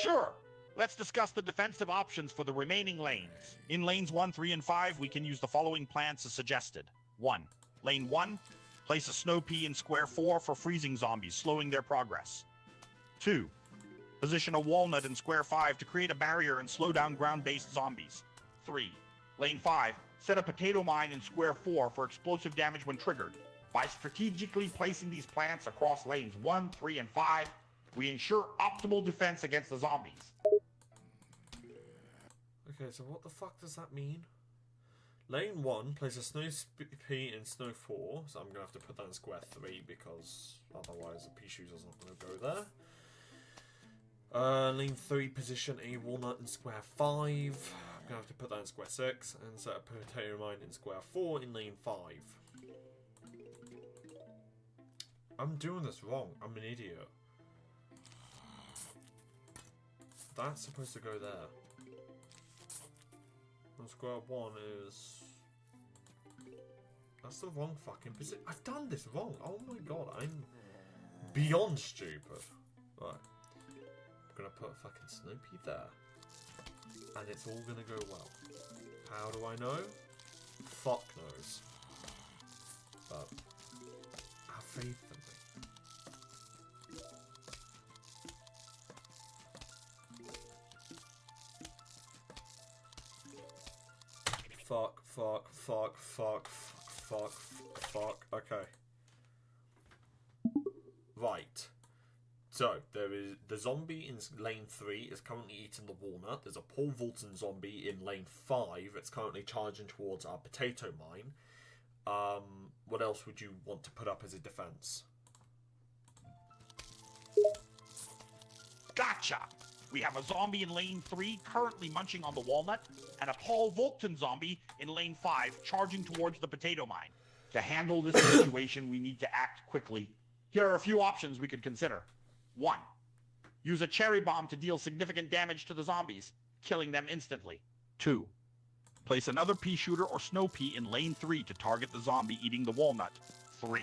Sure. Let's discuss the defensive options for the remaining lanes. In lanes 1, 3, and 5, we can use the following plans as suggested. 1. Lane 1, place a snow pea in square 4 for freezing zombies, slowing their progress. 2. Position a walnut in square 5 to create a barrier and slow down ground-based zombies. 3. Lane 5, set a potato mine in square 4 for explosive damage when triggered. By strategically placing these plants across lanes 1, 3, and 5, we ensure optimal defense against the zombies. Okay, so what the fuck does that mean? Lane 1, place a snow pea in snow 4, so I'm going to have to put that in square 3 because otherwise the pea shooter's not going to go there. Lane 3, position a walnut in square 5. I'm going to have to put that in square 6 and set a potato mine in square 4 in lane 5. I'm doing this wrong. I'm an idiot. That's supposed to go there. And square 1 is... That's the wrong fucking position. I've done this wrong. Oh my god, I'm beyond stupid. Right. I'm gonna put a fucking snow pea there. And it's all gonna go well. How do I know? Fuck knows. But have faith in me. Fuck. Okay. Right. So, there is the zombie in lane 3 is currently eating the walnut. There's a Paul Vulton zombie in lane 5. It's currently charging towards our potato mine. What else would you want to put up as a defense? Gotcha! We have a zombie in lane 3 currently munching on the walnut, and a Paul Vulton zombie in lane 5 charging towards the potato mine. To handle this situation, we need to act quickly. Here are a few options we could consider. 1. Use a cherry bomb to deal significant damage to the zombies, killing them instantly. 2. Place another pea shooter or snow pea in lane 3 to target the zombie eating the walnut. 3.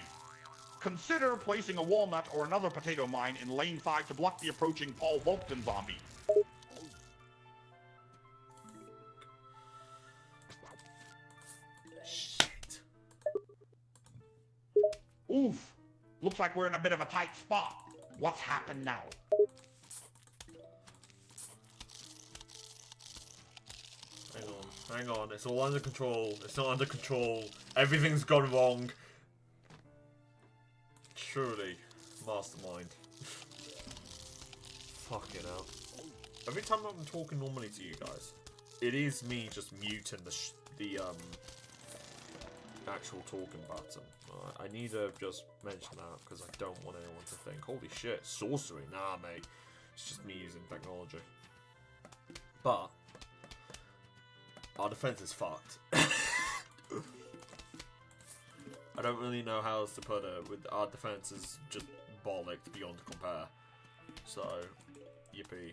Consider placing a walnut or another potato mine in lane 5 to block the approaching Paul Vulton zombie. Shit. Oof. Looks like we're in a bit of a tight spot. What's happened now? Hang on. It's all under control. It's not under control. Everything's gone wrong. Truly, mastermind. Fucking hell. Every time I'm talking normally to you guys, it is me just muting the actual talking button. I need to just mention that because I don't want anyone to think, holy shit, sorcery. Nah, mate. It's just me using technology. But our defense is fucked. I don't really know how else to put it. With our defense is just bollocked beyond compare. So, yippee.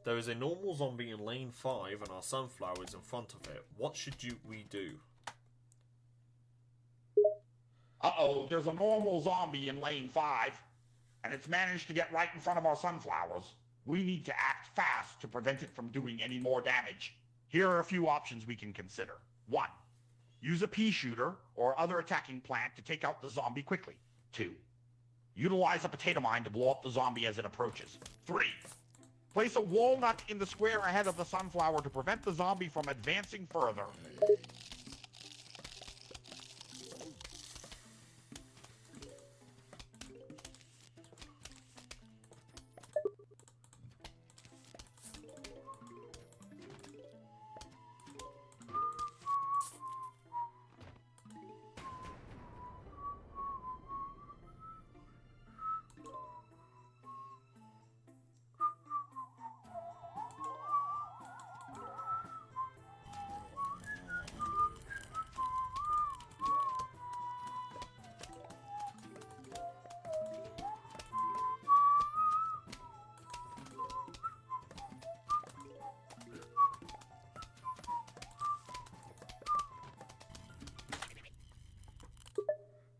There is a normal zombie in lane 5 and our sunflower is in front of it. What should we do? Uh-oh, there's a normal zombie in lane 5, and it's managed to get right in front of our sunflowers. We need to act fast to prevent it from doing any more damage. Here are a few options we can consider. 1. Use a pea shooter or other attacking plant to take out the zombie quickly. 2. Utilize a potato mine to blow up the zombie as it approaches. 3. Place a walnut in the square ahead of the sunflower to prevent the zombie from advancing further.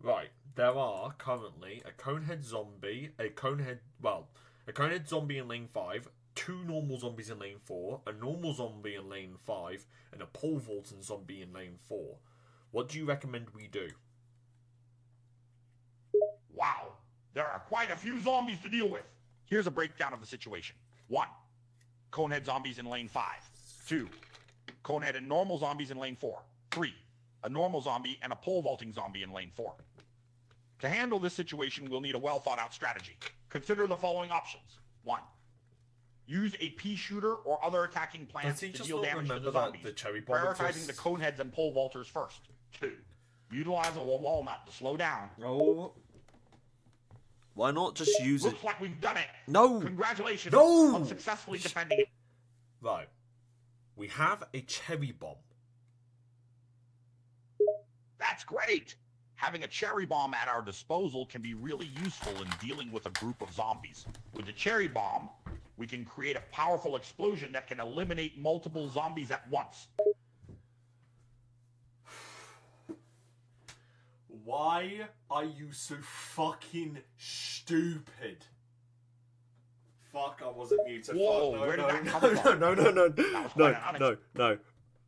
Right, there are currently a conehead zombie in lane 5, 2 normal zombies in lane 4, a normal zombie in lane 5, and a pole vaulting zombie in lane 4. What do you recommend we do? Wow, there are quite a few zombies to deal with. Here's a breakdown of the situation. 1. Conehead zombies in lane 5. 2. Conehead and normal zombies in lane 4. 3. A normal zombie and a pole vaulting zombie in lane 4. To handle this situation, we'll need a well-thought-out strategy. Consider the following options. 1. Use a pea shooter or other attacking plants to deal damage to the zombies, prioritizing the coneheads and pole vaulters first. 2. Utilize a walnut to slow down. Oh. Why not just use Looks like we've done it. No. Congratulations No. on successfully defending it. Right. We have a cherry bomb. That's great. Having a cherry bomb at our disposal can be really useful in dealing with a group of zombies. With the cherry bomb, we can create a powerful explosion that can eliminate multiple zombies at once. Why are you so fucking stupid? Fuck, I wasn't muted. Whoa, Fuck, where did that come from? No.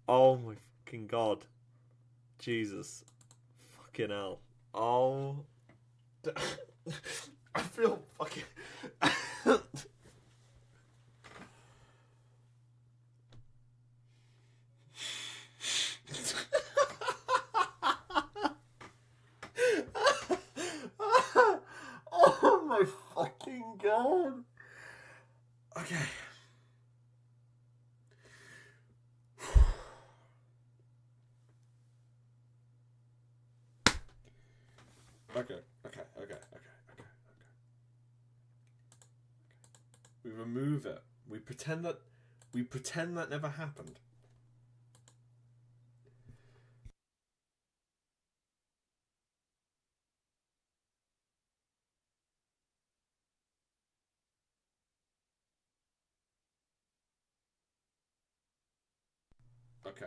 Oh my fucking god. Jesus. Fucking hell. Oh. I feel fucking... Oh my fucking god. Okay. Okay. We remove it. We pretend that never happened. Okay.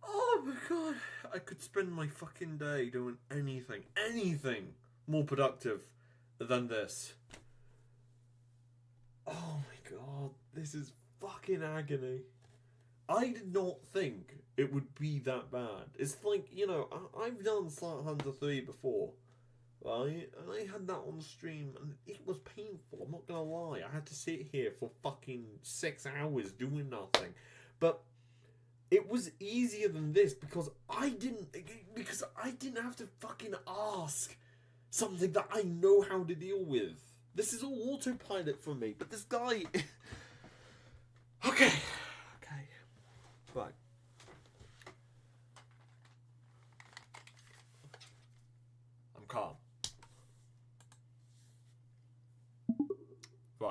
Oh my god. I could spend my fucking day doing anything more productive than this. Oh my god, this is fucking agony. I did not think it would be that bad. It's like, you know, I've done Slant Hunter 3 before, right? And I had that on stream, and it was painful, I'm not gonna lie. I had to sit here for fucking 6 hours doing nothing. But it was easier than this because I didn't have to fucking ask something that I know how to deal with. This is all autopilot for me, but this guy... Okay. Right. I'm calm.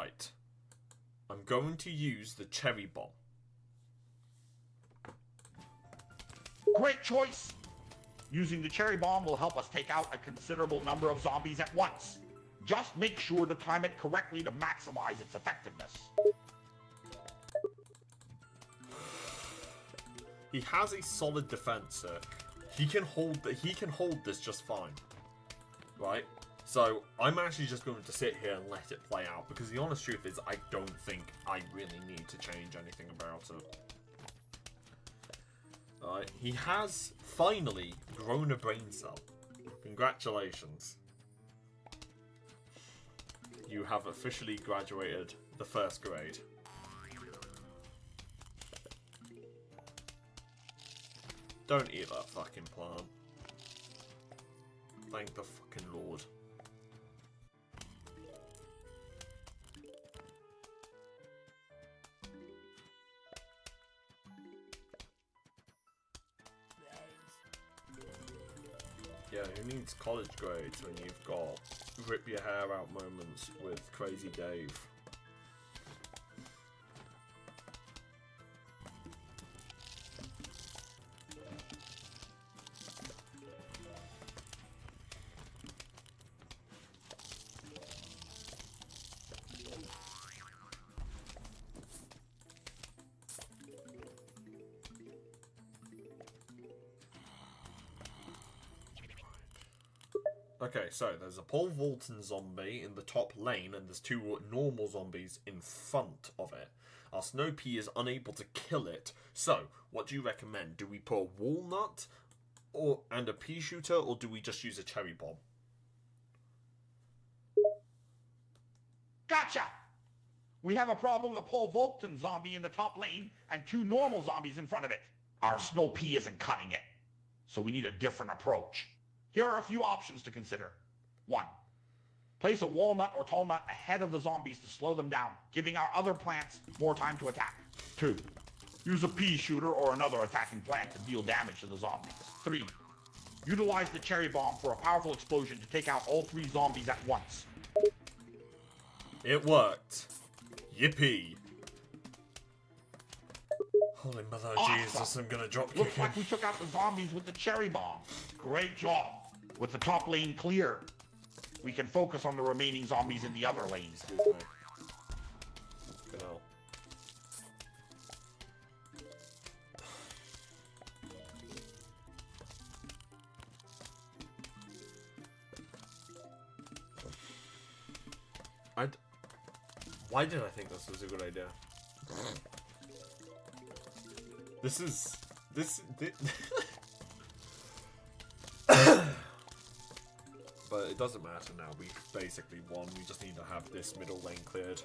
Right. I'm going to use the cherry bomb. Great choice! Using the cherry bomb will help us take out a considerable number of zombies at once. Just make sure to time it correctly to maximize its effectiveness. He has a solid defense, sir. He can hold this just fine. Right? So, I'm actually just going to sit here and let it play out, because the honest truth is I don't think I really need to change anything about it. Alright, he has finally grown a brain cell. Congratulations. You have officially graduated the first grade. Don't eat that fucking plant. Thank the fucking Lord. Yeah, who needs college grades when you've got rip your hair out moments with Crazy Dave? Okay, so there's a Paul Walton zombie in the top lane, and there's two normal zombies in front of it. Our Snow Pea is unable to kill it, so what do you recommend? Do we put a walnut and a pea shooter, or do we just use a cherry bomb? Gotcha! We have a problem with a Paul Volton zombie in the top lane and two normal zombies in front of it. Our Snow Pea isn't cutting it, so we need a different approach. Here are a few options to consider. 1. Place a walnut or tall nut ahead of the zombies to slow them down, giving our other plants more time to attack. 2. Use a pea shooter or another attacking plant to deal damage to the zombies. 3. Utilize the cherry bomb for a powerful explosion to take out all 3 zombies at once. It worked. Yippee. Holy mother of Awesome. Jesus, I'm gonna drop kick Looks him. like we took out the zombies with the cherry bomb. Great job. With the top lane clear, we can focus on the remaining zombies in the other lanes. Excuse me. Fucking hell. Why did I think this was a good idea? This But it doesn't matter now, we've basically won, we just need to have this middle lane cleared.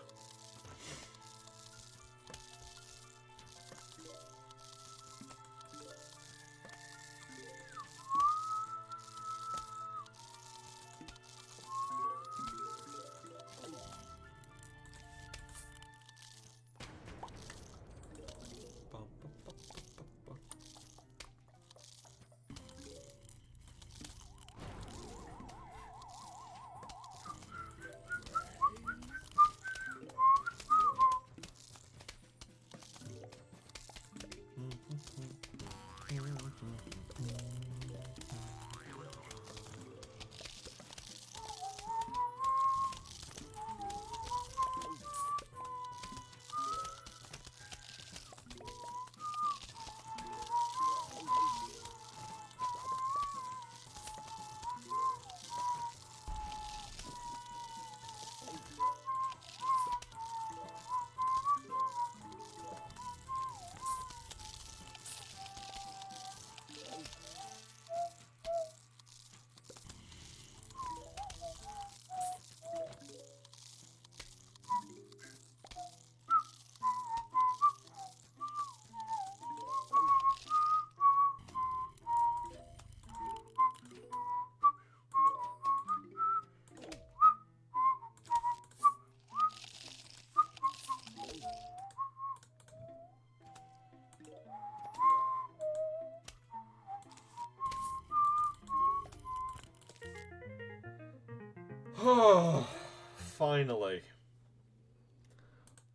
Oh, finally.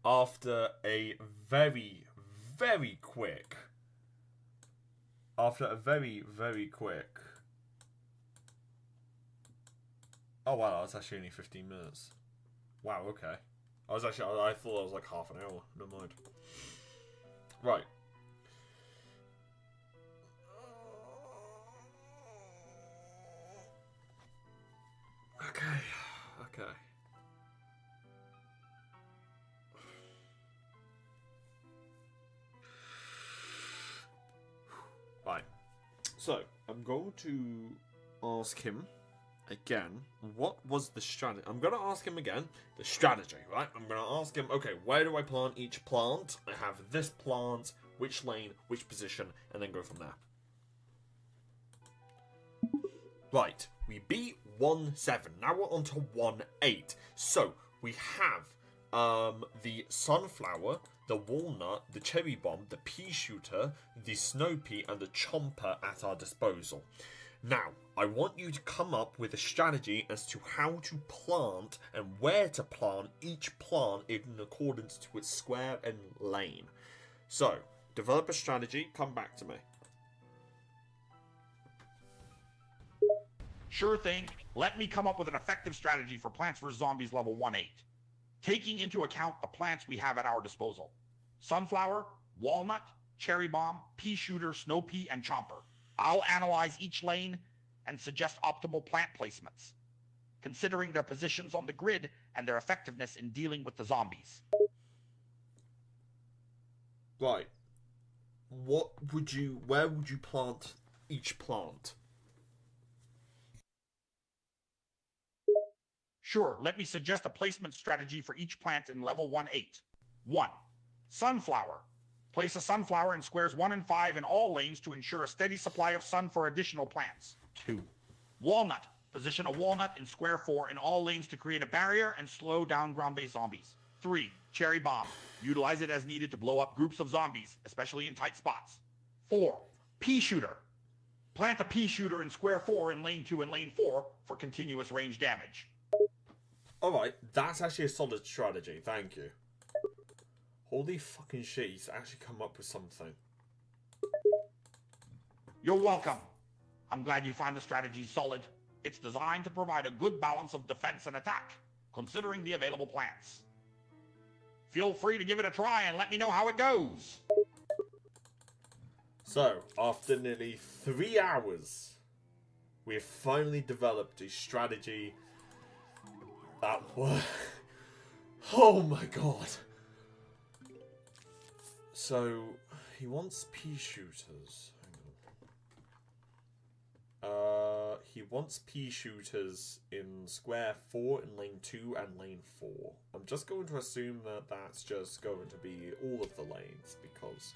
after a very, very quick... After a very, very quick... Oh wow, that's actually only 15 minutes. Wow, okay. I thought it was like half an hour. Never mind. Right. Okay. Okay. Right. So, I'm going to ask him again, what was the strategy? I'm going to ask him again, the strategy, right? I'm going to ask him, okay, where do I plant each plant? I have this plant, which lane, which position, and then go from there. Right, we beat 1-7. Now we're on to 1-8. So, we have the sunflower, the walnut, the cherry bomb, the pea shooter, the snow pea, and the chomper at our disposal. Now, I want you to come up with a strategy as to how to plant and where to plant each plant in accordance to its square and lane. So, develop a strategy, come back to me. Sure thing. Let me come up with an effective strategy for Plants vs. Zombies level 1-8. Taking into account the plants we have at our disposal. Sunflower, walnut, cherry bomb, pea shooter, snow pea, and chomper. I'll analyze each lane and suggest optimal plant placements, considering their positions on the grid and their effectiveness in dealing with the zombies. Right. Where would you plant each plant? Sure, let me suggest a placement strategy for each plant in level 1-8. 1. Sunflower. Place a sunflower in squares 1 and 5 in all lanes to ensure a steady supply of sun for additional plants. 2. Walnut. Position a walnut in square 4 in all lanes to create a barrier and slow down ground-based zombies. 3. Cherry bomb. Utilize it as needed to blow up groups of zombies, especially in tight spots. 4. Pea shooter. Plant a pea shooter in square 4 in lane 2 and lane 4 for continuous range damage. Alright, that's actually a solid strategy, thank you. Holy fucking shit, he's actually come up with something. You're welcome. I'm glad you find the strategy solid. It's designed to provide a good balance of defense and attack, considering the available plants. Feel free to give it a try and let me know how it goes. So, after nearly 3 hours, we have finally developed a strategy that works. Oh my god. So, he wants pea shooters. Hang on. He wants pea shooters in square 4 in lane 2 and lane 4. I'm just going to assume that that's just going to be all of the lanes, because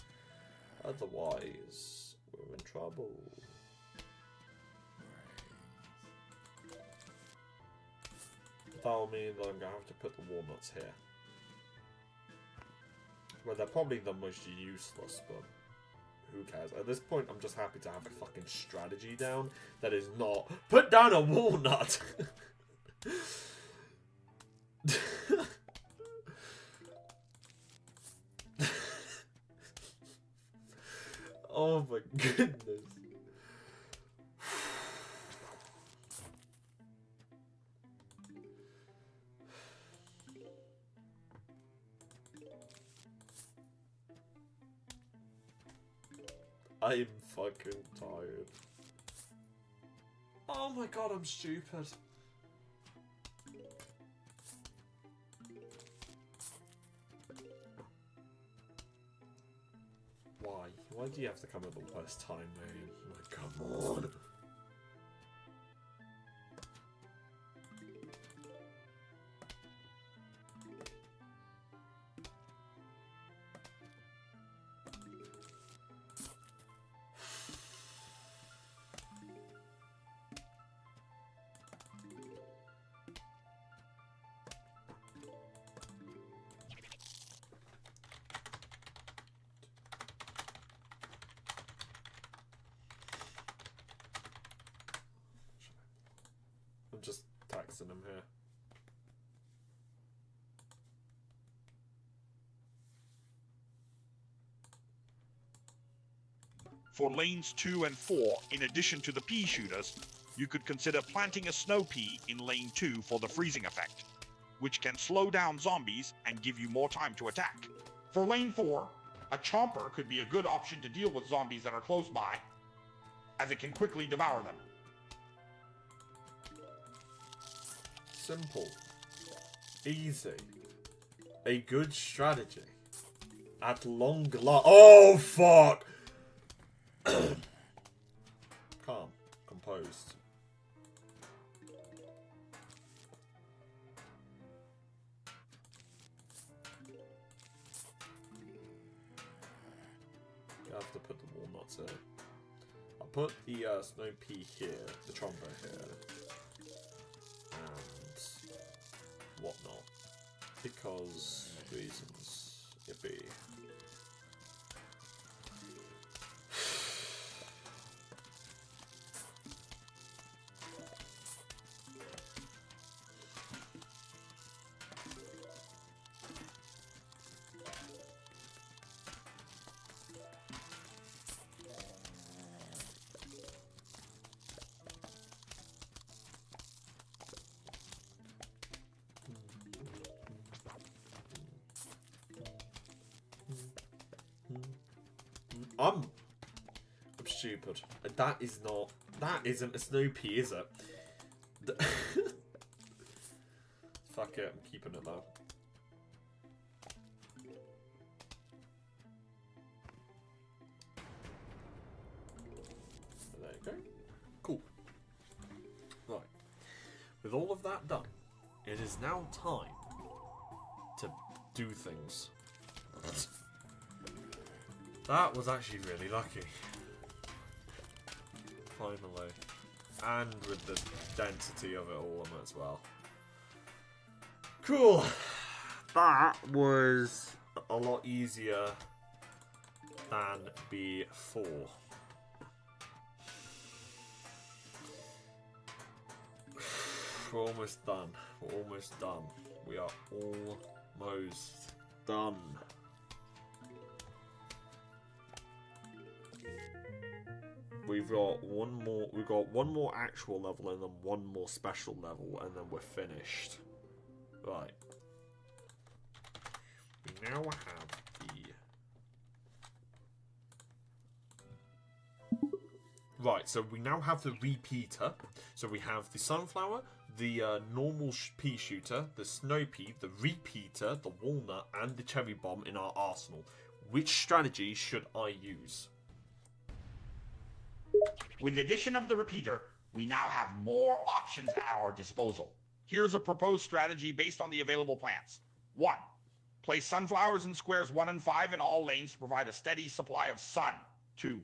otherwise we're in trouble. That'll mean that I'm going to have to put the walnuts here. Well, they're probably the most useless, but who cares? At this point, I'm just happy to have a fucking strategy down that is not put down a walnut! Oh my goodness. I'm fucking tired. Oh my god, I'm stupid. Why? Why do you have to come at the worst time, man? Like, come on. I'm just texting him here. For lanes 2 and 4, in addition to the pea shooters, you could consider planting a snow pea in lane 2 for the freezing effect, which can slow down zombies and give you more time to attack. For lane 4, a chomper could be a good option to deal with zombies that are close by, as it can quickly devour them. Simple. Easy. A good strategy. At long last. Oh, fuck! Calm. Composed. You have to put the walnuts in. I'll put the snow pea here, the chomper here, and whatnot, because reasons it be. I'm stupid. That isn't a snow pea, is it? Fuck it, I'm keeping it though. There you go. Cool. Right. With all of that done, it is now time to do things. That was actually really lucky. Finally. And with the density of it all as well. Cool. That was a lot easier than before. We're almost done. We're almost done. We are almost done. We've got one more actual level and then one more special level, and then we're finished. Right. We now have the... Right, so we now have the repeater. So we have the sunflower, the normal pea shooter, the snow pea, the repeater, the walnut, and the cherry bomb in our arsenal. Which strategy should I use? With the addition of the repeater, we now have more options at our disposal. Here's a proposed strategy based on the available plants. 1. Place sunflowers in squares 1 and 5 in all lanes to provide a steady supply of sun. 2.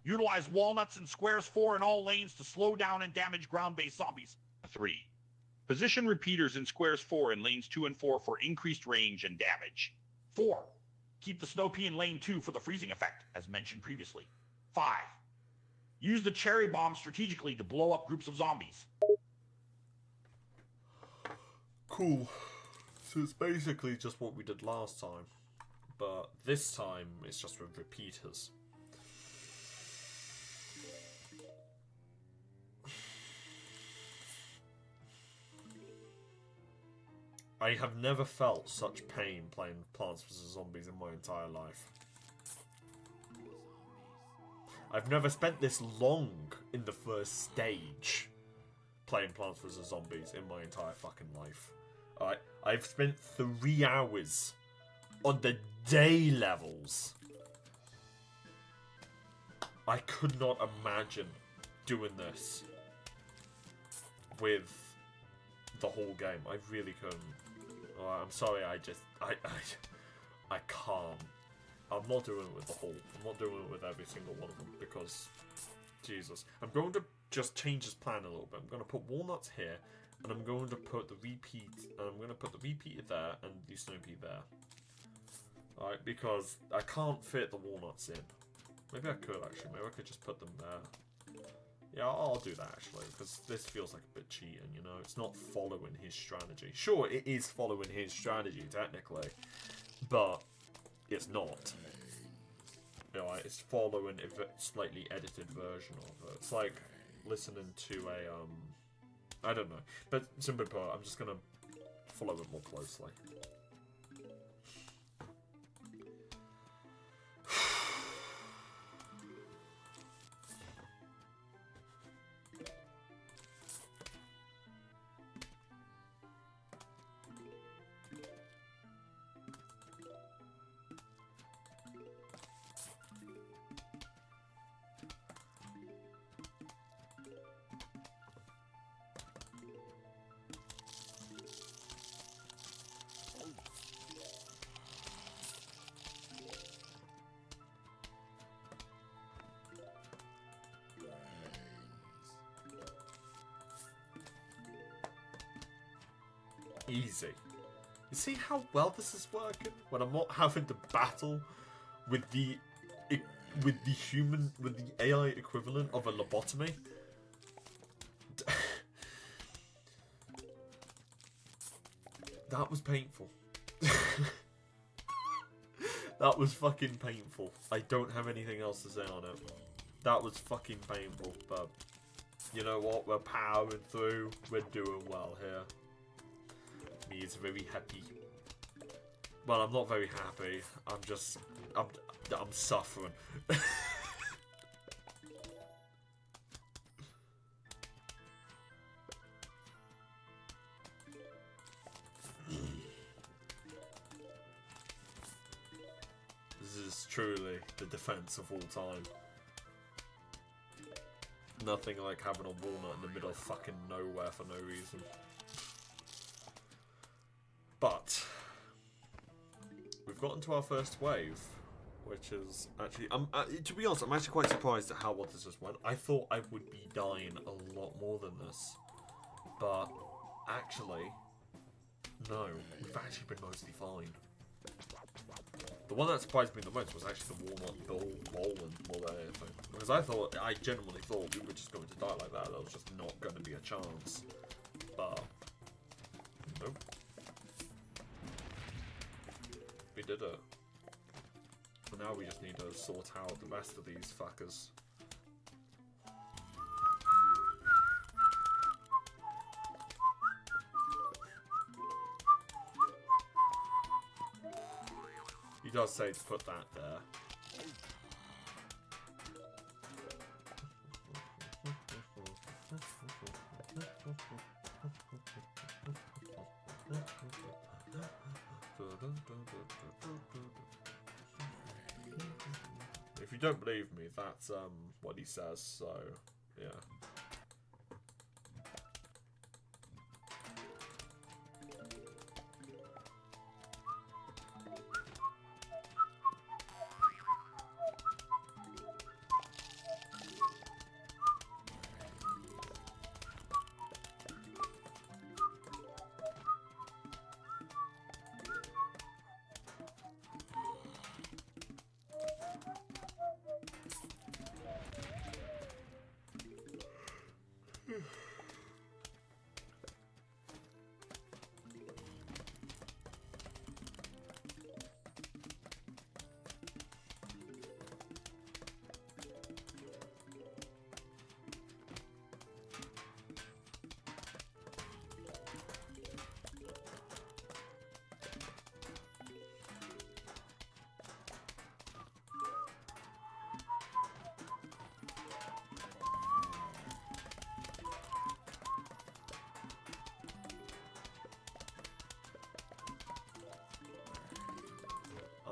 Utilize walnuts in squares 4 in all lanes to slow down and damage ground-based zombies. 3. Position repeaters in squares 4 in lanes 2 and 4 for increased range and damage. 4. Keep the snow pea in lane 2 for the freezing effect, as mentioned previously. 5. Use the cherry bomb strategically to blow up groups of zombies. Cool. So it's basically just what we did last time. But this time it's just with repeaters. I have never felt such pain playing Plants vs. Zombies in my entire life. I've never spent this long in the first stage playing Plants vs. Zombies in my entire fucking life. Alright, I've spent 3 hours on the day levels. I could not imagine doing this with the whole game. I really couldn't. I'm sorry, I can't. I'm not doing it with the whole. I'm not doing it with every single one of them because, Jesus. I'm going to just change this plan a little bit. I'm going to put walnuts here, and I'm going to put the repeat, and I'm going to put the repeater there, and the snow pea there. Alright, because I can't fit the walnuts in. Maybe I could actually. Maybe I could just put them there. Yeah, I'll do that actually, because this feels like a bit cheating, you know? It's not following his strategy. Sure, it is following his strategy, technically, but it's not. You know, like, it's following a slightly edited version of it. It's like listening to a, I don't know. But simply put, I'm just gonna follow it more closely. Easy. You see how well this is working? When I'm not having to battle with the AI equivalent of a lobotomy. That was painful. That was fucking painful. I don't have anything else to say on it. That was fucking painful, but you know what? We're powering through. We're doing well here. Me is very happy. Well, I'm not very happy. I'm suffering. This is truly the defense of all time. Nothing like having a walnut in the middle of fucking nowhere for no reason. But we've gotten to our first wave, which is actually, to be honest, I'm actually quite surprised at how well this just went. I thought I would be dying a lot more than this, but actually, no, we've actually been mostly fine. The one that surprised me the most was actually the walnut bowling more than anything, because I genuinely thought we were just going to die like that. There was just not going to be a chance, but nope. We did it. And now we just need to sort out the rest of these fuckers. He does say to put that there. If you don't believe me, that's what he says, so yeah.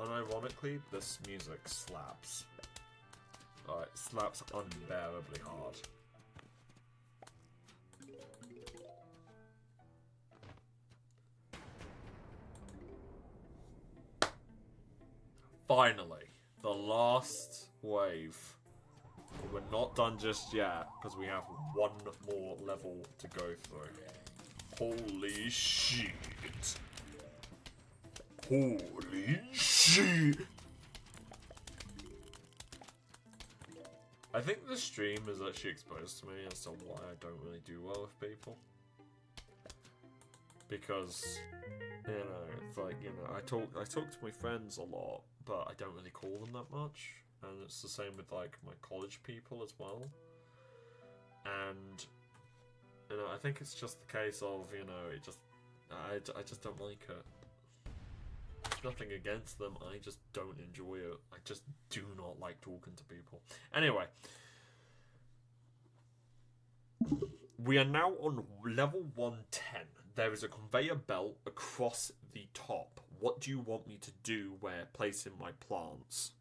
Unironically, this music slaps. It slaps unbearably hard. Finally, the last wave. But we're not done just yet, because we have one more level to go through. Holy shit. Holy shit! I think the stream is actually exposed to me as to why I don't really do well with people. Because, you know, it's like, you know, I talk to my friends a lot, but I don't really call them that much. and it's the same with like my college people as well. And you know, I think it's just the case of, you know, I just don't like it. There's nothing against them, I just don't enjoy it. I just do not like talking to people. Anyway, we are now on level 110. There is a conveyor belt across the top. What do you want me to do where placing my plants?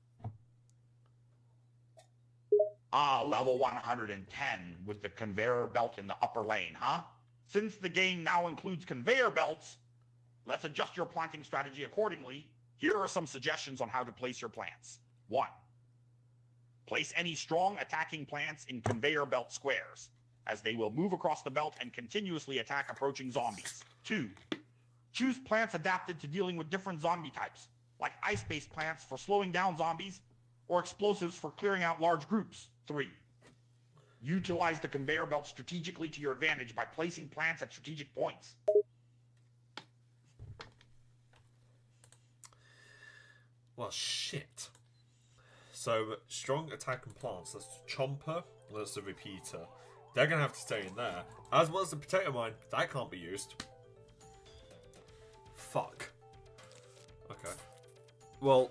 Level 110 with the conveyor belt in the upper lane, huh? Since the game now includes conveyor belts, let's adjust your planting strategy accordingly. Here are some suggestions on how to place your plants. 1. Place any strong attacking plants in conveyor belt squares, as they will move across the belt and continuously attack approaching zombies. 2. Choose plants adapted to dealing with different zombie types, like ice-based plants for slowing down zombies, or explosives for clearing out large groups. 3. Utilize the conveyor belt strategically to your advantage by placing plants at strategic points. Well, shit. So, strong attacking plants. That's the Chomper, that's the Repeater. They're going to have to stay in there. As well as the Potato Mine. That can't be used. Fuck. Okay. Well...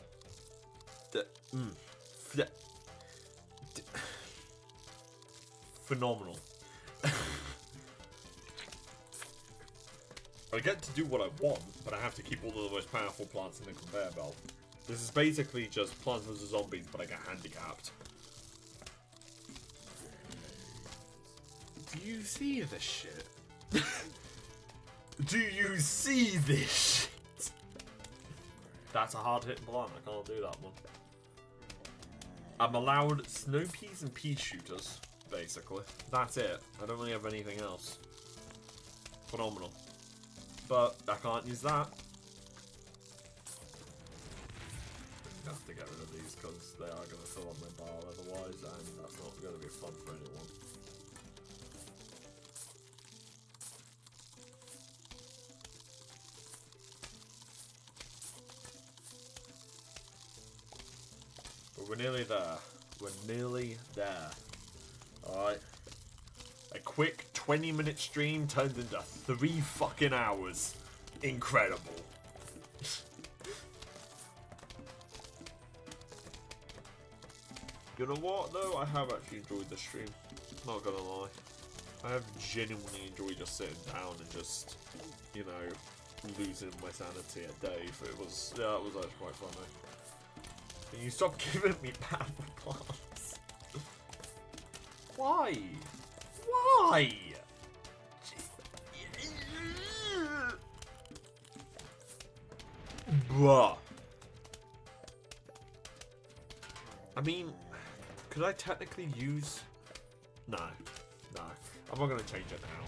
Phenomenal. I get to do what I want, but I have to keep all of the most powerful plants in the conveyor belt. This is basically just Plants vs Zombies, but I get handicapped. Do you see this shit? Do you see this shit? That's a hard-hitting plant. I can't do that one. I'm allowed snow peas and pea shooters, basically. That's it. I don't really have anything else. Phenomenal. But I can't use that. I have to get rid of these because they are going to fill up my bar otherwise, and that's not going to be fun for anyone. But we're nearly there. We're nearly there. Alright. A quick 20-minute stream turned into 3 fucking hours. Incredible. You know what, though? I have actually enjoyed the stream. Not gonna lie. I have genuinely enjoyed just sitting down and just, you know, losing my sanity at Dave. It was actually quite funny. Can you stop giving me powerful plants? Why? Why? Bruh. I mean, could I technically use... No. No. I'm not going to change it now.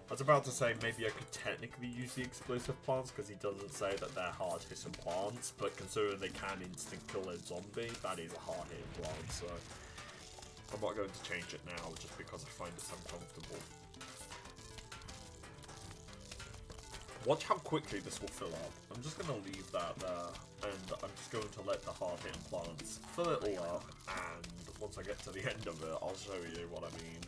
I was about to say maybe I could technically use the explosive plants because he doesn't say that they're hard-hitting plants, but considering they can instant kill a zombie, that is a hard-hitting plant, so... I'm not going to change it now just because I find it uncomfortable. Watch how quickly this will fill up. I'm just going to leave that there, and I'm just going to let the hard-hitting plants fill it all up, and once I get to the end of it, I'll show you what I mean.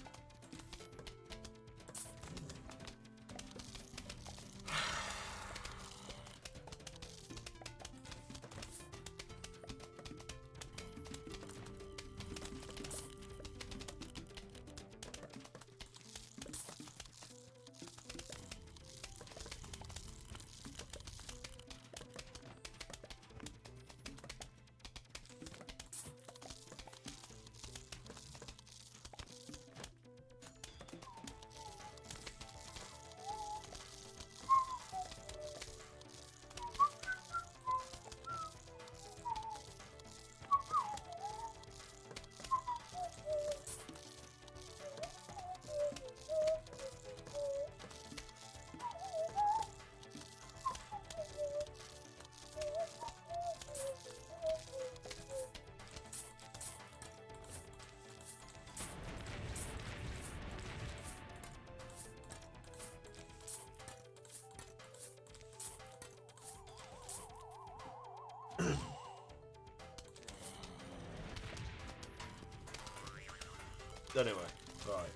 Anyway, right.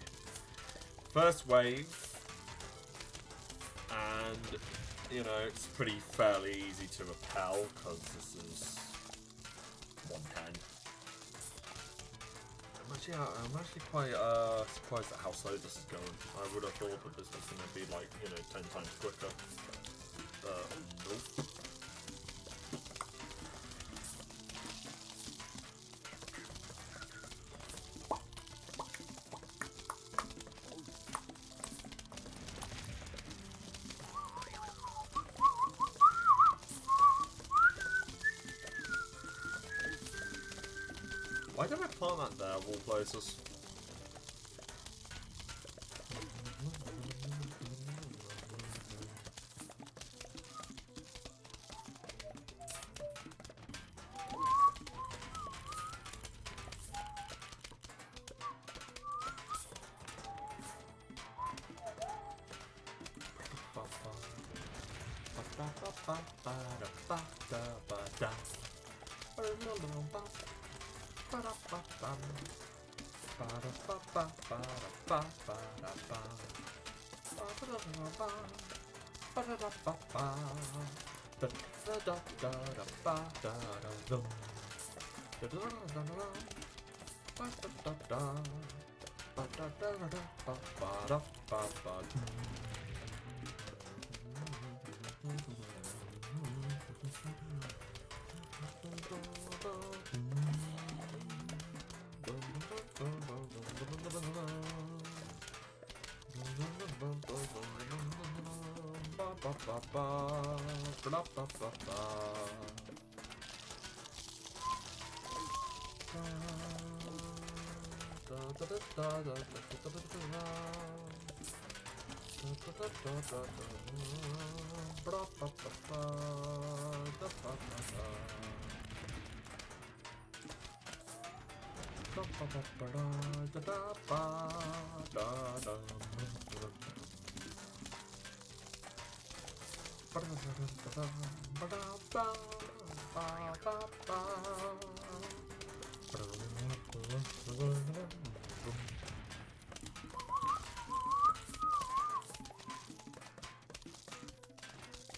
First wave, and you know it's fairly easy to repel because this is 110. I'm actually quite surprised at how slow this is going. I would have thought that this was going to be like 10 times quicker. Nope. Why did I plant that there of all places?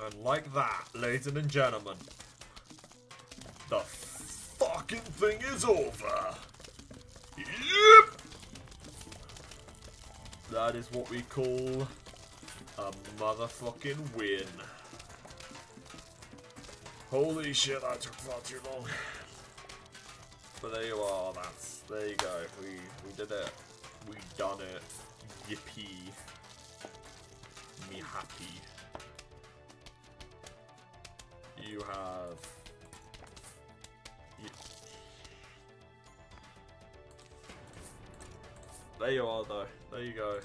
And like that, ladies and gentlemen, the fucking thing is over. Yep! That is what we call a motherfucking win. Holy shit, that took far too long. But there you are, there you go. We did it. We done it. Yippee. Me happy. You have... There you are, though. There you go.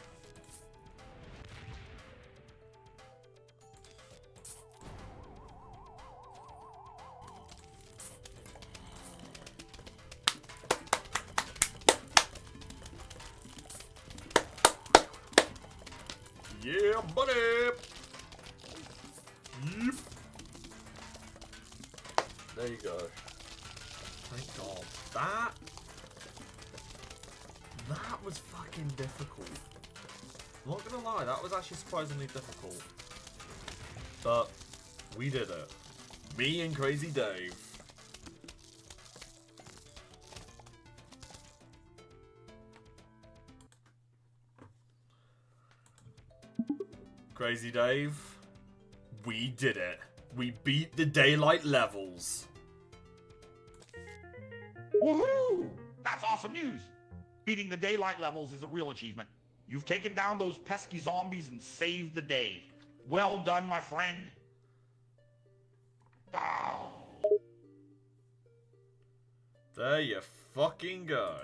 Yeah, buddy! Yep. There you go. Thank God. That was fucking difficult. I'm not gonna lie, that was actually surprisingly difficult. But we did it. Me and Crazy Dave. Crazy Dave, we did it. We beat the daylight levels. Woohoo! That's awesome news. Beating the daylight levels is a real achievement. You've taken down those pesky zombies and saved the day. Well done, my friend. Oh. There you fucking go.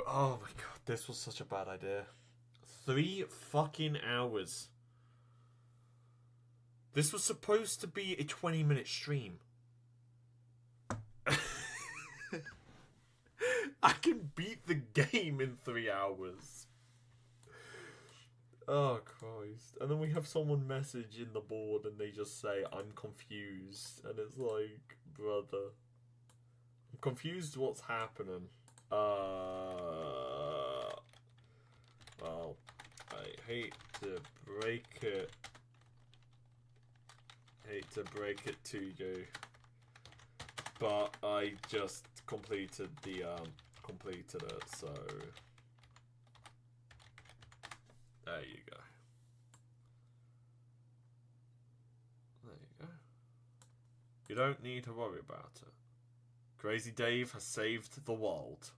Oh my God, this was such a bad idea. 3 fucking hours. This was supposed to be a 20-minute stream. I can beat the game in 3 hours. Oh, Christ. And then we have someone message in the board and they just say, I'm confused. And it's like, brother, I'm confused what's happening. Well, I hate to break it. To you, but I just completed the completed it, so there you go. There you go. You don't need to worry about it. Crazy Dave has saved the world.